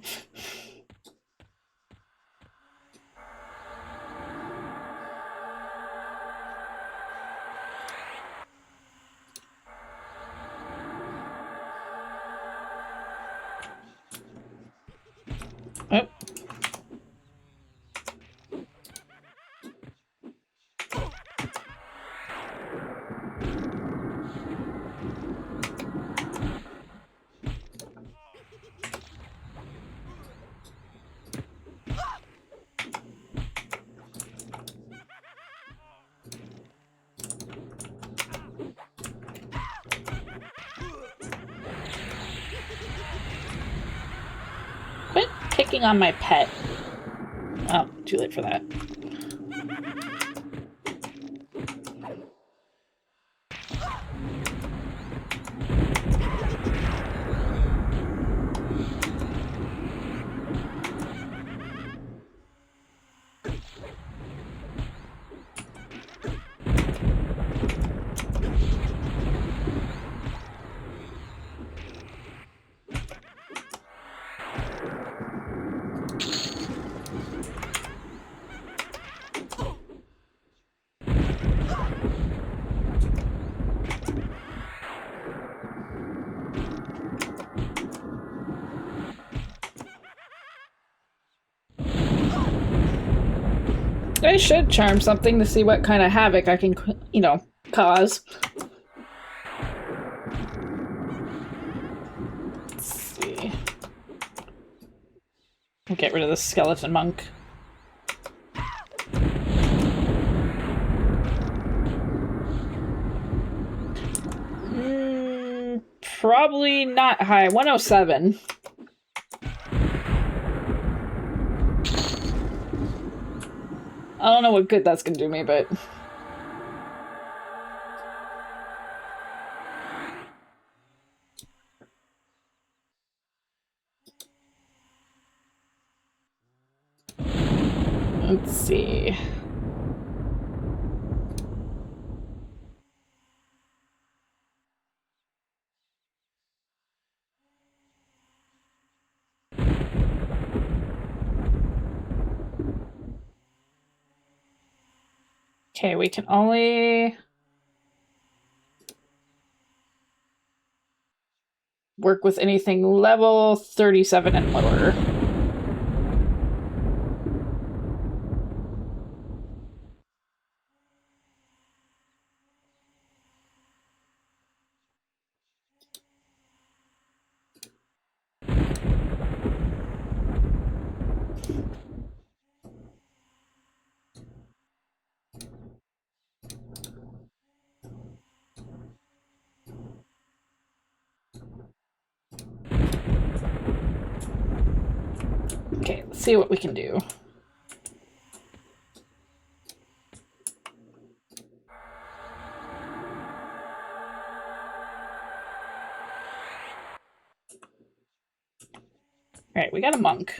Oh. Quit picking on my pet. Oh, too late for that. I should charm something to see what kind of havoc I can, you know, cause. Let's see. I'll get rid of the skeleton monk. Probably not high. 107. I don't know what good that's gonna do me, but... Let's see... Okay, we can only work with anything level 37 and lower. Okay, let's see what we can do. Alright, we got a monk.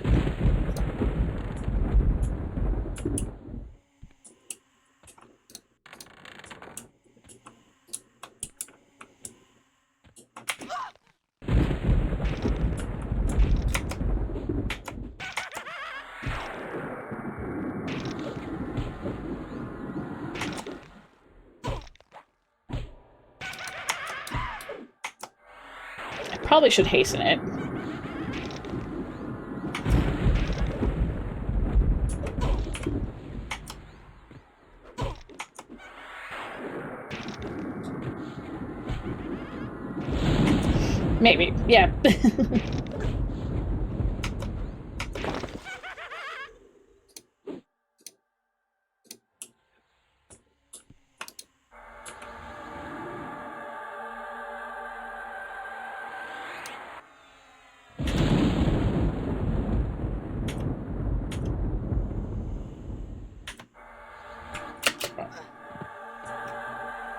I probably should hasten it. Maybe, yeah.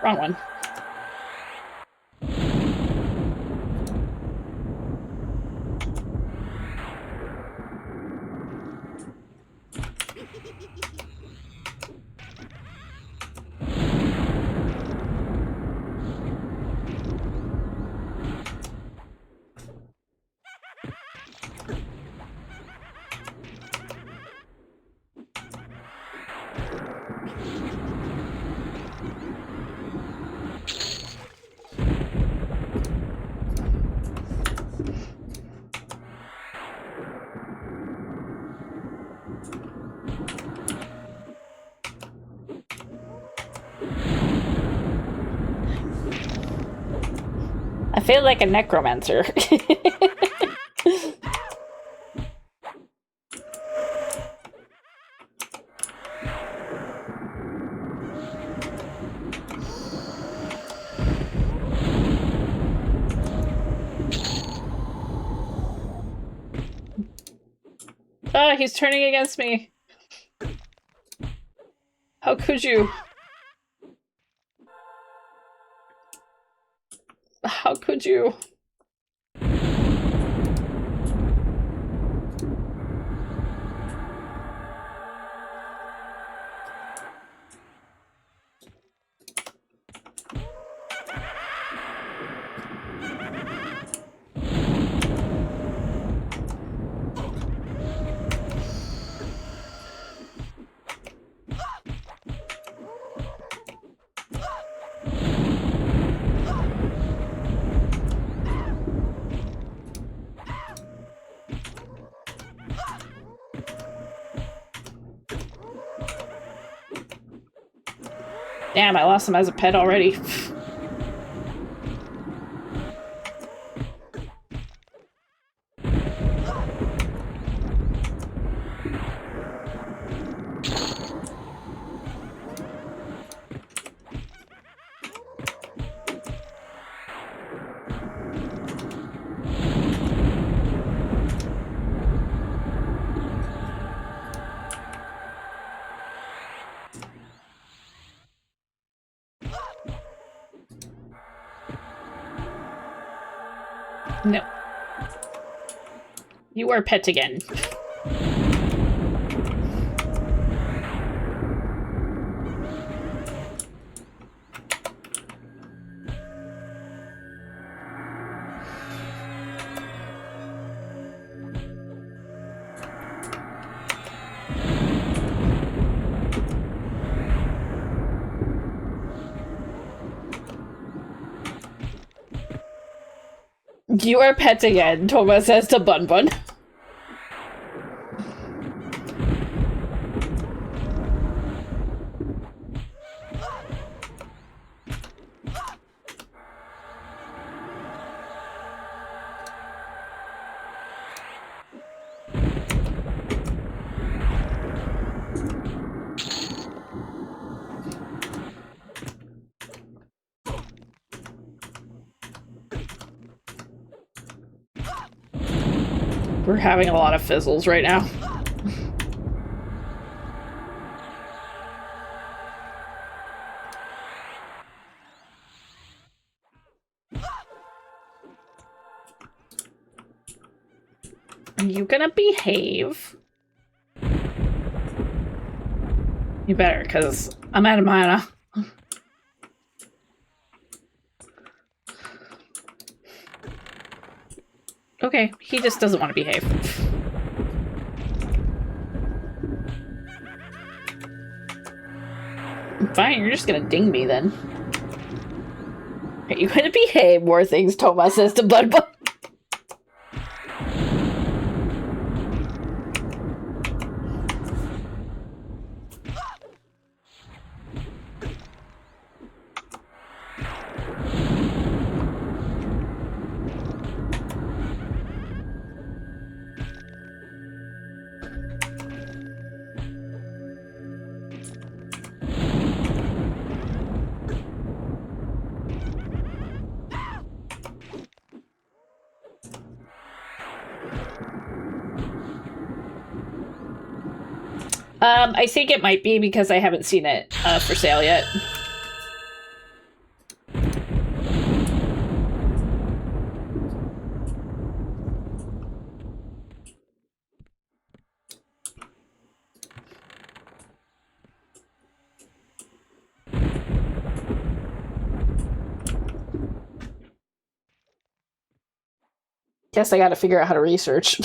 Wrong one. I feel like a necromancer. Ah, he's turning against me. How could you? How could you? Damn, I lost him as a pet already. No. You are pet again. You are pet again, Thomas says to Bun Bun. We're having a lot of fizzles right now. Are you gonna behave? You better, because I'm out of mana. Okay, he just doesn't want to behave. Fine, you're just gonna ding me then. Are you gonna behave? More things Thomas says to Bun Bun. I think it might be because I haven't seen it for sale yet. Guess I gotta figure out how to research.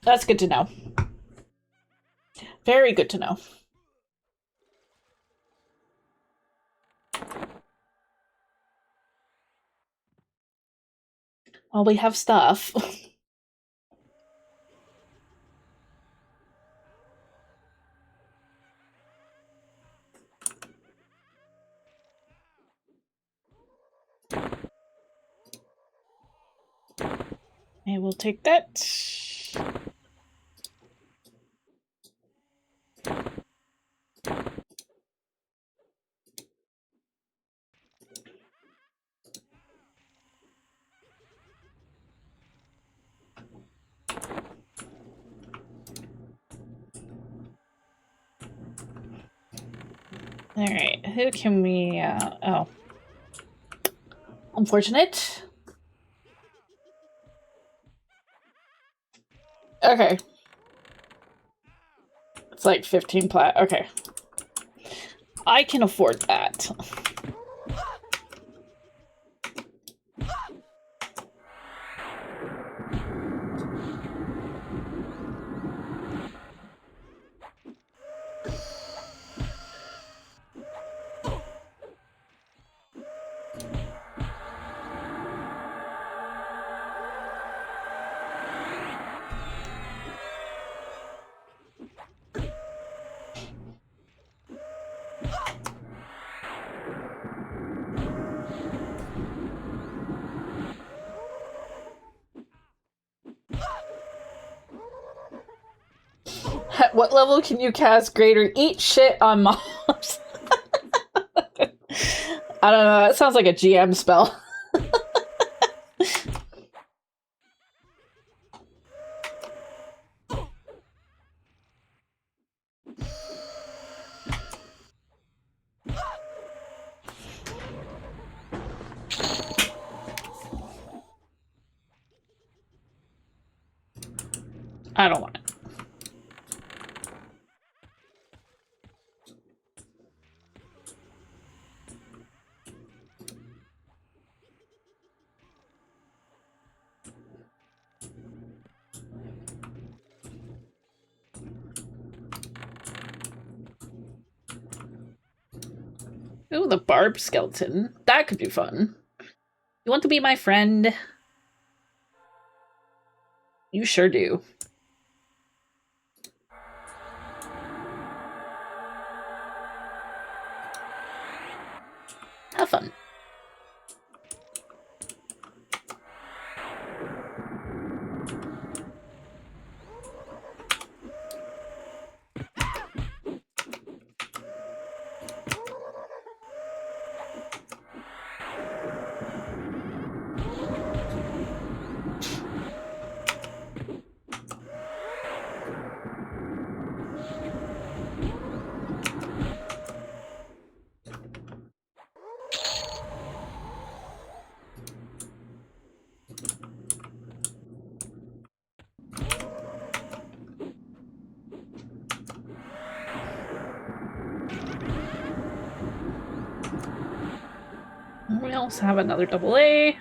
That's good to know. Very good to know. Well, we have stuff. I will take that. Alright, who can we, oh. Unfortunate. Okay. It's like 15 plat. Okay. I can afford that. At what level can you cast greater eat shit on mobs? I don't know, that sounds like a GM spell. I don't want it. Ooh, the barb skeleton. That could be fun. You want to be my friend? You sure do. Have fun. We also have another double A.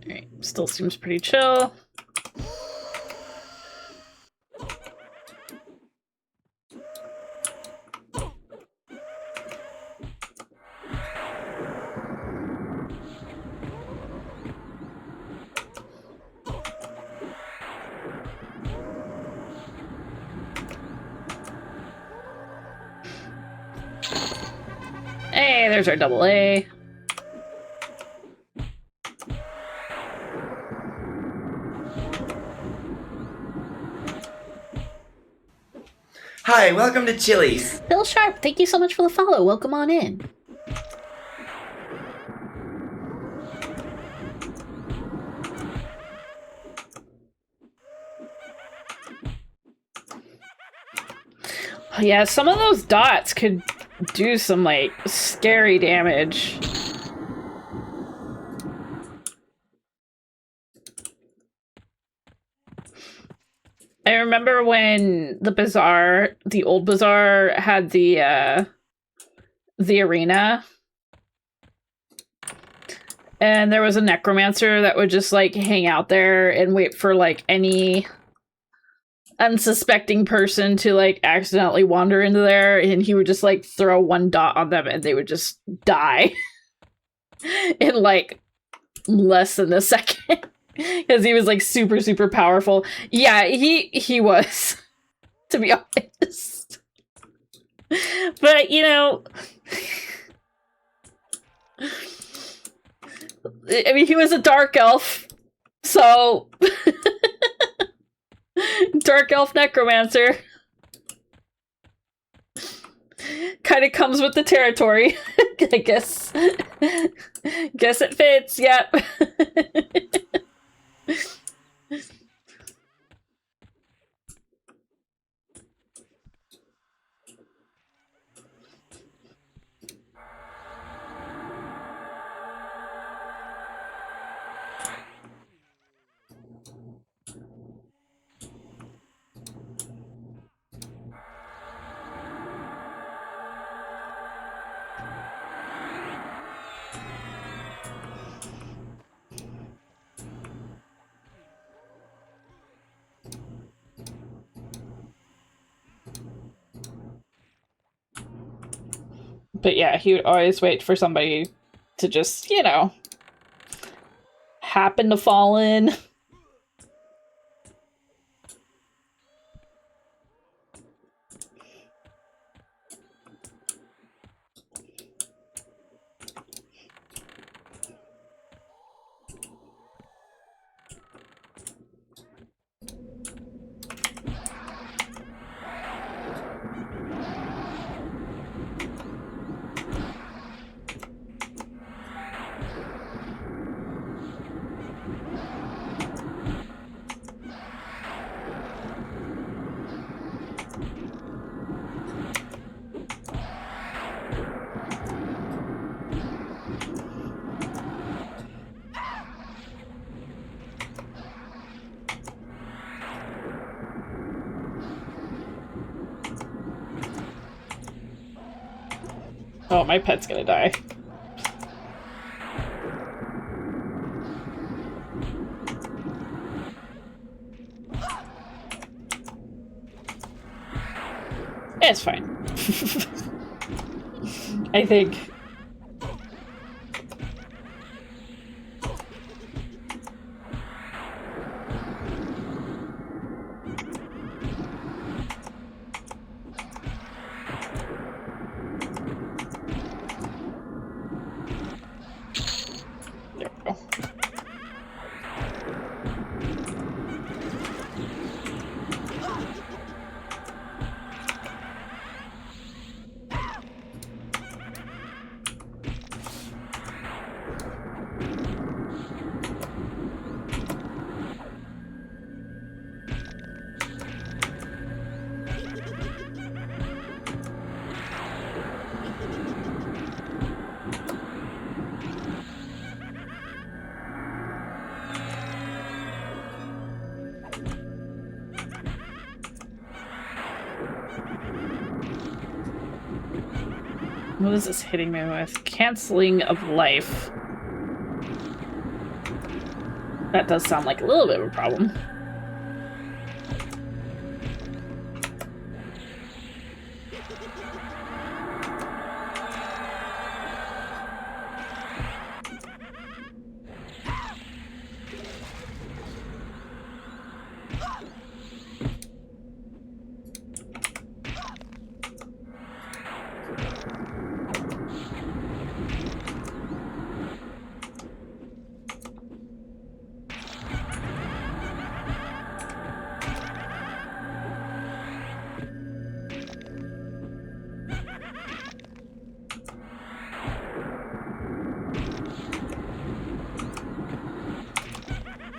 Alright, still seems pretty chill. Hey, there's our double A. Hi, welcome to Chili's. Bill Sharp, thank you so much for the follow. Welcome on in. Yeah, some of those dots could do some, like, scary damage. I remember when the old bazaar had the arena. And there was a necromancer that would just, like, hang out there and wait for, like, any unsuspecting person to, like, accidentally wander into there, and he would just, like, throw one dot on them and they would just die in, like, less than a second. Because he was, like, super, super powerful. Yeah, he was, to be honest. But, you know, I mean, he was a dark elf, so dark elf necromancer kind of comes with the territory. I guess it fits. Yep. But yeah, he would always wait for somebody to just, you know, happen to fall in. Oh, my pet's gonna die. It's fine. I think. There we go. What is this hitting me with? Canceling of life. That does sound like a little bit of a problem.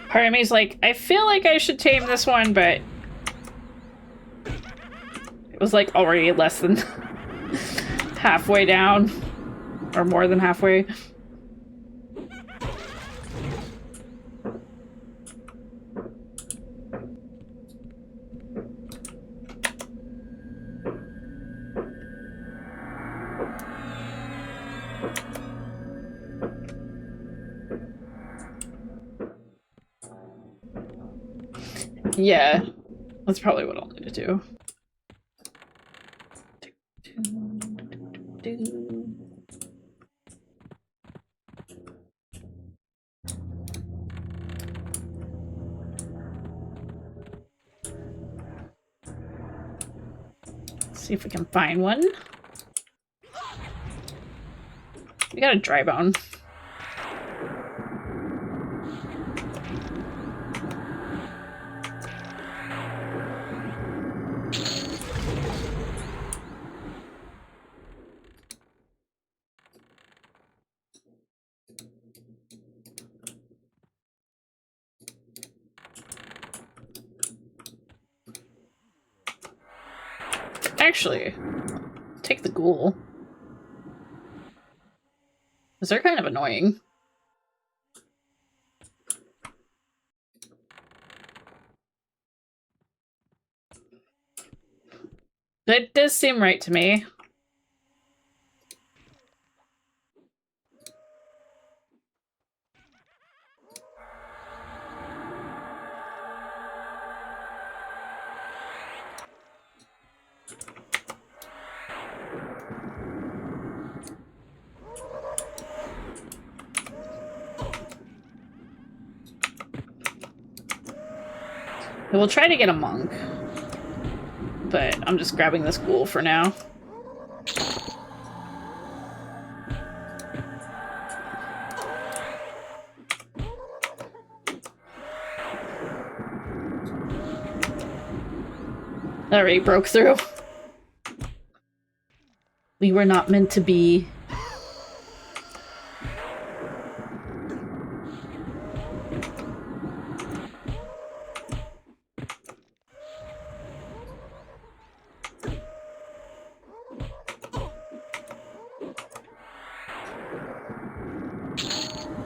Part of me is like, I feel like I should tame this one, but it was like already less than halfway down, or more than halfway. Yeah, that's probably what I'll need to do. See if we can find one. We got a dry bone. Actually, take the ghoul. Because they're kind of annoying. That does seem right to me. We'll try to get a monk, but I'm just grabbing this ghoul for now. Alright, broke through. We were not meant to be.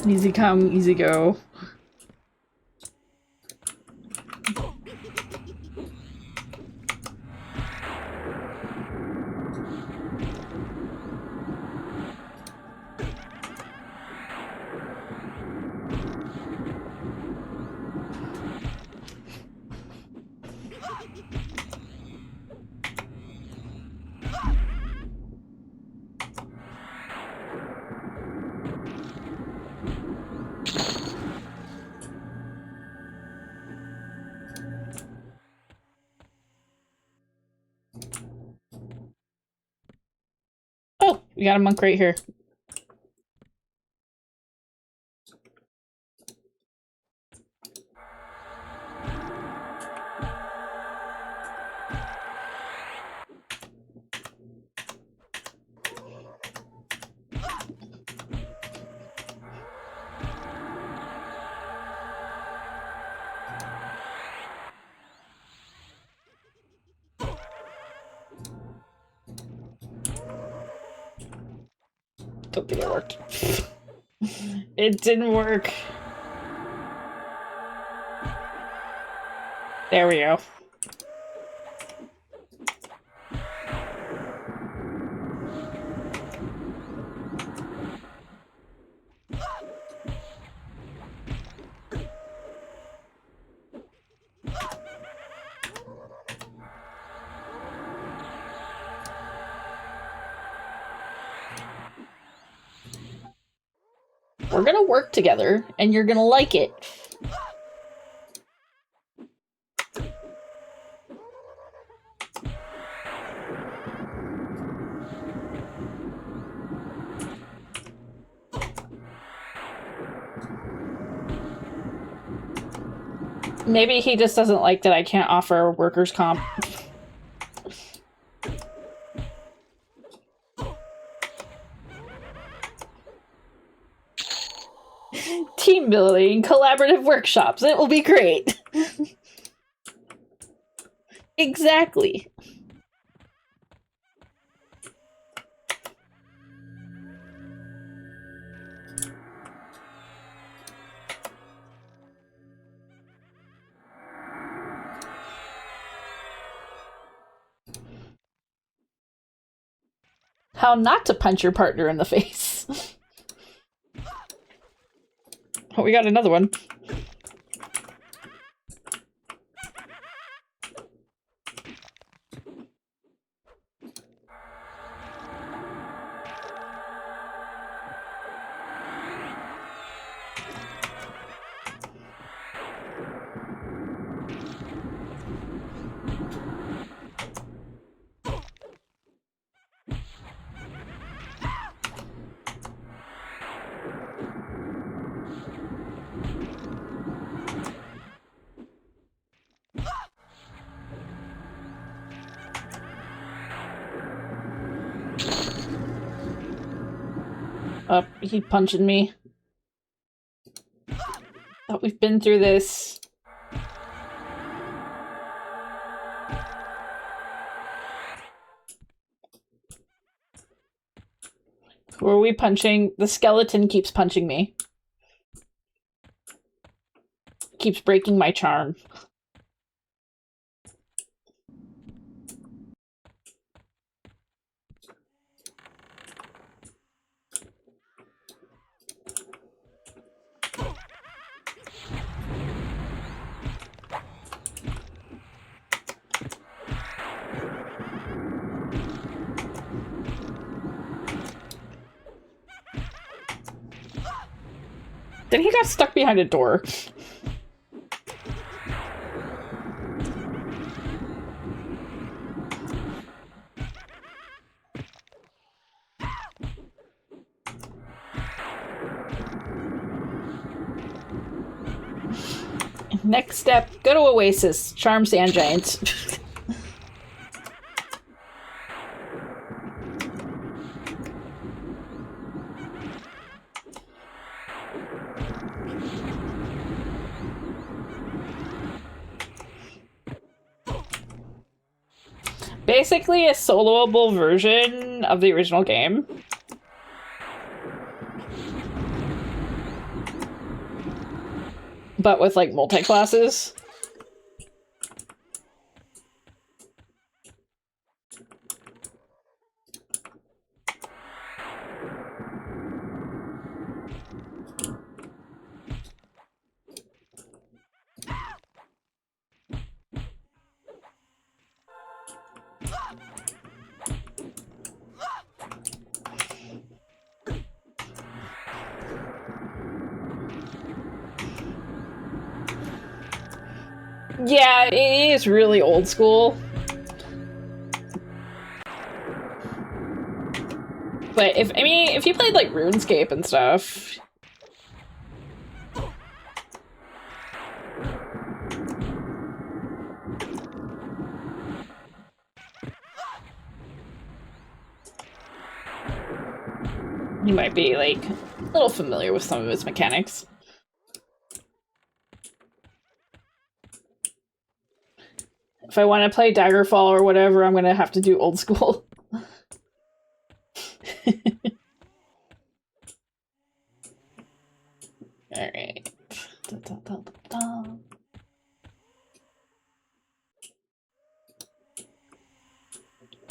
Easy come, easy go. We got a monk right here. Don't think it worked. It didn't work. There we go. We're gonna work together, and you're gonna like it. Maybe he just doesn't like that I can't offer workers' comp. Team building, collaborative workshops. It will be great. Exactly. How not to punch your partner in the face. Oh, we got another one. Oh, he punching me. Thought we've been through this. Who are we punching? The skeleton keeps punching me. Keeps breaking my charm. Then he got stuck behind a door. Next step, go to Oasis. Charm sand giants. Basically a soloable version of the original game. But with, like, multi-classes. Yeah, it is really old school. But if you played like RuneScape and stuff, you might be like a little familiar with some of its mechanics. If I want to play Daggerfall or whatever, I'm gonna have to do old school. Alright.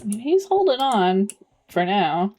I mean, he's holding on for now.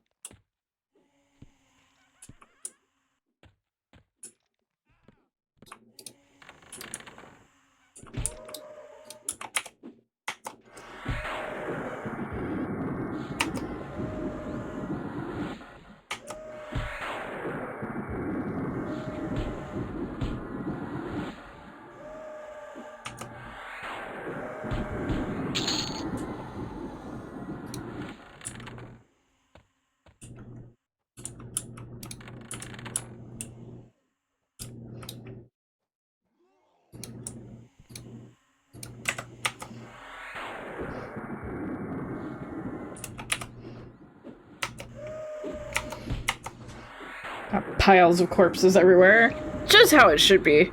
Got piles of corpses everywhere. Just how it should be.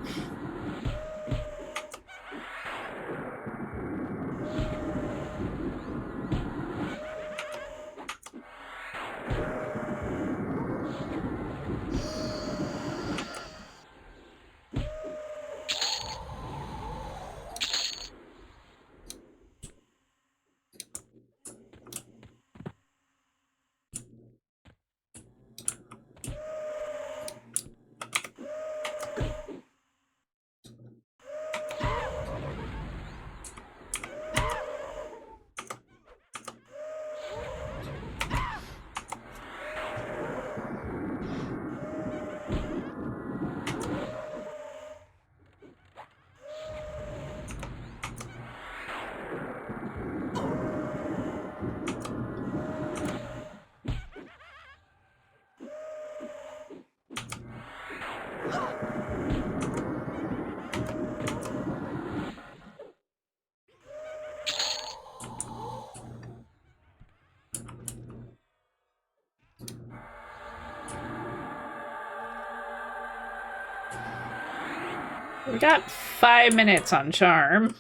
We got 5 minutes on charm.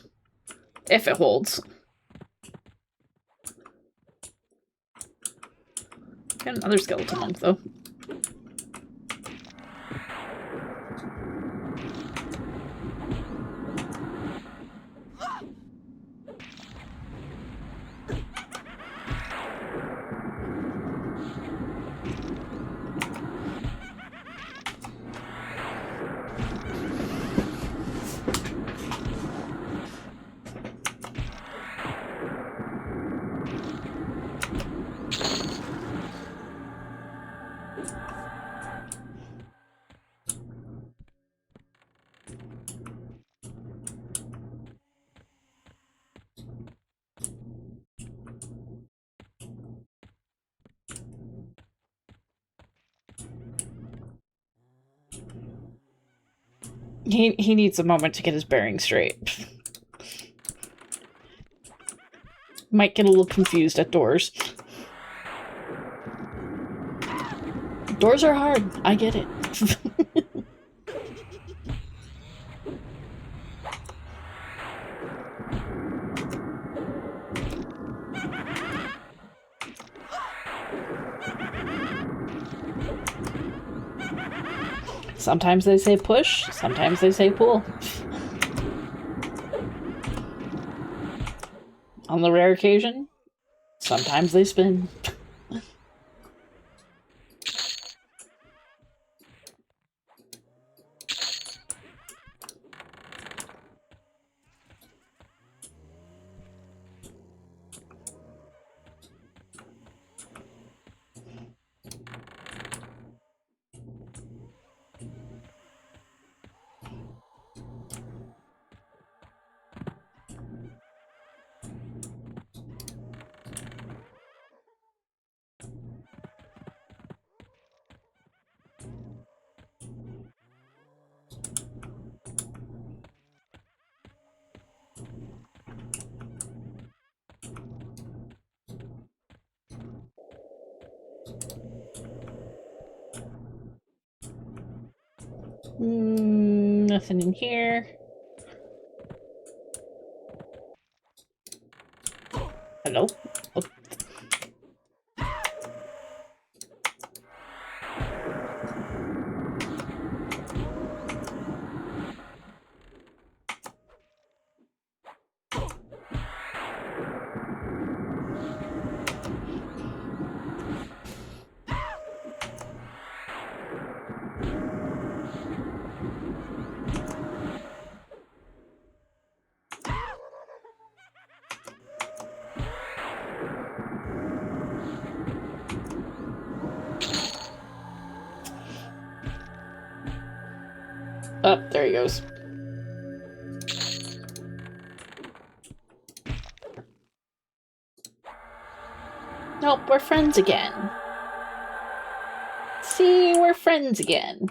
If it holds. Got another skeleton monk, though. He needs a moment to get his bearings straight. Might get a little confused at doors. Doors are hard. I get it. Sometimes they say push, sometimes they say pull. On the rare occasion, sometimes they spin. Nothing in here. Hello? Oh. Oh, there he goes. Nope, we're friends again. See, we're friends again.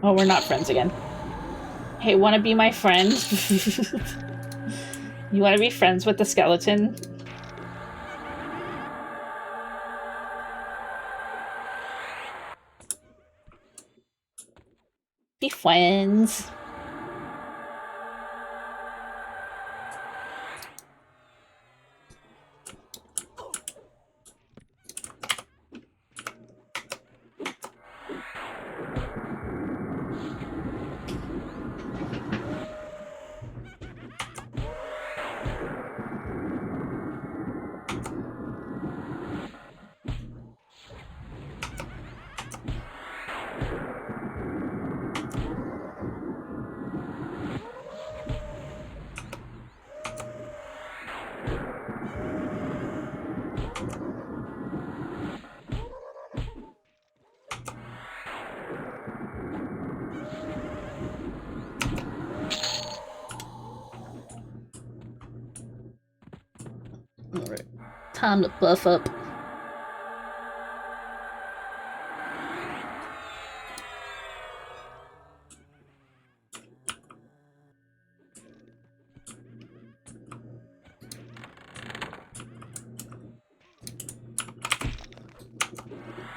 Oh, we're not friends again. Hey, wanna be my friend? You wanna be friends with the skeleton? Be friends. Alright. Time to buff up.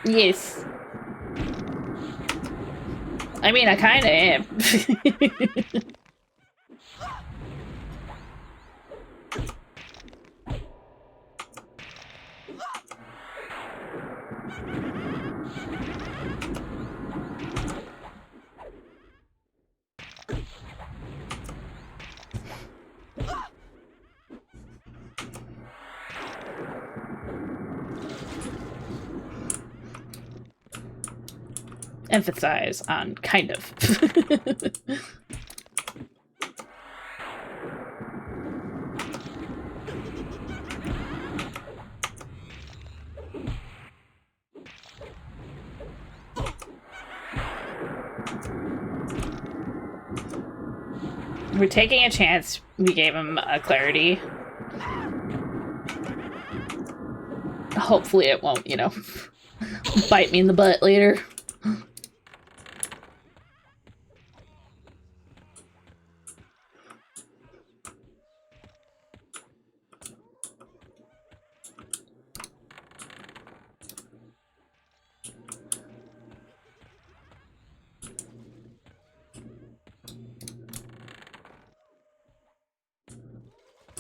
Yes. I mean, I kinda am. Emphasize on kind of. We're taking a chance. We gave him a clarity. Hopefully it won't, you know, bite me in the butt later.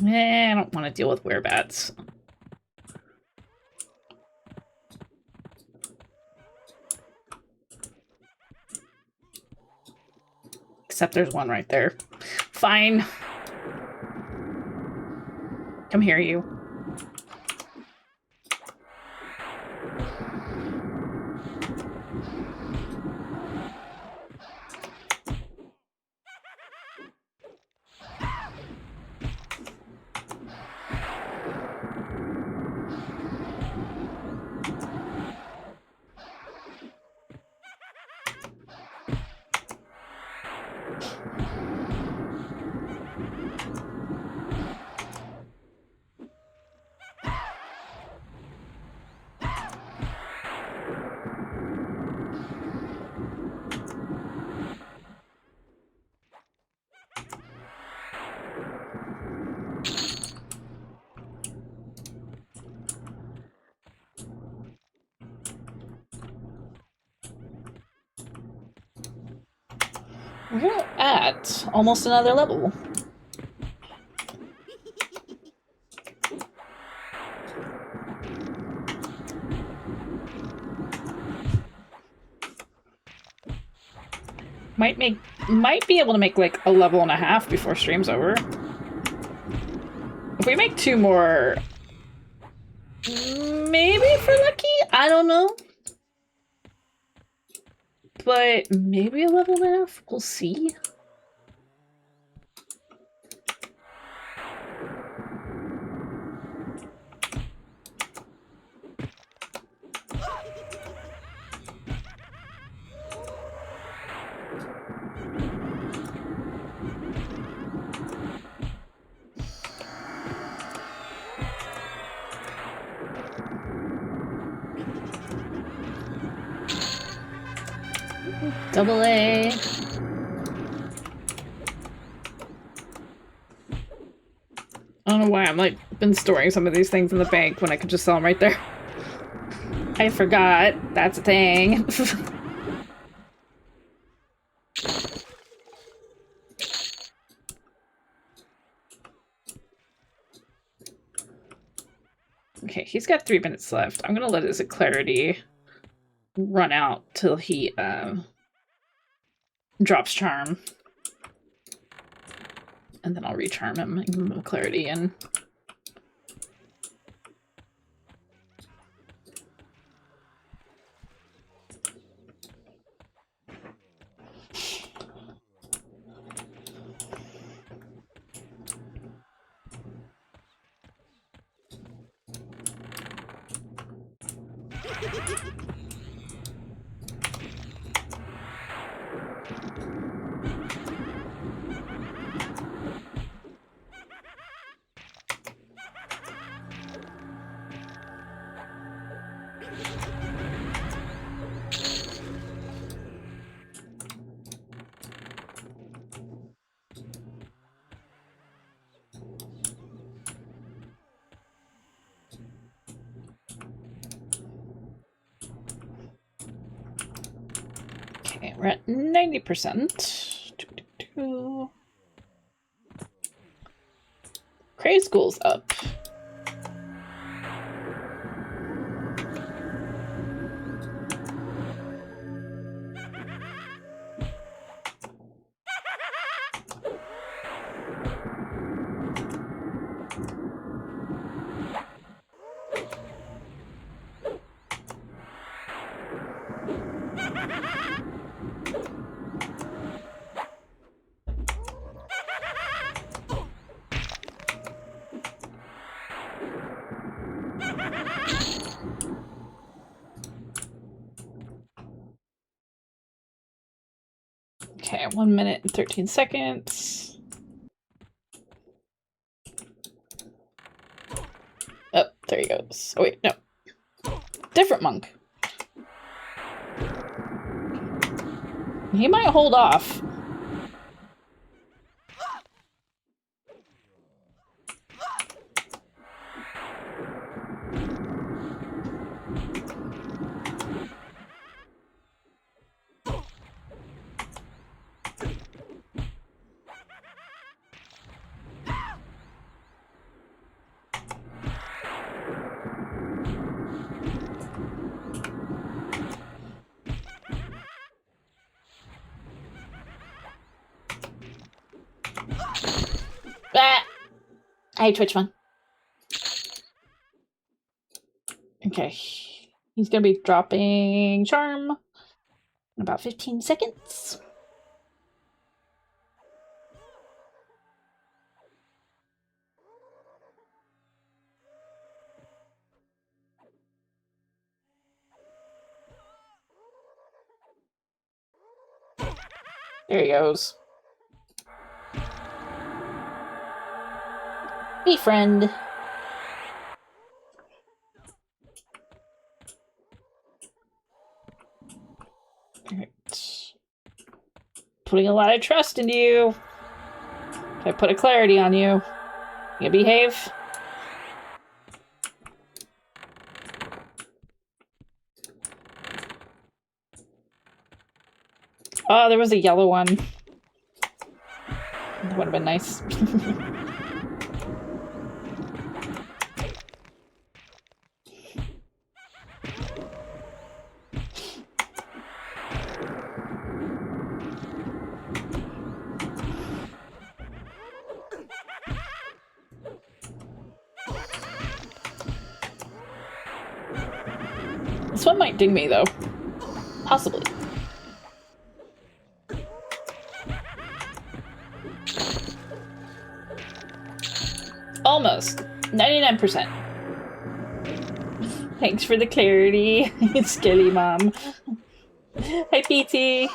I don't want to deal with werebats. Except there's one right there. Fine. Come here, you. We're at almost another level. Might be able to make like a level and a half before stream's over. If we make 2 more, maybe if we're lucky, I don't know. But maybe a level and a half, we'll see. Double A. I don't know why I'm like been storing some of these things in the bank when I could just sell them right there. I forgot. That's a thing. Okay, he's got 3 minutes left. I'm gonna let his clarity run out till he drops charm. And then I'll recharm him and give him clarity and okay, we're at 90%. Cray School's up. Okay, 1 minute and 13 seconds. Oh, there he goes. Oh wait, no. Different monk. He might hold off. Ah! I Twitch one. Okay. He's gonna be dropping charm in about 15 seconds. There he goes. Befriend. Alright. Putting a lot of trust into you. I put a clarity on you. You behave? Oh, there was a yellow one. That would have been nice. This one might ding me, though. Possibly. Almost. 99%. Thanks for the clarity. It's Keelie, Mom. Hi, PT.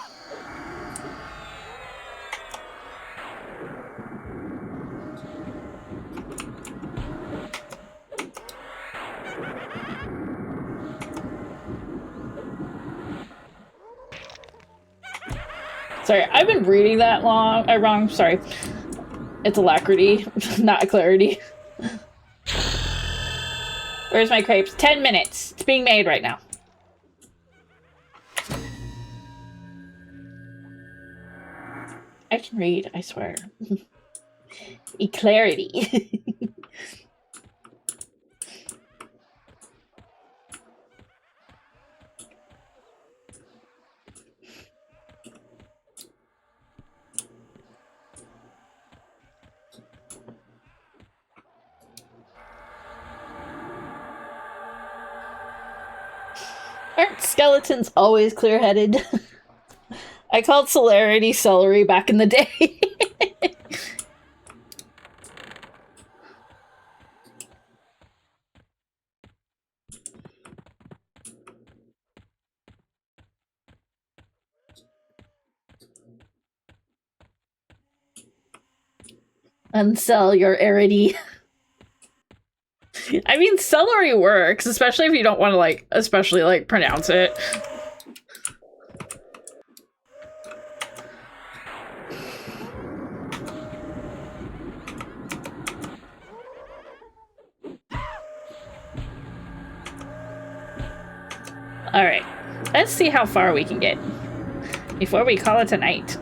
Sorry, I've been reading that wrong. Sorry. It's alacrity, not clarity. Where's my crepes? 10 minutes. It's being made right now. I can read, I swear. Clarity. Aren't skeletons always clear-headed? I called celerity celery back in the day. Unsell your arity. I mean, celery works, especially if you don't want to, especially, pronounce it. Alright, let's see how far we can get before we call it a night.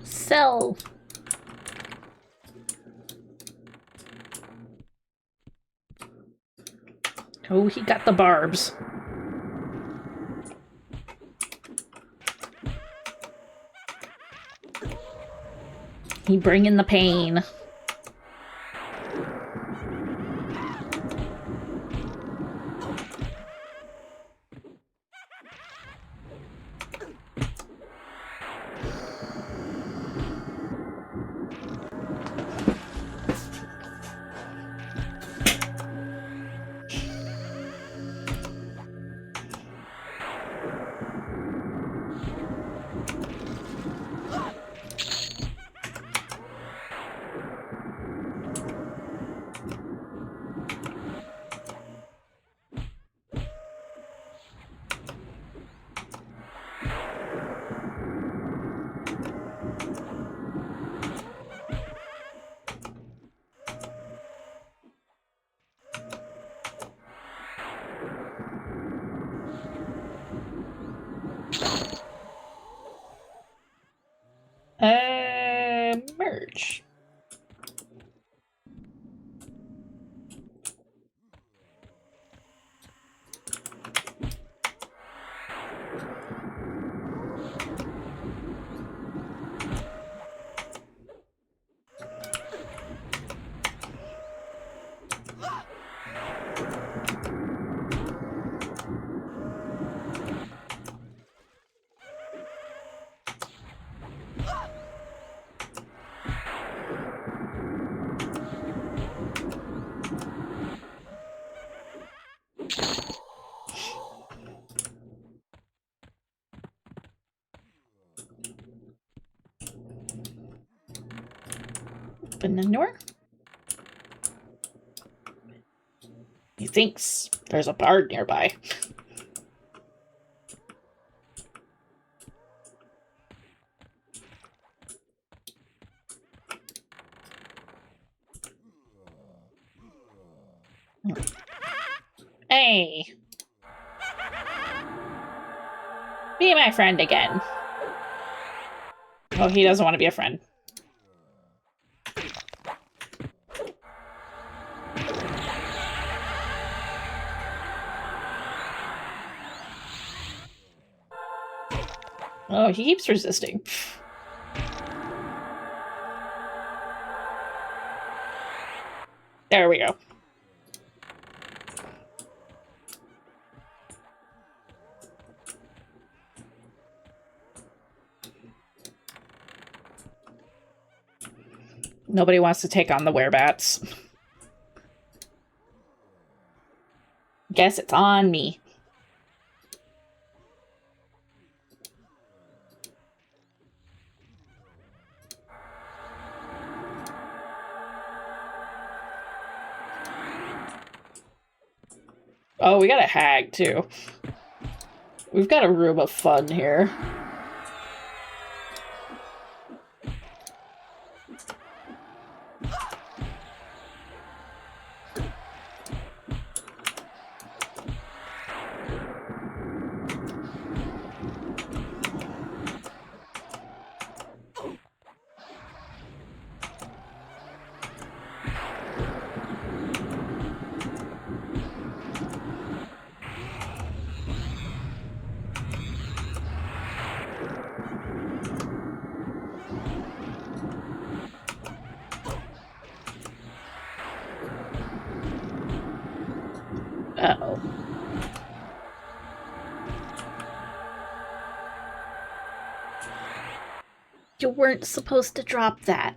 Sell. Oh, he got the barbs. He bringing the pain. charge. Open the door. He thinks there's a bard nearby. Hey! Be my friend again. Oh, he doesn't want to be a friend. Oh, he keeps resisting. There we go. Nobody wants to take on the werebats. Guess it's on me. Oh, we got a hag, too. We've got a room of fun here. Uh-oh. You weren't supposed to drop that.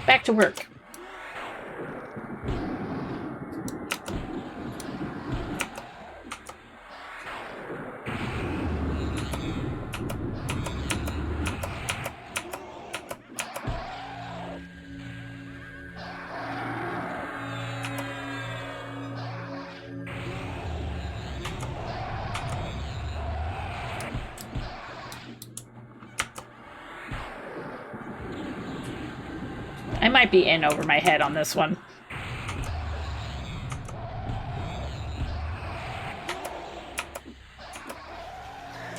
Back to work. I might be in over my head on this one.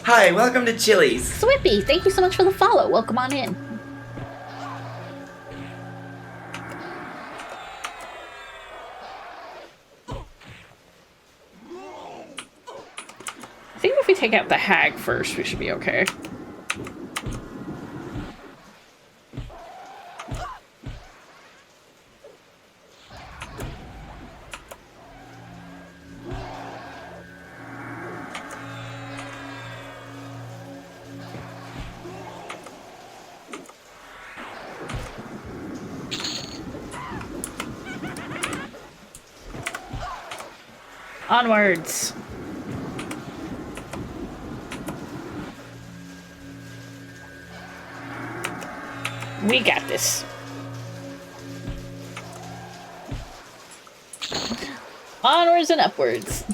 Hi, welcome to Chili's. Swippy, thank you so much for the follow. Welcome on in. I think if we take out the hag first, we should be okay. Onwards. We got this. Onwards and upwards.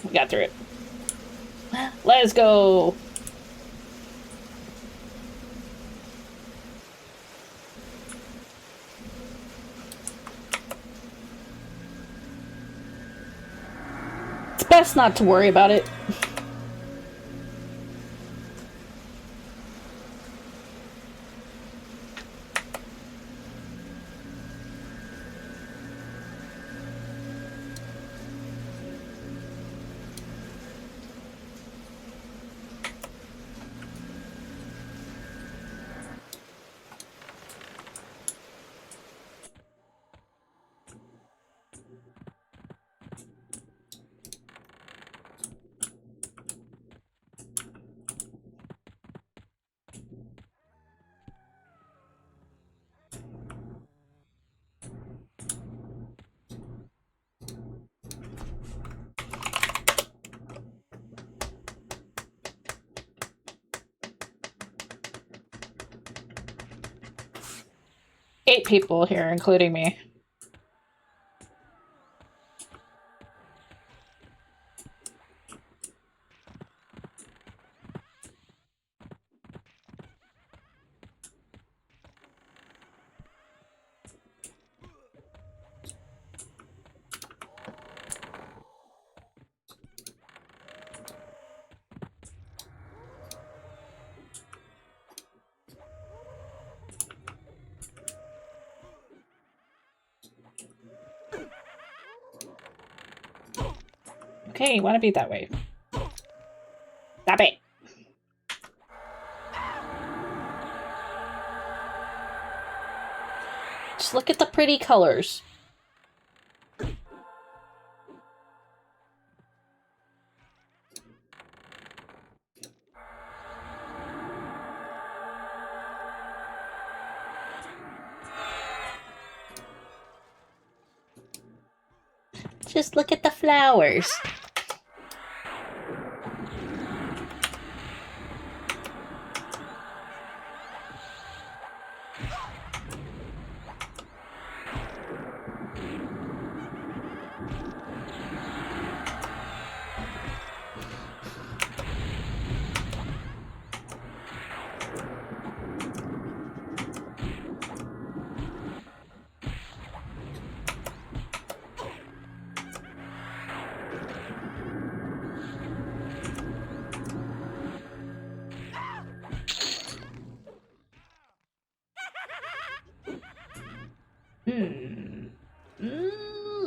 We got through it. Let's go. It's best not to worry about it. Eight people here, including me. Okay, you want to be that way. Stop it. Just look at the pretty colors. Just look at the flowers.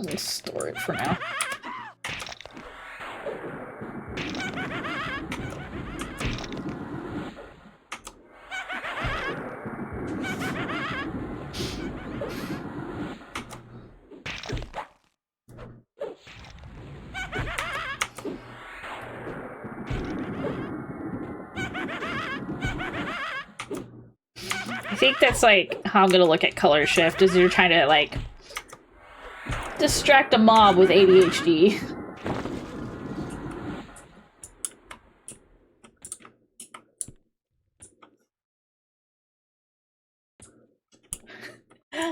Let's store it for now. I think that's like how I'm gonna look at color shift, is you're trying to like distract a mob with ADHD.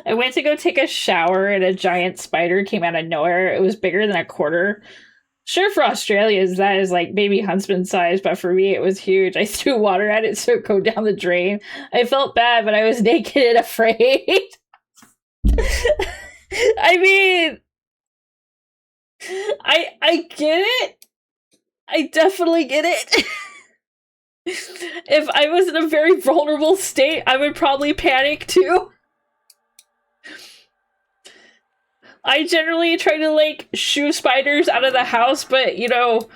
I went to go take a shower and a giant spider came out of nowhere. It was bigger than a quarter. Sure, for Australians, that is like baby huntsman size, but for me, it was huge. I threw water at it so it go down the drain. I felt bad, but I was naked and afraid. I mean, I get it. I definitely get it. If I was in a very vulnerable state, I would probably panic too. I generally try to, like, shoo spiders out of the house, but, you know,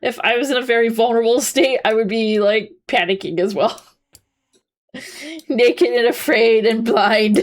if I was in a very vulnerable state, I would be, like, panicking as well. Naked and afraid and blind.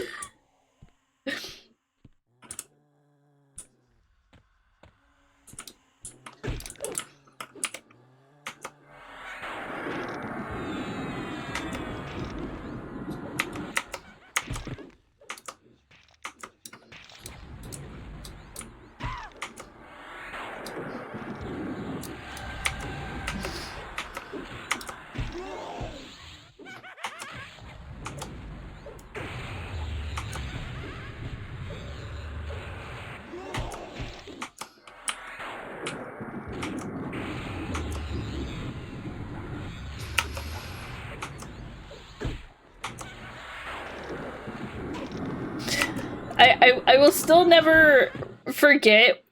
I will still never forget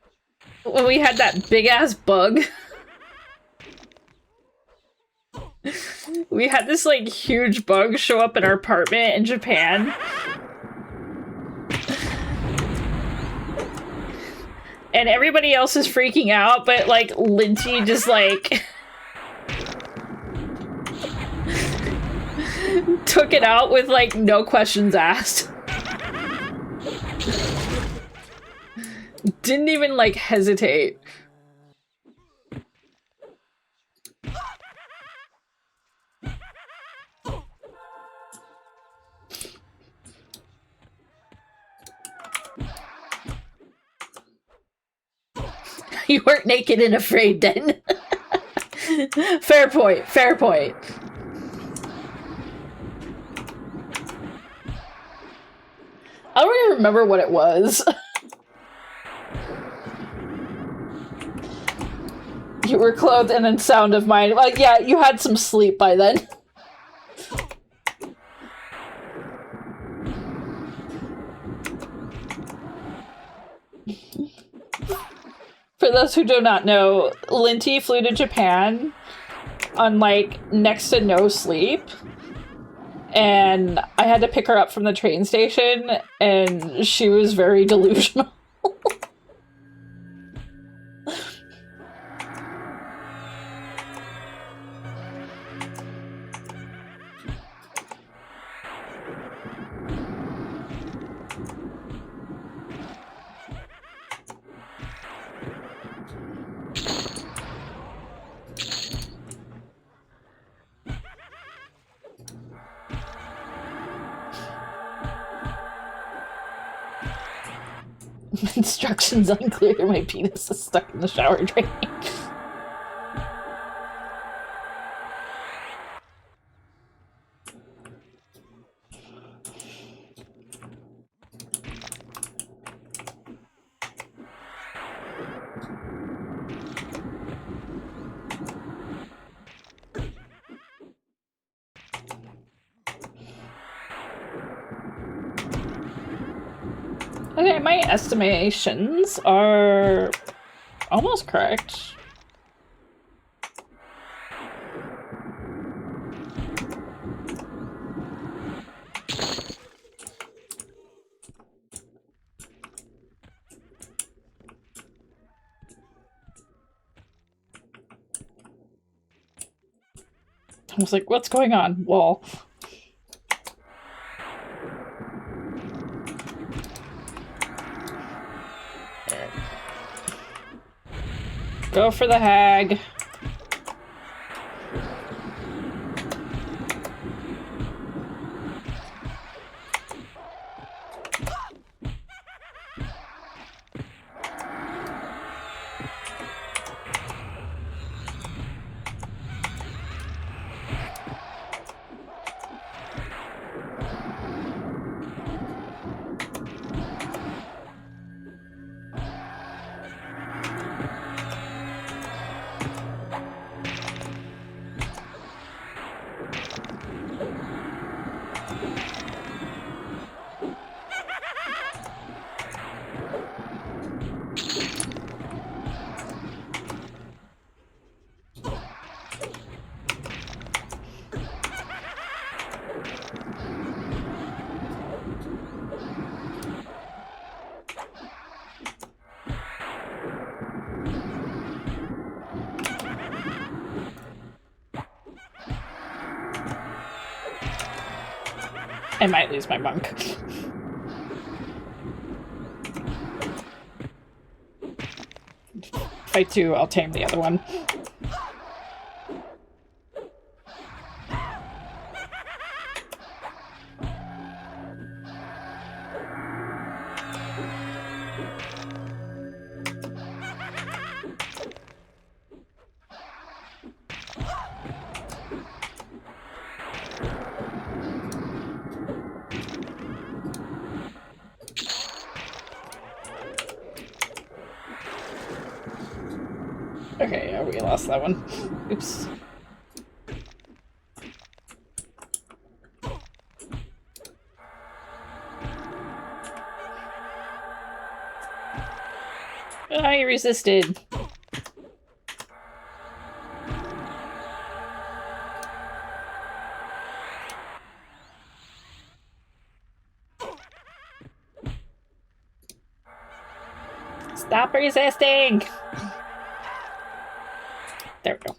when we had that big ass bug. We had this like huge bug show up in our apartment in Japan. And everybody else is freaking out, but like Linty just like took it out with like no questions asked. Didn't even like hesitate. You weren't naked and afraid then. Fair point, fair point. I don't even remember what it was. You were clothed and in sound of mind. Like, yeah, you had some sleep by then. For those who do not know, Linty flew to Japan on, like, next to no sleep. And I had to pick her up from the train station, and she was very delusional. Instructions unclear. My penis is stuck in the shower drain. Okay, my estimations are almost correct. I was like, what's going on? Wall. Go for the hag. I might lose my monk. Fight two, I'll tame the other one. Okay, yeah, we lost that one. Oops. he resisted. Stop resisting! There we go.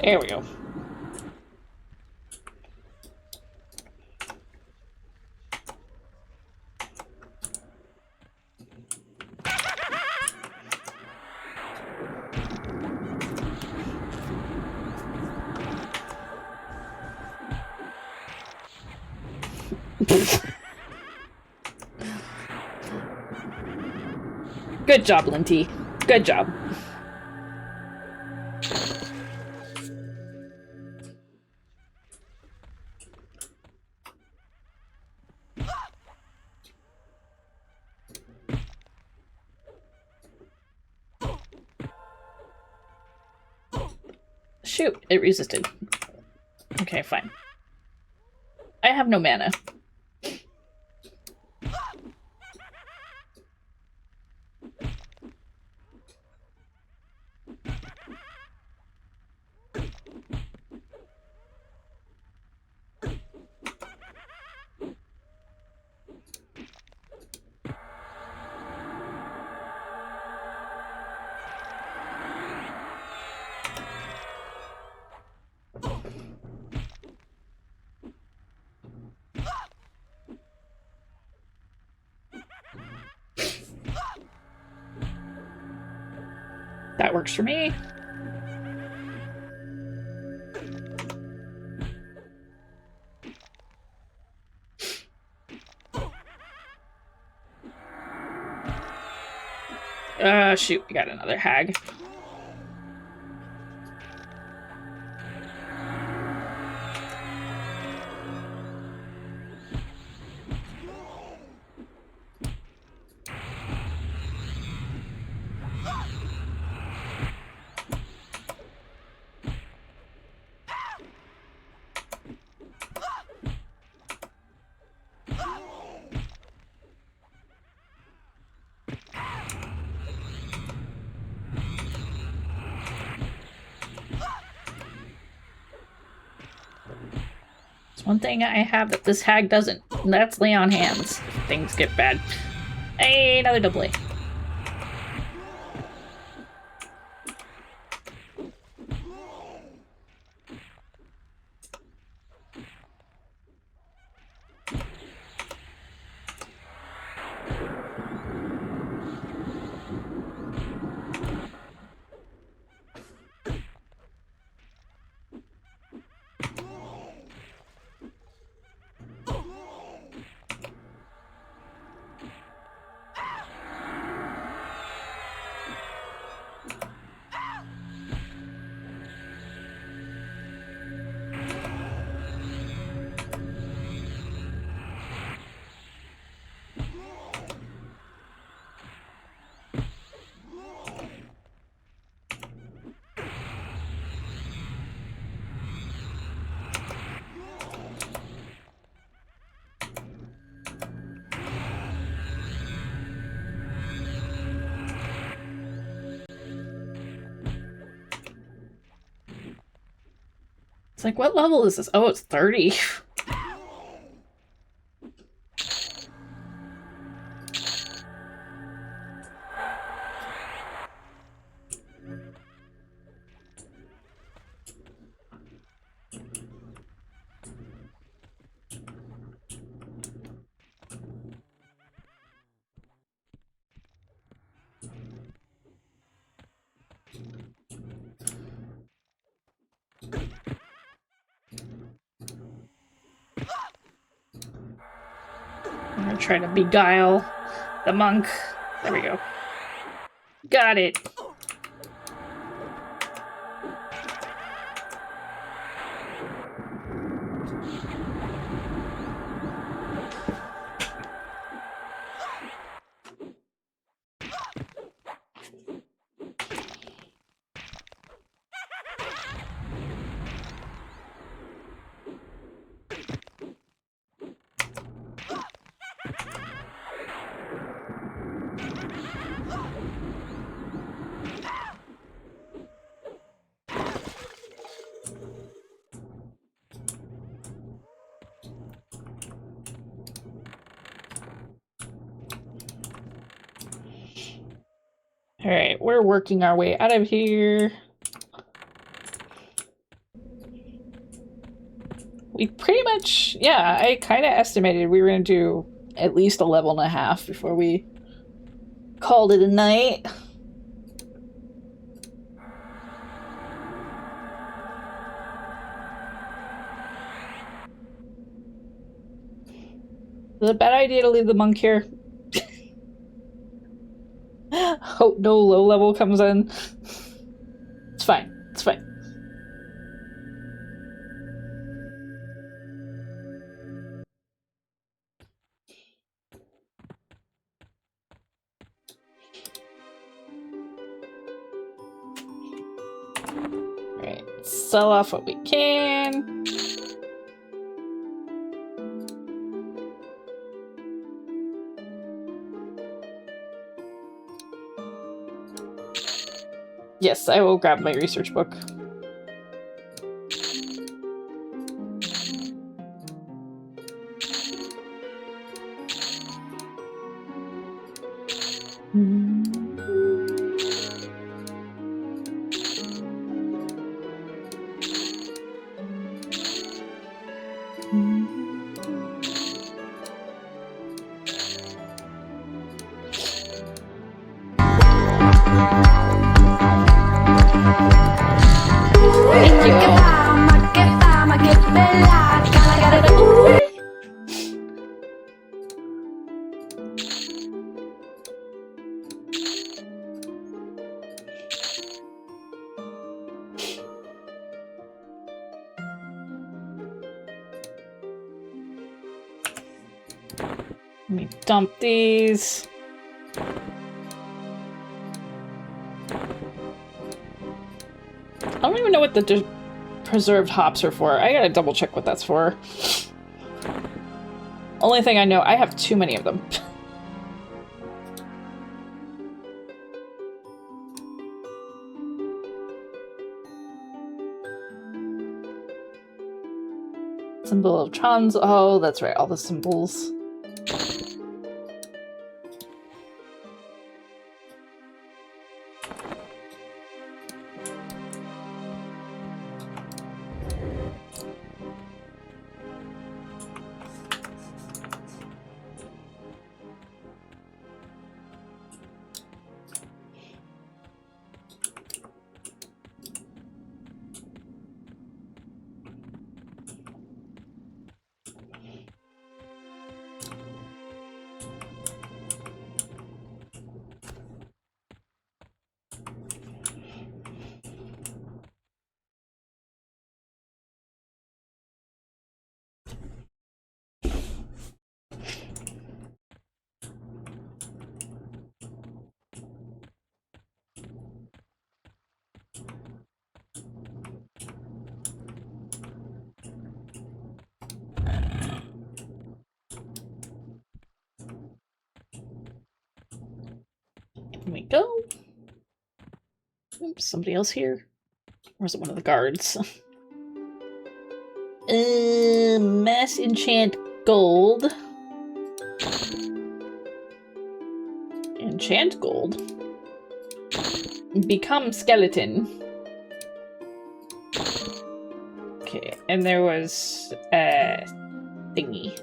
There we go. Good job, Linty. Good job. Shoot, it resisted. Okay, fine. I have no mana. That works for me. Shoot, we got another hag. One thing I have that this hag doesn't, and that's lay on hands. Things get bad. Hey, another double A. It's like, what level is this? Oh, it's 30. I'm gonna try to beguile the monk. There we go. Got it. Alright, we're working our way out of here. We pretty much, yeah, I kind of estimated we were going to do at least a level and a half before we called it a night. Is it a bad idea to leave the monk here? Hope no low level comes in. It's fine. It's fine. Alright, sell off what we can. Yes, I will grab my research book. Thank you. Let me dump these. I don't even know what the preserved hops are for. I gotta double check what that's for. Only thing I know, I have too many of them. Symbol of Trons. Oh, that's right, all the symbols. Here we go. Oops, somebody else here? Or is it one of the guards? Mass enchant gold. Enchant gold. Become skeleton. Okay, and there was a thingy.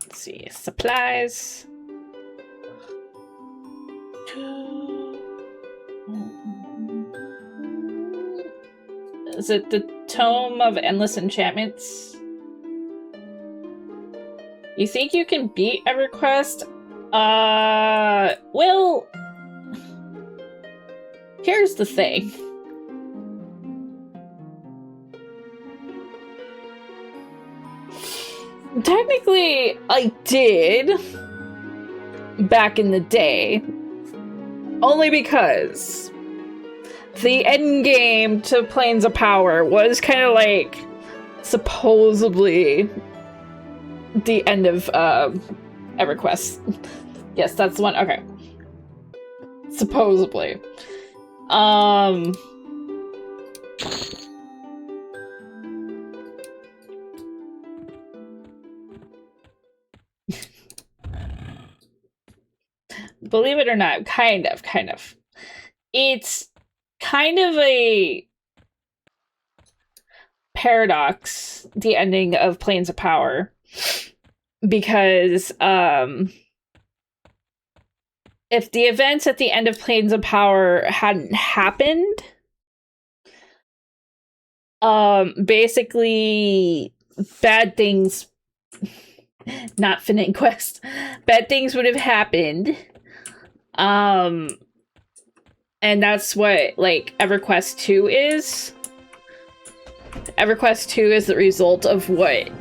Let's see, supplies. Is it the Tome of Endless Enchantments? You think you can beat Everquest? Well, here's the thing. Technically, I did back in the day, only because the end game to Planes of Power was kind of like supposedly the end of EverQuest. Yes, that's the one. Okay. Supposedly. believe it or not, kind of. It's kind of a paradox, the ending of Planes of Power, because if the events at the end of Planes of Power hadn't happened, basically bad things, not Finite Quest, bad things would have happened. And that's what, like, EverQuest 2 is. EverQuest 2 is the result of what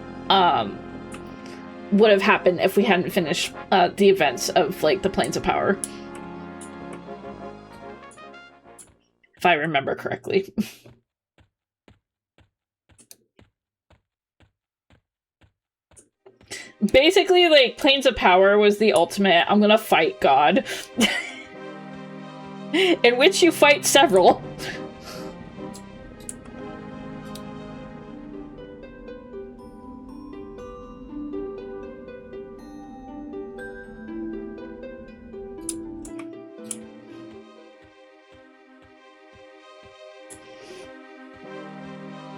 would have happened if we hadn't finished the events of, like, the Planes of Power. If I remember correctly. Basically, like, Planes of Power was the ultimate, I'm gonna fight God. In which you fight several.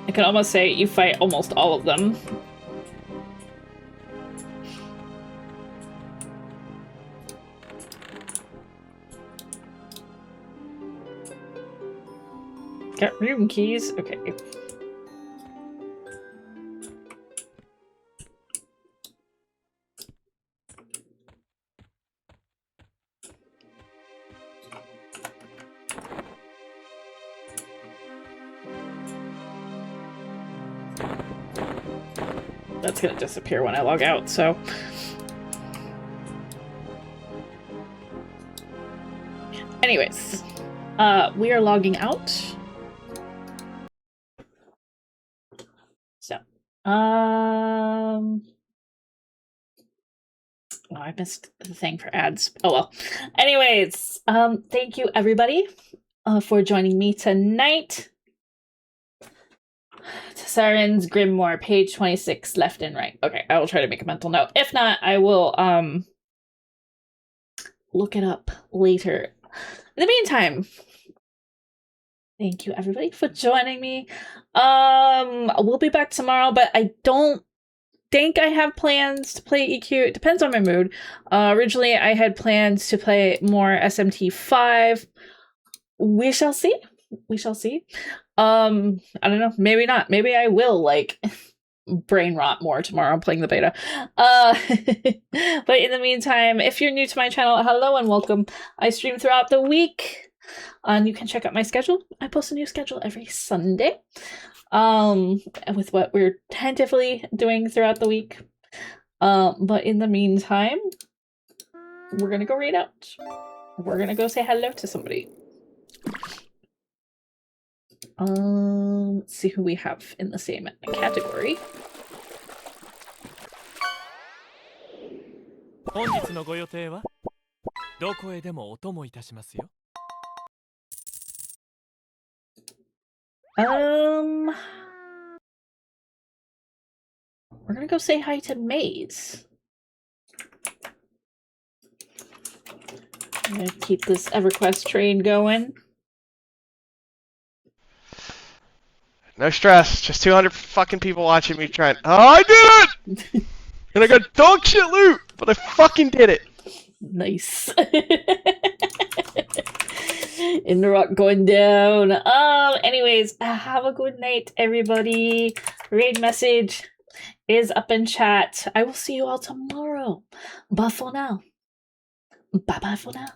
I can almost say you fight almost all of them. Got room keys? Okay. That's gonna disappear when I log out, so... Anyways, we are logging out. So, oh, I missed the thing for ads. Oh well. Anyways, thank you everybody for joining me tonight. Sirens, Grimoire, page 26, left and right. Okay, I will try to make a mental note. If not, I will look it up later. In the meantime, thank you everybody for joining me. We'll be back tomorrow, but I don't think I have plans to play EQ. It depends on my mood. Originally I had plans to play more SMT5. We shall see. We shall see. I don't know, maybe not. Maybe I will, like, brain rot more tomorrow playing the beta. But in the meantime, if you're new to my channel, hello and welcome. I stream throughout the week. And you can check out my schedule. I post a new schedule every Sunday. With what we're tentatively doing throughout the week. But in the meantime, we're gonna go read out. We're gonna go say hello to somebody. Let's see who we have in the same category. 本日のご予定はどこへでもお供いたしますよ。We're gonna go say hi to Maze. I'm gonna keep this EverQuest train going. No stress. Just 200 fucking people watching me trying. Oh, I did it! And I got dog shit loot, but I fucking did it. Nice. In the rock going down. Anyways, have a good night, everybody. Raid message is up in chat. I will see you all tomorrow. Bye for now. Bye-bye for now.